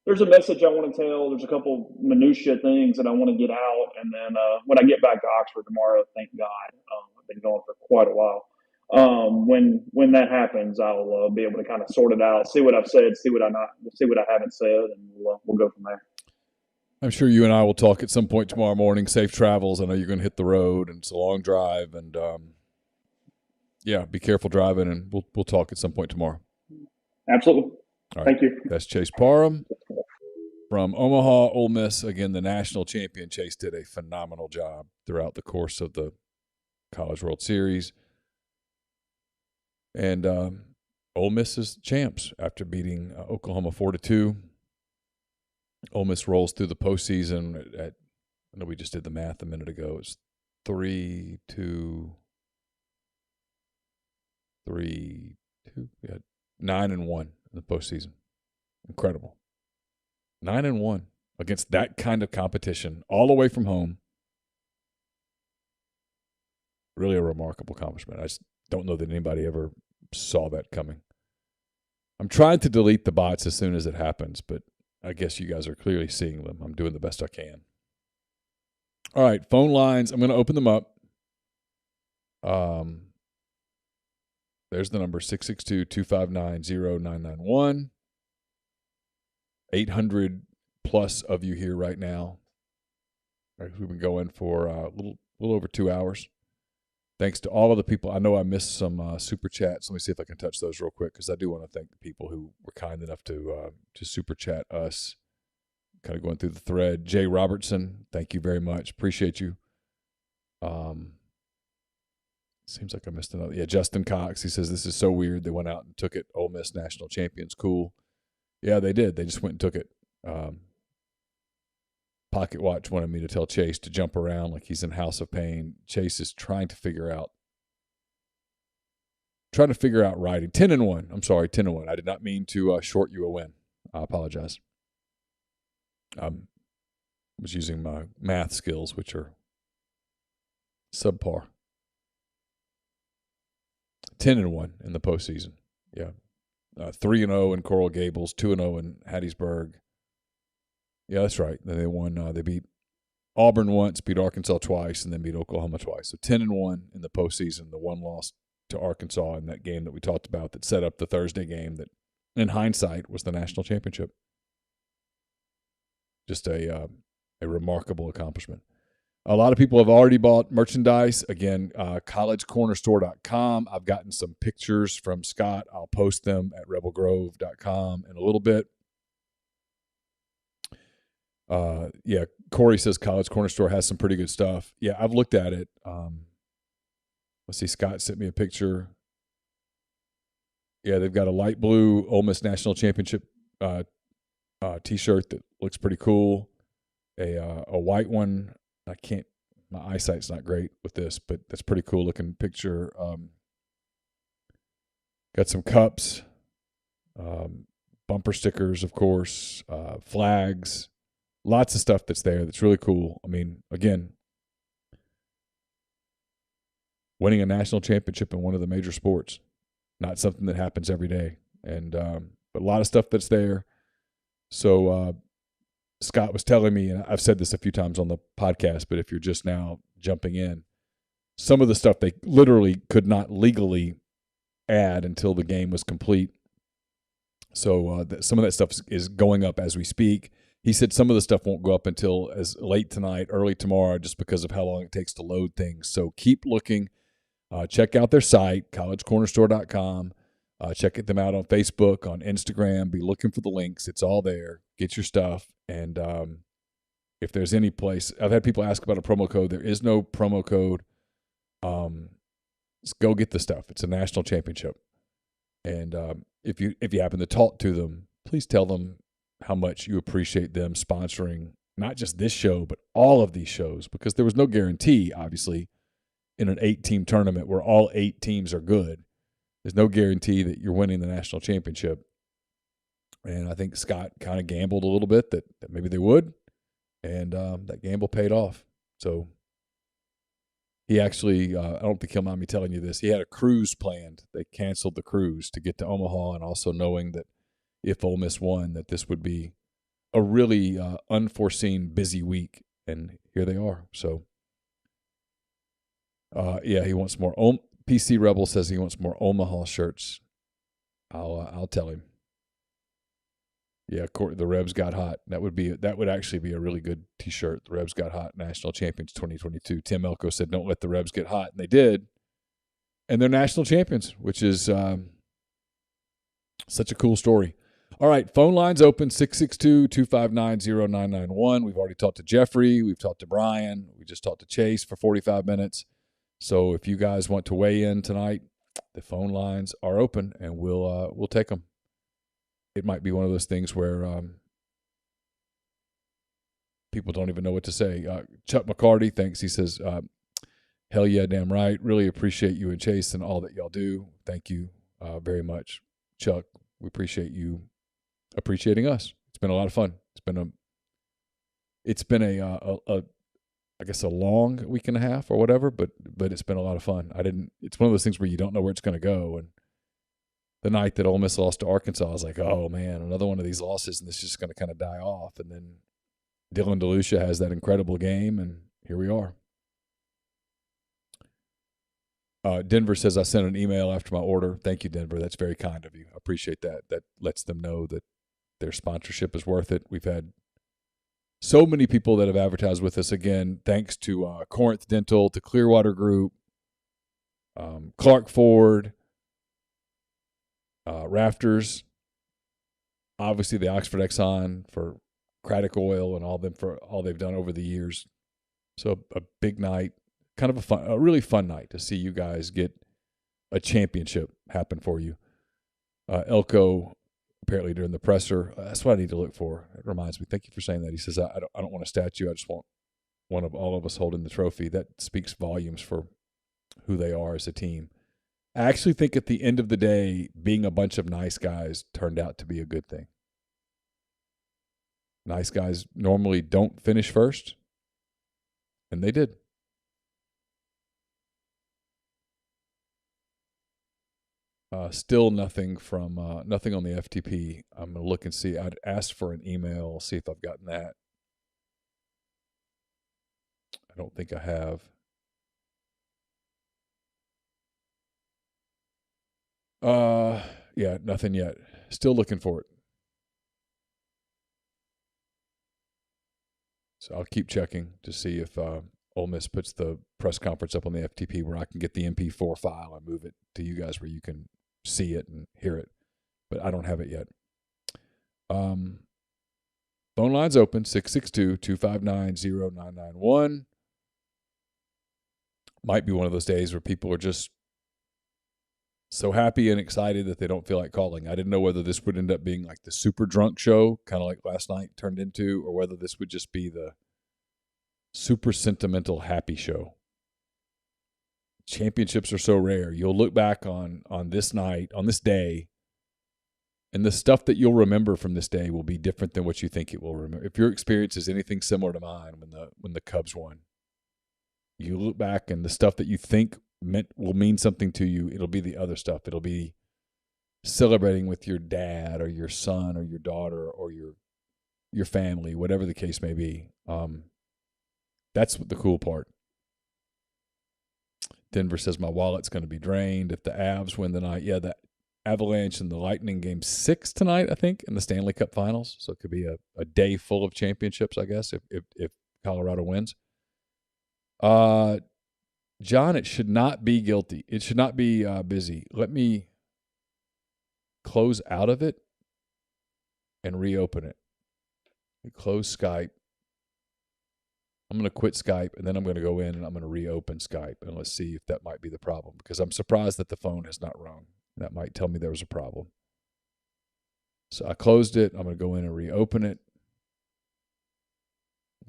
there's a message I want to tell. There's a couple minutia things that I want to get out, and then when I get back to Oxford tomorrow, thank God, I've been going for quite a while. When that happens, I'll be able to kind of sort it out, see what I've said, see what I haven't said, and we'll go from there. I'm sure you and I will talk at some point tomorrow morning. Safe travels. I know you're going to hit the road, and it's a long drive, and yeah, be careful driving, and we'll talk at some point tomorrow. Absolutely. All right. Thank you. That's Chase Parham from Omaha, Ole Miss. Again, the national champion. Chase did a phenomenal job throughout the course of the College World Series. And Ole Miss is champs after beating Oklahoma 4-2. Ole Miss rolls through the postseason I know we just did the math a minute ago. It's 3-2. Yeah, 9-1 in the postseason. Incredible. 9-1 against that kind of competition, all the way from home. Really a remarkable accomplishment. I just don't know that anybody ever saw that coming. I'm trying to delete the bots as soon as it happens, but I guess you guys are clearly seeing them. I'm doing the best I can. All right, phone lines. I'm going to open them up. There's the number, 662-259-0991. 800 plus of you here right now. We've been going for a little over 2 hours. Thanks to all of the people. I know I missed some super chats. Let me see if I can touch those real quick, because I do want to thank the people who were kind enough to super chat us. Kind of going through the thread. Jay Robertson, thank you very much. Appreciate you. Seems like I missed another. Yeah, Justin Cox. He says, this is so weird. They went out and took it. Ole Miss national champions. Cool. Yeah, they did. They just went and took it. Pocket Watch wanted me to tell Chase to jump around like he's in House of Pain. Chase is trying to figure out writing. 10-1. I'm sorry, 10-1. I did not mean to short you a win. I apologize. I was using my math skills, which are subpar. 10-1 in the postseason. Yeah. 3-0 in Coral Gables, 2-0 in Hattiesburg. Yeah, that's right. Then they won. They beat Auburn once, beat Arkansas twice, and then beat Oklahoma twice. So 10-1 in the postseason. The one loss to Arkansas in that game that we talked about that set up the Thursday game that, in hindsight, was the national championship. Just a remarkable accomplishment. A lot of people have already bought merchandise. Again, collegecornerstore.com. I've gotten some pictures from Scott. I'll post them at rebelgrove.com in a little bit. Yeah, Corey says College Corner Store has some pretty good stuff. Yeah, I've looked at it. Let's see, Scott sent me a picture. Yeah, they've got a light blue Ole Miss National Championship T-shirt that looks pretty cool. A white one. My eyesight's not great with this, but that's pretty cool looking picture. Got some cups, bumper stickers, of course, flags, lots of stuff that's there that's really cool. I mean, again, winning a national championship in one of the major sports, not something that happens every day. And but a lot of stuff that's there. So Scott was telling me, and I've said this a few times on the podcast, but if you're just now jumping in, some of the stuff they literally could not legally add until the game was complete. So some of that stuff is going up as we speak. He said some of the stuff won't go up until as late tonight, early tomorrow, just because of how long it takes to load things. So keep looking. Check out their site, collegecornerstore.com. Check them out on Facebook, on Instagram. Be looking for the links. It's all there. Get your stuff. And if there's any place, I've had people ask about a promo code. There is no promo code. Just go get the stuff. It's a national championship. And if you happen to talk to them, please tell them how much you appreciate them sponsoring not just this show, but all of these shows, because there was no guarantee, obviously, in an 8-team tournament where all 8 teams are good, There's no guarantee that you're winning the national championship. And I think Scott kind of gambled a little bit that maybe they would, and that gamble paid off. So he actually, I don't think he'll mind me telling you this, he had a cruise planned. They canceled the cruise to get to Omaha, and also knowing that if Ole Miss won, that this would be a really unforeseen busy week, and here they are. So, yeah, he wants more. PC Rebel says he wants more Omaha shirts. I'll tell him. Yeah, the Rebs got hot. That would actually be a really good T-shirt. The Rebs got hot, national champions 2022. Tim Elko said, "Don't let the Rebs get hot," and they did, and they're national champions, which is such a cool story. All right, phone lines open 662-259-0991. We've already talked to Jeffrey. We've talked to Brian. We just talked to Chase for 45 minutes. So if you guys want to weigh in tonight, the phone lines are open, and we'll take them. It might be one of those things where people don't even know what to say. Chuck McCarty, thanks. He says, hell yeah, damn right. Really appreciate you and Chase and all that y'all do. Thank you very much, Chuck. We appreciate you appreciating us. It's been a lot of fun. It's been a I guess a long week and a half or whatever, but it's been a lot of fun. It's one of those things where you don't know where it's going to go. And the night that Ole Miss lost to Arkansas, I was like, oh man, another one of these losses, and this is just going to kind of die off. And then Dylan DeLucia has that incredible game, and here we are. Denver says, I sent an email after my order. Thank you, Denver. That's very kind of you. I appreciate that. That lets them know that their sponsorship is worth it. We've had so many people that have advertised with us. Again, thanks to Corinth Dental, to Clearwater Group, Clark Ford, Rafters, obviously the Oxford Exxon for Craddock Oil and all them for all they've done over the years. So a big night, kind of a really fun night to see you guys get a championship happen for you. Elko, apparently during the presser, that's what I need to look for. It reminds me. Thank you for saying that. He says, I don't want a statue. I just want one of all of us holding the trophy. That speaks volumes for who they are as a team. I actually think at the end of the day, being a bunch of nice guys turned out to be a good thing. Nice guys normally don't finish first, and they did. Still nothing on the FTP. I'm going to look and see. I'd asked for an email, see if I've gotten that. I don't think I have. Yeah, nothing yet. Still looking for it. So I'll keep checking to see if Ole Miss puts the press conference up on the FTP where I can get the MP4 file and move it to you guys where you can see it and hear it. But I don't have it yet. Phone lines open, 662-259-0991. Might be one of those days where people are just so happy and excited that they don't feel like calling. I didn't know whether this would end up being like the super drunk show, kind of like last night turned into, or whether this would just be the super sentimental happy show. Championships are so rare. You'll look back on this night, on this day, and the stuff that you'll remember from this day will be different than what you think it will remember. If your experience is anything similar to mine when the Cubs won, you look back and the stuff that you think will mean something to you, it'll be the other stuff. It'll be celebrating with your dad or your son or your daughter or your family, whatever the case may be. That's the cool part. Denver says my wallet's going to be drained if the Avs win tonight. Yeah, the Avalanche and the Lightning game 6 tonight, I think, in the Stanley Cup Finals. So it could be a day full of championships, I guess, if Colorado wins. John, it should not be guilty. It should not be busy. Let me close out of it and reopen it. Close Skype. I'm going to quit Skype, and then I'm going to go in and I'm going to reopen Skype, and let's see if that might be the problem, because I'm surprised that the phone has not rung. That might tell me there was a problem. So I closed it. I'm going to go in and reopen it.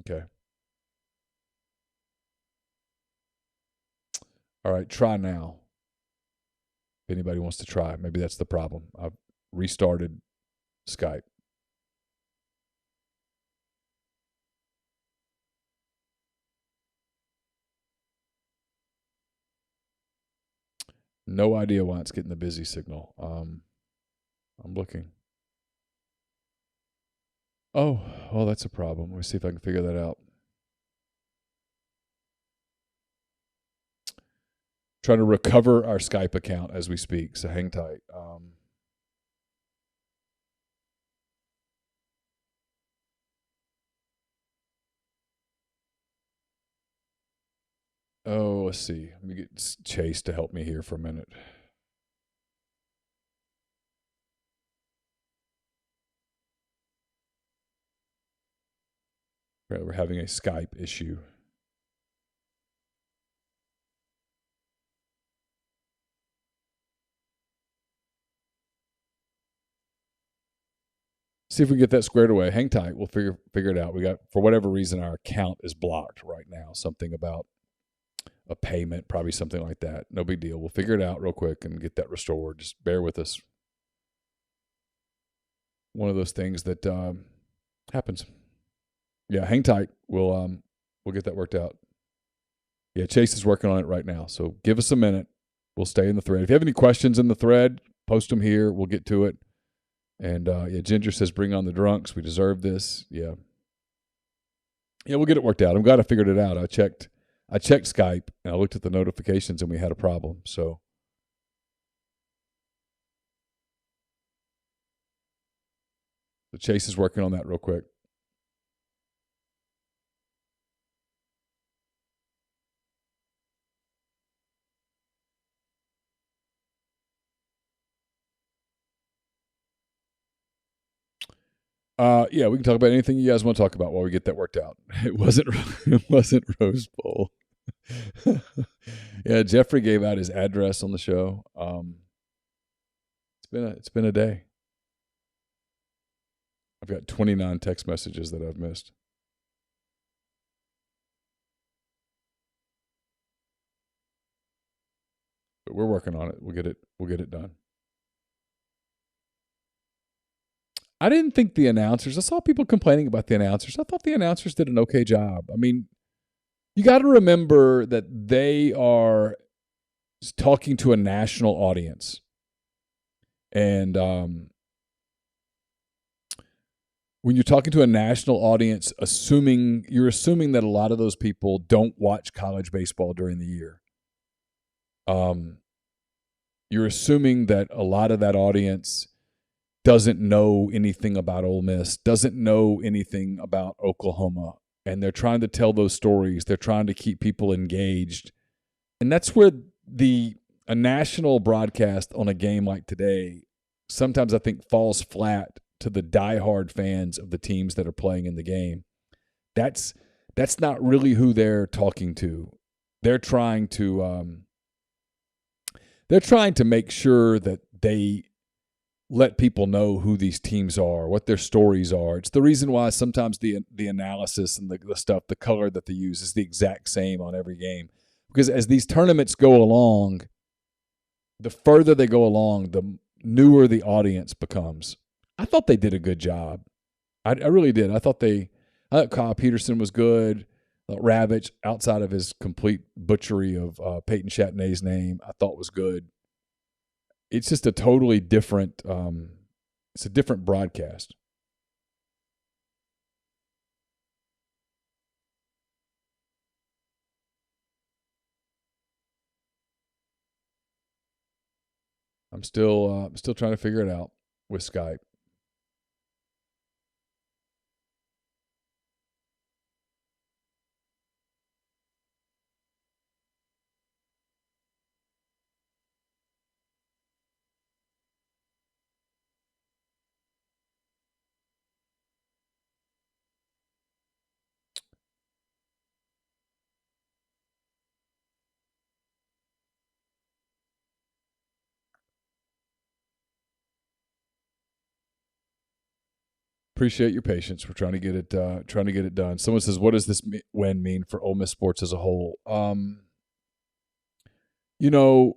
Okay. All right, try now. If anybody wants to try, maybe that's the problem. I've restarted Skype. No idea why it's getting the busy signal. I'm looking. Oh, well, that's a problem. Let me see if I can figure that out. Trying to recover our Skype account as we speak, so hang tight. Let's see. Let me get Chase to help me here for a minute. We're having a Skype issue. See if we can get that squared away. Hang tight. We'll figure it out. We got, for whatever reason, our account is blocked right now. Something about a payment, probably something like that. No big deal. We'll figure it out real quick and get that restored. Just bear with us. One of those things that happens. Yeah, hang tight. We'll get that worked out. Yeah, Chase is working on it right now. So give us a minute. We'll stay in the thread. If you have any questions in the thread, post them here. We'll get to it. And yeah, Ginger says, bring on the drunks. We deserve this. Yeah. Yeah, we'll get it worked out. I'm glad I figured it out. I checked Skype and I looked at the notifications and we had a problem. So Chase is working on that real quick. Yeah, we can talk about anything you guys want to talk about while we get that worked out. It wasn't Rose Bowl. Yeah, Jeffrey gave out his address on the show. It's been a day. I've got 29 text messages that I've missed. But we're working on it. We'll get it done. I didn't think the announcers, I saw people complaining about the announcers. I thought the announcers did an okay job. I mean, you got to remember that they are talking to a national audience. And when you're talking to a national audience, you're assuming that a lot of those people don't watch college baseball during the year. You're assuming that a lot of that audience doesn't know anything about Ole Miss, doesn't know anything about Oklahoma, and they're trying to tell those stories. They're trying to keep people engaged. And that's where a national broadcast on a game like today sometimes I think falls flat to the diehard fans of the teams that are playing in the game. That's not really who they're talking to. They're trying to make sure that they let people know who these teams are, what their stories are. It's the reason why sometimes the analysis and the stuff, the color that they use is the exact same on every game. Because as these tournaments go along, the further they go along, the newer the audience becomes. I thought they did a good job. I really did. I thought Kyle Peterson was good. Ravitch, outside of his complete butchery of Peyton Chatney's name, I thought was good. It's just a totally different it's a different broadcast. I'm still trying to figure it out with Skype. Appreciate your patience. We're trying to get it done. Someone says, "What does this win mean for Ole Miss sports as a whole?" You know,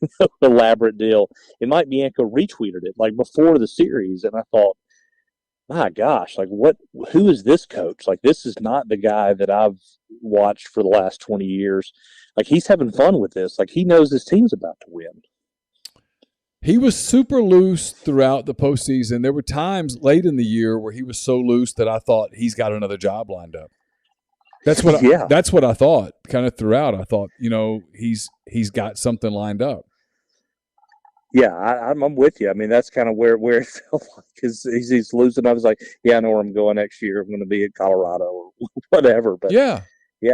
elaborate deal. And Mike Bianco retweeted it like before the series, and I thought, my gosh, like who is this coach? Like, this is not the guy that I've watched for the last 20 years. Like, he's having fun with this. Like, he knows his team's about to win. He was super loose throughout the postseason. There were times late in the year where he was so loose that I thought he's got another job lined up. That's what that's what I thought kind of throughout. I thought, he's got something lined up. Yeah, I'm with you. I mean, that's kind of where it felt like he's losing. I was like, yeah, I know where I'm going next year. I'm going to be in Colorado or whatever. But yeah,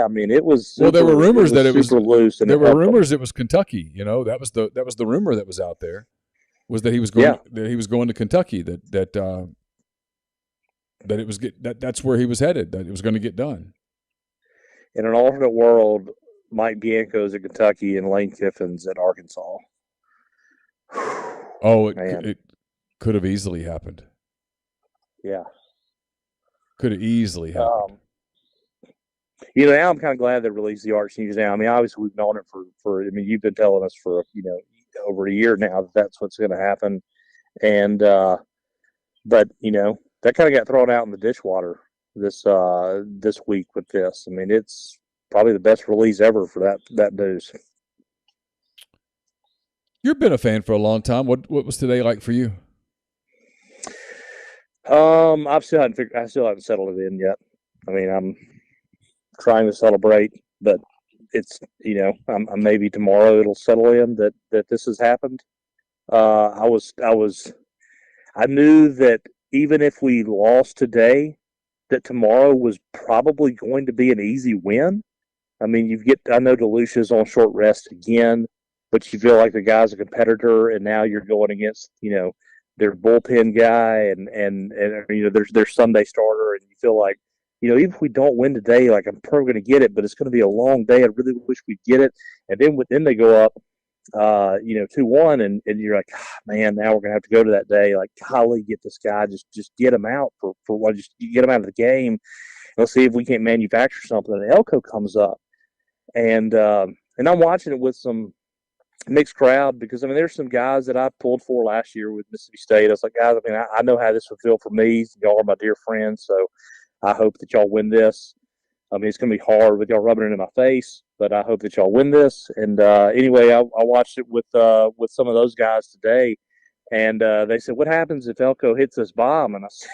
I mean, it was. Well, there were rumors that it was super loose, and there were rumors it was Kentucky. That was the rumor that was out there, was that he was going to Kentucky. That it was that's where he was headed. That it was going to get done. In an alternate world, Mike Bianco's at Kentucky and Lane Kiffin's at Arkansas. Oh, it could have easily happened. Yeah. Could have easily happened. Now I'm kind of glad they released the Arch news now. I mean, obviously we've known it for you've been telling us for, over a year now that that's what's going to happen. And, but, that kind of got thrown out in the dishwater this week with this. I mean, it's probably the best release ever for that news. You've been a fan for a long time. What was today like for you? I still haven't settled it in yet. I mean, I'm trying to celebrate, but it's I'm maybe tomorrow it'll settle in that this has happened. I knew that even if we lost today, that tomorrow was probably going to be an easy win. I mean, I know DeLucia's on short rest again, but you feel like the guy's a competitor, and now you're going against, their bullpen guy and their Sunday starter, and you feel like, even if we don't win today, like, I'm probably going to get it, but it's going to be a long day. I really wish we'd get it. And then they go up, 2-1, and you're like, man, now we're going to have to go to that day. Like, golly, get this guy, just get him out for what, just get him out of the game. Let's see if we can't manufacture something. And Elko comes up, and I'm watching it with some mixed crowd, because there's some guys that I pulled for last year with Mississippi State. I was like, guys, I know how this would feel for me. Y'all are my dear friends, so I hope that y'all win this. It's going to be hard with y'all rubbing it in my face, but I hope that y'all win this. And anyway, I watched it with some of those guys today, and they said, what happens if Elko hits this bomb? And I said,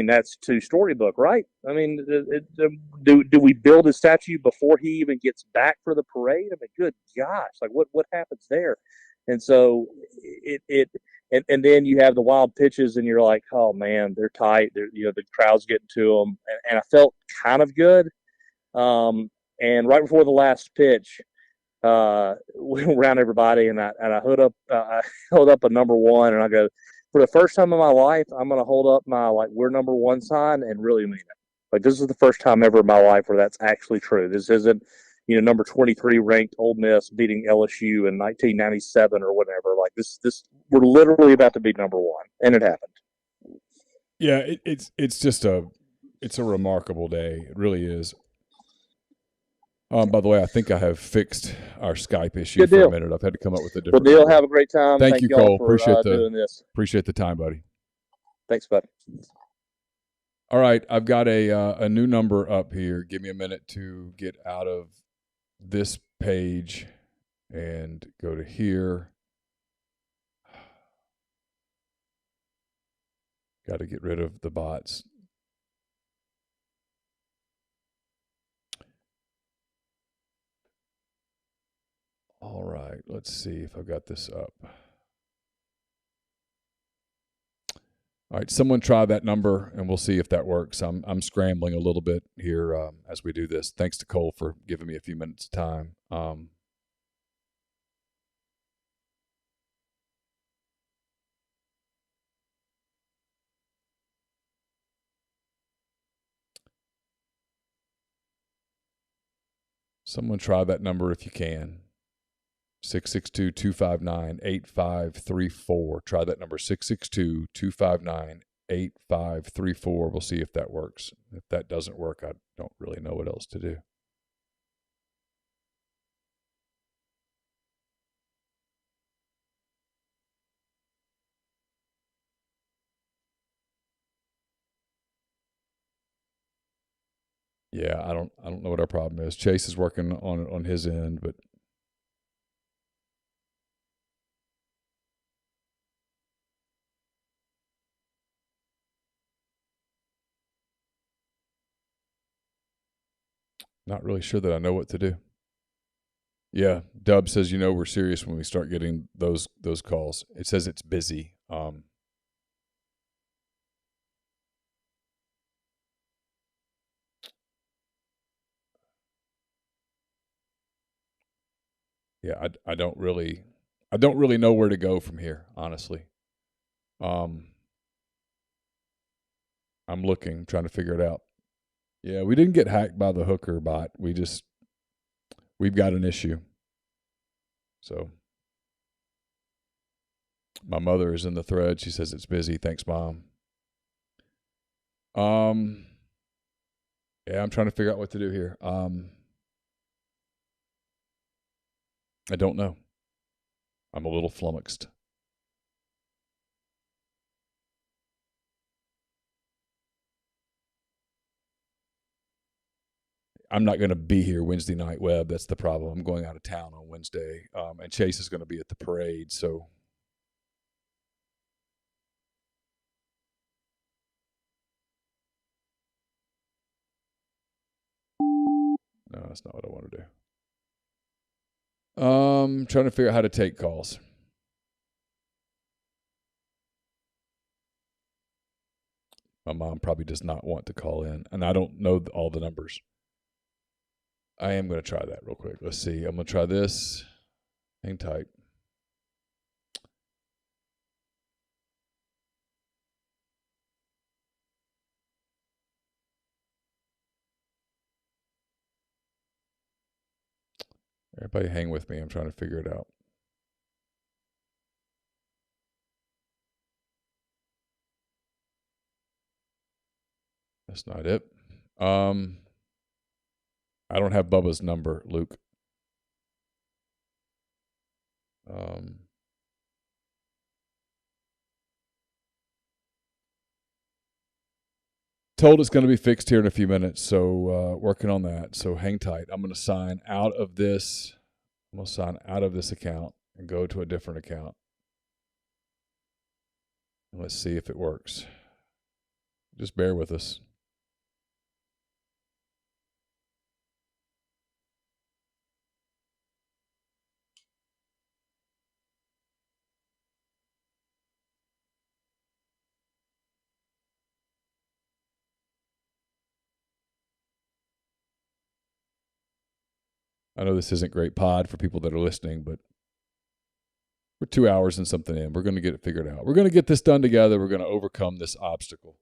that's too storybook, right? Do we build a statue before he even gets back for the parade? Good gosh, like what happens there? And so and then you have the wild pitches, and you're like, oh man, they're tight. The crowd's getting to them, and I felt kind of good. And right before the last pitch, we went around everybody, and I held up a number one, and I go, for the first time in my life, I'm going to hold up my, we're number one sign and really mean it. Like, this is the first time ever in my life where that's actually true. This isn't, number 23 ranked Ole Miss beating LSU in 1997 or whatever. Like, this, we're literally about to be number one, and it happened. Yeah, it's just a remarkable day. It really is. By the way, I think I have fixed our Skype issue for a minute. I've had to come up with a different. Good deal. Have a great time. Thank you, Cole. For doing this. Appreciate the time, buddy. Thanks, bud. All right, I've got a new number up here. Give me a minute to get out of this page and go to here. Got to get rid of the bots. All right, let's see if I've got this up. All right, someone try that number, and we'll see if that works. I'm scrambling a little bit here as we do this. Thanks to Cole for giving me a few minutes of time. Someone try that number if you can. 662-259-8534. Try that number, 662-259-8534. We'll see if that works. If that doesn't work, I don't really know what else to do. Yeah, I don't know what our problem is. Chase is working on it on his end, but not really sure that I know what to do. Yeah, Dub says, we're serious when we start getting those calls. It says it's busy. Yeah, I don't really know where to go from here, honestly. I'm looking, trying to figure it out. Yeah, we didn't get hacked by the hooker bot. We've got an issue. So my mother is in the thread. She says it's busy. Thanks, Mom. Yeah, I'm trying to figure out what to do here. I don't know. I'm a little flummoxed. I'm not going to be here Wednesday night, Webb. That's the problem. I'm going out of town on Wednesday, and Chase is going to be at the parade. So no, that's not what I want to do. Trying to figure out how to take calls. My mom probably does not want to call in, and I don't know all the numbers. I am going to try that real quick. Let's see. I'm going to try this. Hang tight. Everybody hang with me. I'm trying to figure it out. That's not it. I don't have Bubba's number, Luke. Told it's going to be fixed here in a few minutes, so working on that. So hang tight. I'm going to sign out of this. I'm going to sign out of this account and go to a different account. And let's see if it works. Just bear with us. I know this isn't great pod for people that are listening, but we're 2 hours and something in. We're going to get it figured out. We're going to get this done together. We're going to overcome this obstacle.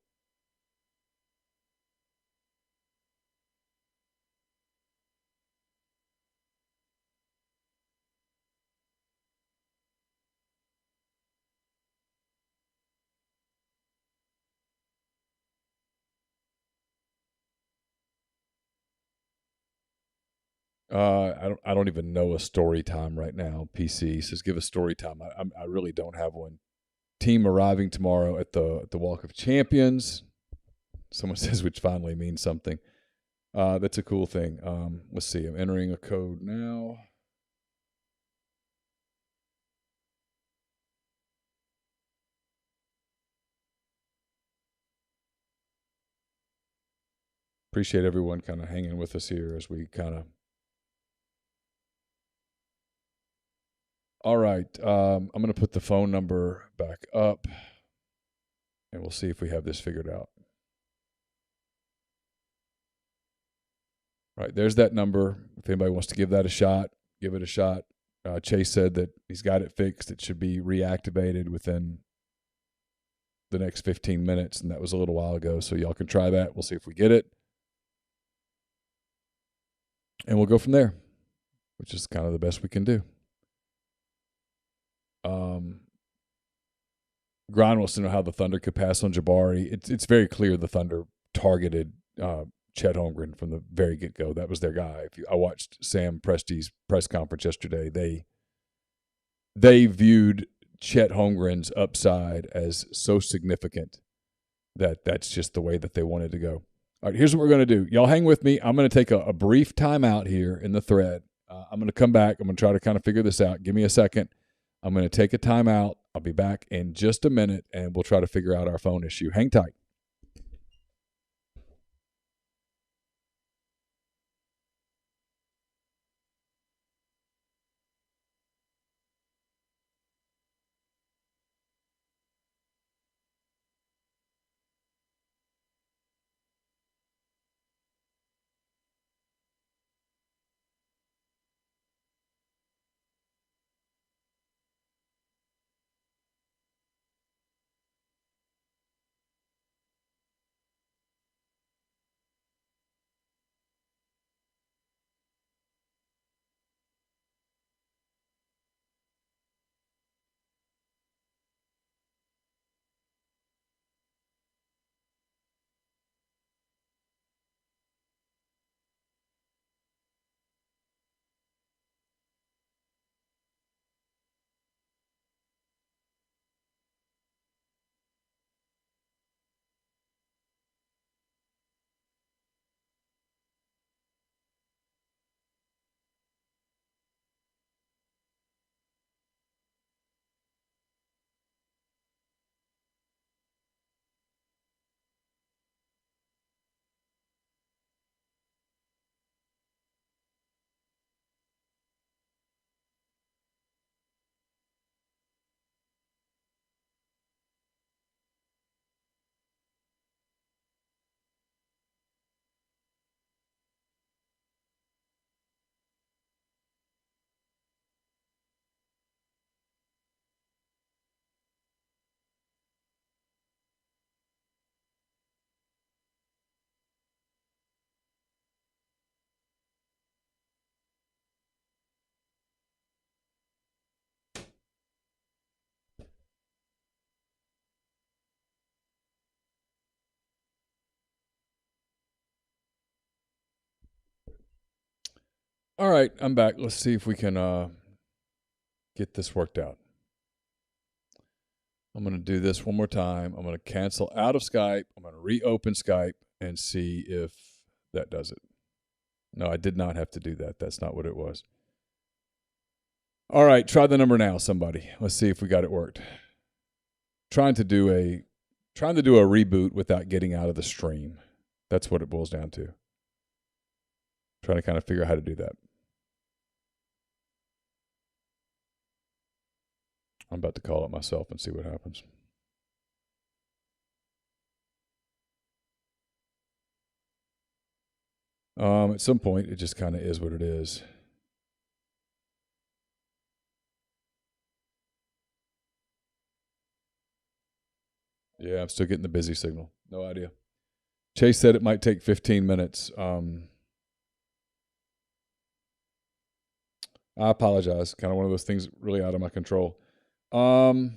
I don't even know a story time right now. PC says give a story time. I really don't have one. Team arriving tomorrow at the Walk of Champions. Someone says which finally means something. That's a cool thing. Let's see. I'm entering a code now. Appreciate everyone kind of hanging with us here as we kind of. All right. I'm going to put the phone number back up, and we'll see if we have this figured out. All right. There's that number. If anybody wants to give that a shot, give it a shot. Chase said that he's got it fixed. It should be reactivated within the next 15 minutes, and that was a little while ago. So y'all can try that. We'll see if we get it. And we'll go from there, which is kind of the best we can do. Grind wants to know how the Thunder could pass on Jabari. It's very clear the Thunder targeted Chet Holmgren from the very get-go. That was their guy. I watched Sam Presti's press conference yesterday. They viewed Chet Holmgren's upside as so significant that that's just the way that they wanted to go. All right, here's what we're going to do. Y'all hang with me. I'm going to take a brief time out here in the thread. I'm going to come back. I'm going to try to kind of figure this out. Give me a second. I'm going to take a time out. I'll be back in just a minute, and we'll try to figure out our phone issue. Hang tight. All right, I'm back. Let's see if we can get this worked out. I'm going to do this one more time. I'm going to cancel out of Skype. I'm going to reopen Skype and see if that does it. No, I did not have to do that. That's not what it was. All right, try the number now, somebody. Let's see if we got it worked. Trying to do a reboot without getting out of the stream. That's what it boils down to. Trying to kind of figure out how to do that. I'm about to call it myself and see what happens. At some point, it just kind of is what it is. Yeah, I'm still getting the busy signal. No idea. Chase said it might take 15 minutes. I apologize. Kind of one of those things really out of my control. I'll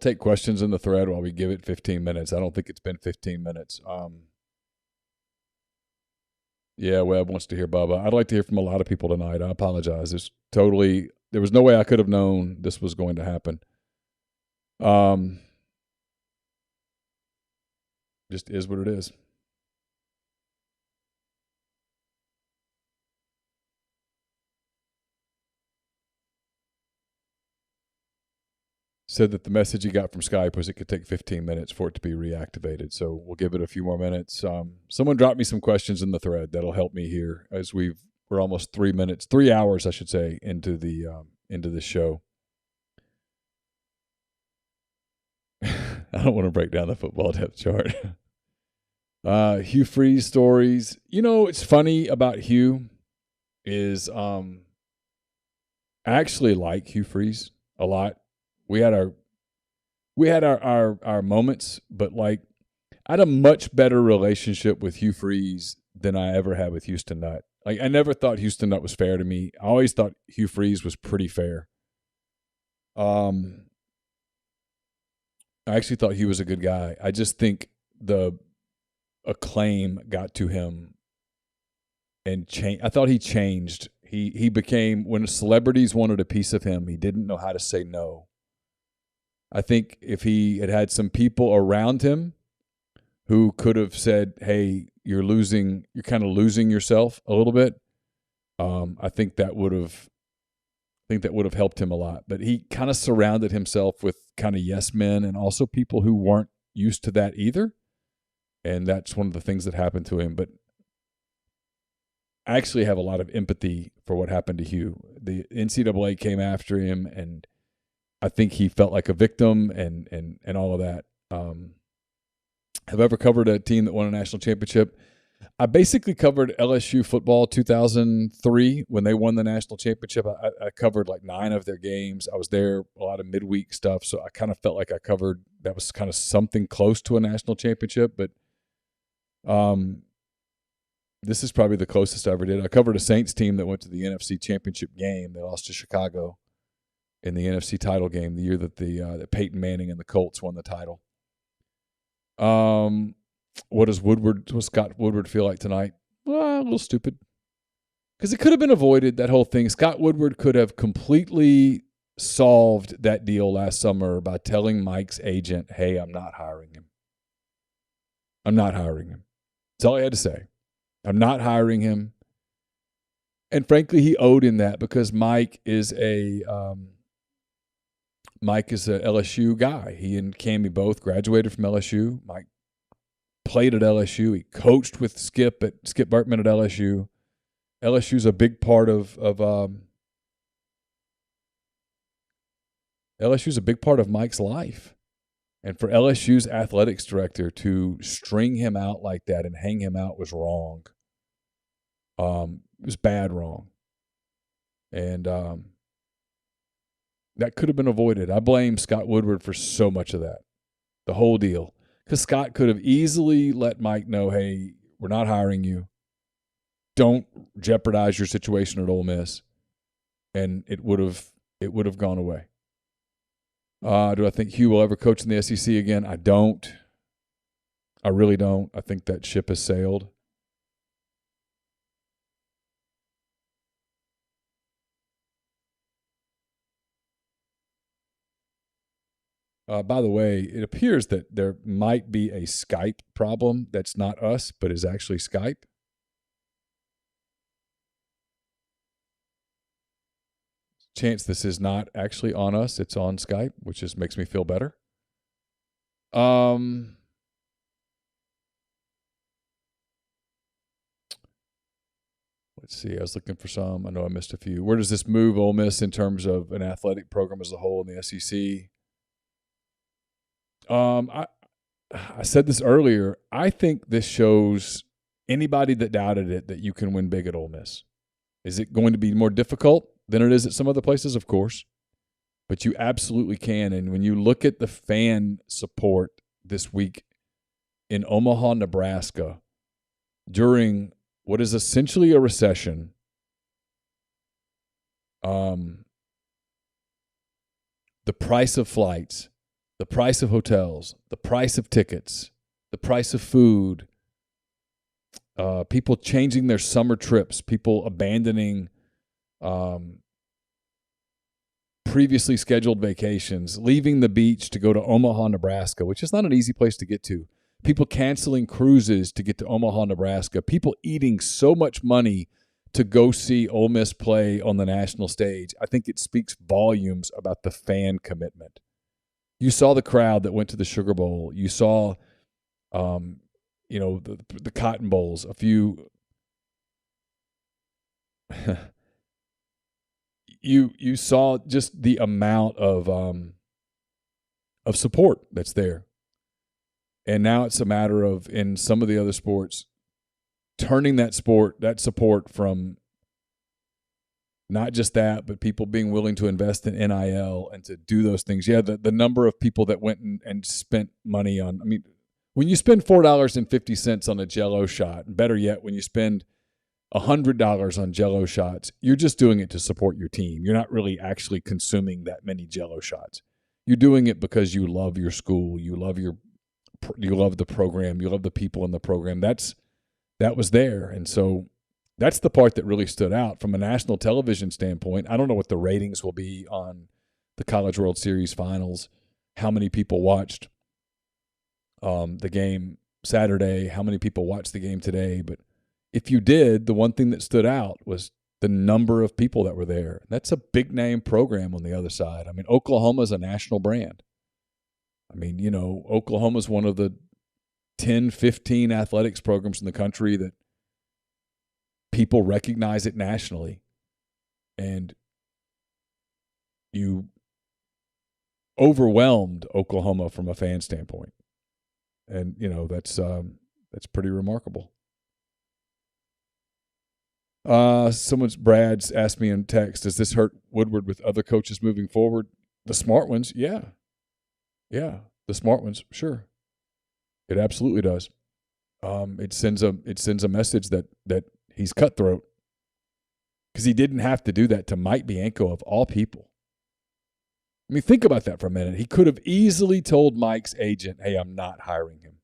take questions in the thread while we give it 15 minutes. I don't think it's been 15 minutes. Yeah, Webb wants to hear Bubba. I'd like to hear from a lot of people tonight. I apologize. There was no way I could have known this was going to happen. Just is what it is. Said that the message he got from Skype was it could take 15 minutes for it to be reactivated. So we'll give it a few more minutes. Someone dropped me some questions in the thread that'll help me here as we're almost 3 hours, I should say, into the show. I don't want to break down the football depth chart. Hugh Freeze stories. You know, it's funny about Hugh is I actually like Hugh Freeze a lot. We had our moments, but like I had a much better relationship with Hugh Freeze than I ever had with Houston Nutt. Like I never thought Houston Nutt was fair to me. I always thought Hugh Freeze was pretty fair. I actually thought he was a good guy. I just think the acclaim got to him and changed. I thought he changed. He became, when celebrities wanted a piece of him, he didn't know how to say no. I think if he had had some people around him who could have said, hey, you're kind of losing yourself a little bit. I think that would have helped him a lot. But he kind of surrounded himself with kind of yes men and also people who weren't used to that either. And that's one of the things that happened to him. But I actually have a lot of empathy for what happened to Hugh. The NCAA came after him, and I think he felt like a victim and all of that. Have I ever covered a team that won a national championship? I basically covered LSU football 2003 when they won the national championship. I covered like 9 of their games. I was there, a lot of midweek stuff, so I kind of felt like I covered that was kind of something close to a national championship. But this is probably the closest I ever did. I covered a Saints team that went to the NFC Championship game. They lost to Chicago in the NFC title game the year that that Peyton Manning and the Colts won the title. What does Scott Woodward feel like tonight? Well, a little stupid. Because it could have been avoided, that whole thing. Scott Woodward could have completely solved that deal last summer by telling Mike's agent, hey, I'm not hiring him. I'm not hiring him. That's all he had to say. I'm not hiring him. And frankly, he owed him that because Mike is a LSU guy. He and Cammie both graduated from LSU. Mike played at LSU. He coached with Skip Bertman at LSU. LSU's a big part of LSU's a big part of Mike's life. And for LSU's athletics director to string him out like that and hang him out was wrong. It was bad wrong. And that could have been avoided. I blame Scott Woodward for so much of that, the whole deal. Because Scott could have easily let Mike know, hey, we're not hiring you. Don't jeopardize your situation at Ole Miss. And it would have gone away. Do I think Hugh will ever coach in the SEC again? I don't. I really don't. I think that ship has sailed. By the way, it appears that there might be a Skype problem that's not us, but is actually Skype. Chance this is not actually on us, it's on Skype, which just makes me feel better. Let's see, I was looking for some. I know I missed a few. Where does this move Ole Miss in terms of an athletic program as a whole in the SEC? I said this earlier. I think this shows anybody that doubted it that you can win big at Ole Miss. Is it going to be more difficult than it is at some other places? Of course. But you absolutely can. And when you look at the fan support this week in Omaha, Nebraska, during what is essentially a recession, the price of flights, the price of hotels, the price of tickets, the price of food, people changing their summer trips, people abandoning previously scheduled vacations, leaving the beach to go to Omaha, Nebraska, which is not an easy place to get to. People canceling cruises to get to Omaha, Nebraska. People eating so much money to go see Ole Miss play on the national stage. I think it speaks volumes about the fan commitment. You saw the crowd that went to the Sugar Bowl. You saw, the Cotton Bowls. A few. You saw just the amount of support that's there. And now it's a matter of, in some of the other sports, turning that support from not just that, but people being willing to invest in NIL and to do those things. Yeah, the number of people that went and spent money on, I mean, when you spend $4.50 on a Jell-O shot, and better yet, when you spend $100 on Jell-O shots, you're just doing it to support your team. You're not really actually consuming that many Jell-O shots. You're doing it because you love your school, you love the program, you love the people in the program. That was there. And so that's the part that really stood out from a national television standpoint. I don't know what the ratings will be on the College World Series finals, how many people watched the game Saturday, how many people watched the game today, but if you did, the one thing that stood out was the number of people that were there. That's a big name program on the other side. I mean, Oklahoma's a national brand. I mean, you know, Oklahoma's one of the 10, 15 athletics programs in the country that people recognize it nationally. And you overwhelmed Oklahoma from a fan standpoint. And, you know, that's pretty remarkable. Brad's asked me in text, does this hurt Woodward with other coaches moving forward? The smart ones, yeah. Yeah, the smart ones, sure. It absolutely does. It sends a message that he's cutthroat, because he didn't have to do that to Mike Bianco of all people. I mean, think about that for a minute. He could have easily told Mike's agent, hey, I'm not hiring him.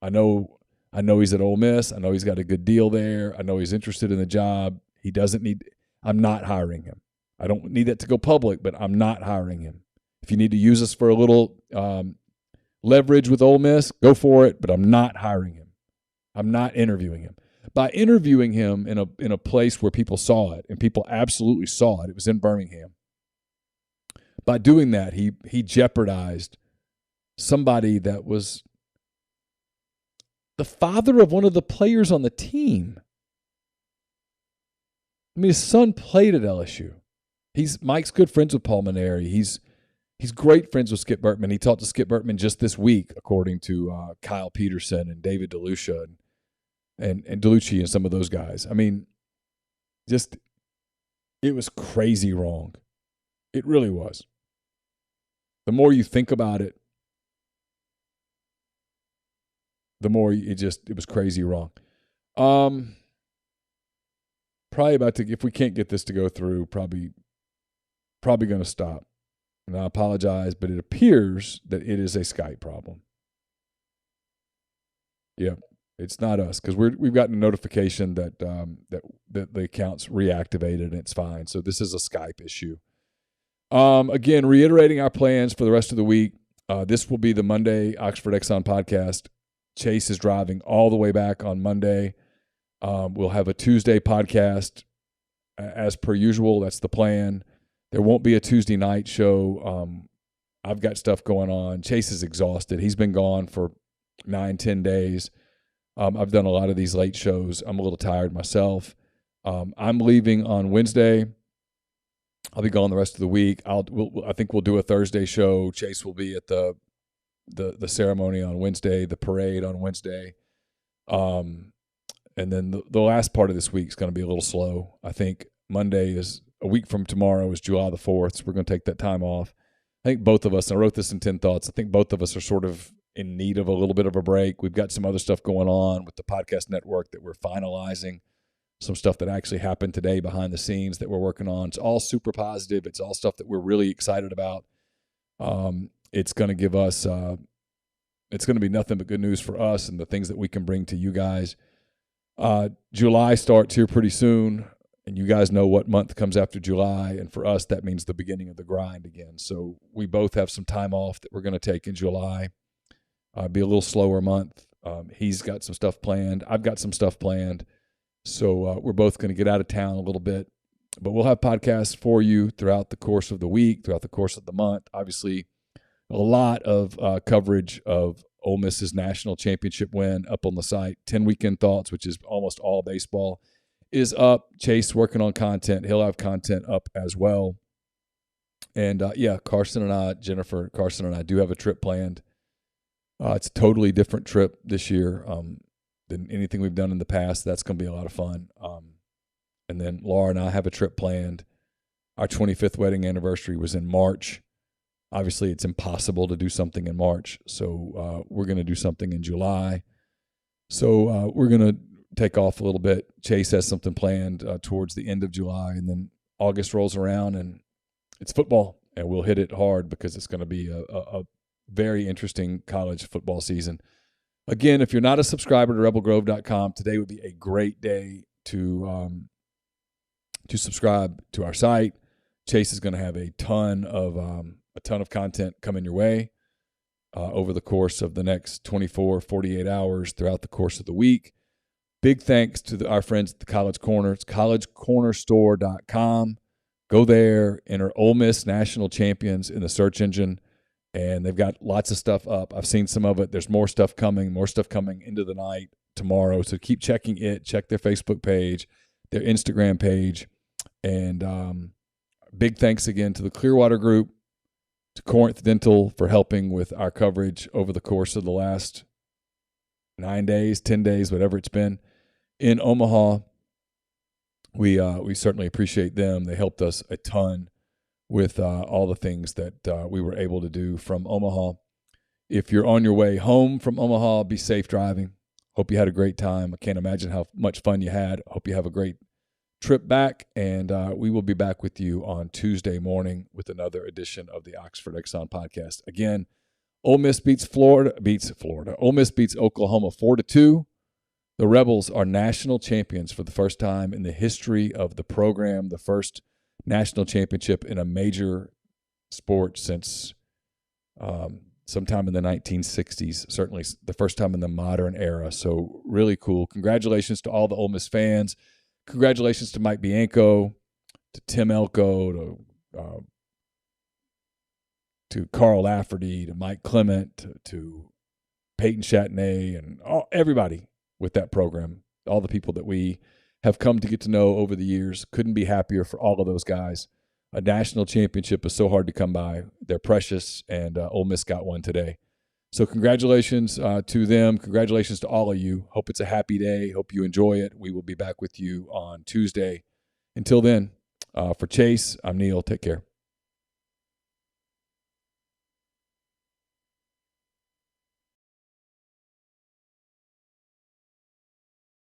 I know he's at Ole Miss. I know he's got a good deal there. I know he's interested in the job. I'm not hiring him. I don't need that to go public, but I'm not hiring him. If you need to use us for a little leverage with Ole Miss, go for it, but I'm not hiring him. I'm not interviewing him. By interviewing him in a place where people saw it, and people absolutely saw it, it was in Birmingham. By doing that, he jeopardized somebody that was the father of one of the players on the team. I mean, his son played at LSU. Mike's good friends with Paul Maneri. He's great friends with Skip Bertman. He talked to Skip Bertman just this week, according to Kyle Peterson and David DeLucia and DeLucci and some of those guys. I mean, it was crazy wrong. It really was. The more you think about it, the more it was crazy wrong. Probably if we can't get this to go through, probably going to stop. And I apologize, but it appears that it is a Skype problem. Yeah, it's not us, because we've gotten a notification that the account's reactivated and it's fine. So this is a Skype issue. Again, reiterating our plans for the rest of the week. This will be the Monday Oxford Exxon podcast. Chase is driving all the way back on Monday. We'll have a Tuesday podcast as per usual. That's the plan. There won't be a Tuesday night show. I've got stuff going on. Chase is exhausted. He's been gone for 9-10 days. I've done a lot of these late shows. I'm a little tired myself. I'm leaving on Wednesday. I'll be gone the rest of the week. I think we'll do a Thursday show. Chase will be at the ceremony on Wednesday, the parade on Wednesday. And then the last part of this week is going to be a little slow. I think Monday is a week from tomorrow is July the 4th. So we're going to take that time off. I think both of us, and I wrote this in 10 Thoughts, I think both of us are sort of in need of a little bit of a break. We've got some other stuff going on with the podcast network that we're finalizing. Some stuff that actually happened today behind the scenes that we're working on. It's all super positive. It's all stuff that we're really excited about. It's going to give us, it's going to be nothing but good news for us and the things that we can bring to you guys. July starts here pretty soon, and you guys know what month comes after July. And for us, that means the beginning of the grind again. So we both have some time off that we're going to take in July. Be a little slower month. He's got some stuff planned. I've got some stuff planned. So we're both going to get out of town a little bit. But we'll have podcasts for you throughout the course of the week, throughout the course of the month. Obviously, a lot of coverage of Ole Miss's national championship win up on the site. 10 Weekend Thoughts, which is almost all baseball, is up. Chase working on content. He'll have content up as well. And, Carson and I do have a trip planned. It's a totally different trip this year than anything we've done in the past. That's going to be a lot of fun. And then Laura and I have a trip planned. Our 25th wedding anniversary was in March. Obviously, it's impossible to do something in March, so we're going to do something in July. So we're going to take off a little bit. Chase has something planned towards the end of July, and then August rolls around, and it's football, and we'll hit it hard because it's going to be a very interesting college football season. Again, if you're not a subscriber to rebelgrove.com, today would be a great day to subscribe to our site. Chase is going to have a ton of content coming your way. over the course of the next 24, 48 hours throughout the course of the week. Big thanks to our friends at the College Corner. It's collegecornerstore.com. Go there, enter Ole Miss National Champions in the search engine, and they've got lots of stuff up. I've seen some of it. There's more stuff coming into the night tomorrow. So keep checking it. Check their Facebook page, their Instagram page. And big thanks again to the Clearwater Group, to Corinth Dental for helping with our coverage over the course of the last 9 days, 10 days, whatever it's been in Omaha. We certainly appreciate them. They helped us a ton with all the things that we were able to do from Omaha. If you're on your way home from Omaha, be safe driving. Hope you had a great time. I can't imagine how much fun you had. Hope you have a great trip back, and we will be back with you on Tuesday morning with another edition of the Oxford Exxon podcast. Again, Ole Miss beats Florida. Ole Miss beats Oklahoma 4-2. The Rebels are national champions for the first time in the history of the program, the first national championship in a major sport since sometime in the 1960s, certainly the first time in the modern era. So really cool. Congratulations to all the Ole Miss fans. Congratulations to Mike Bianco, to Tim Elko, to Carl Lafferty, to Mike Clement, to Peyton Chatney, and everybody with that program, all the people that we have come to get to know over the years. Couldn't be happier for all of those guys. A national championship is so hard to come by. They're precious, and Ole Miss got one today. So congratulations to them. Congratulations to all of you. Hope it's a happy day. Hope you enjoy it. We will be back with you on Tuesday. Until then, for Chase, I'm Neil. Take care.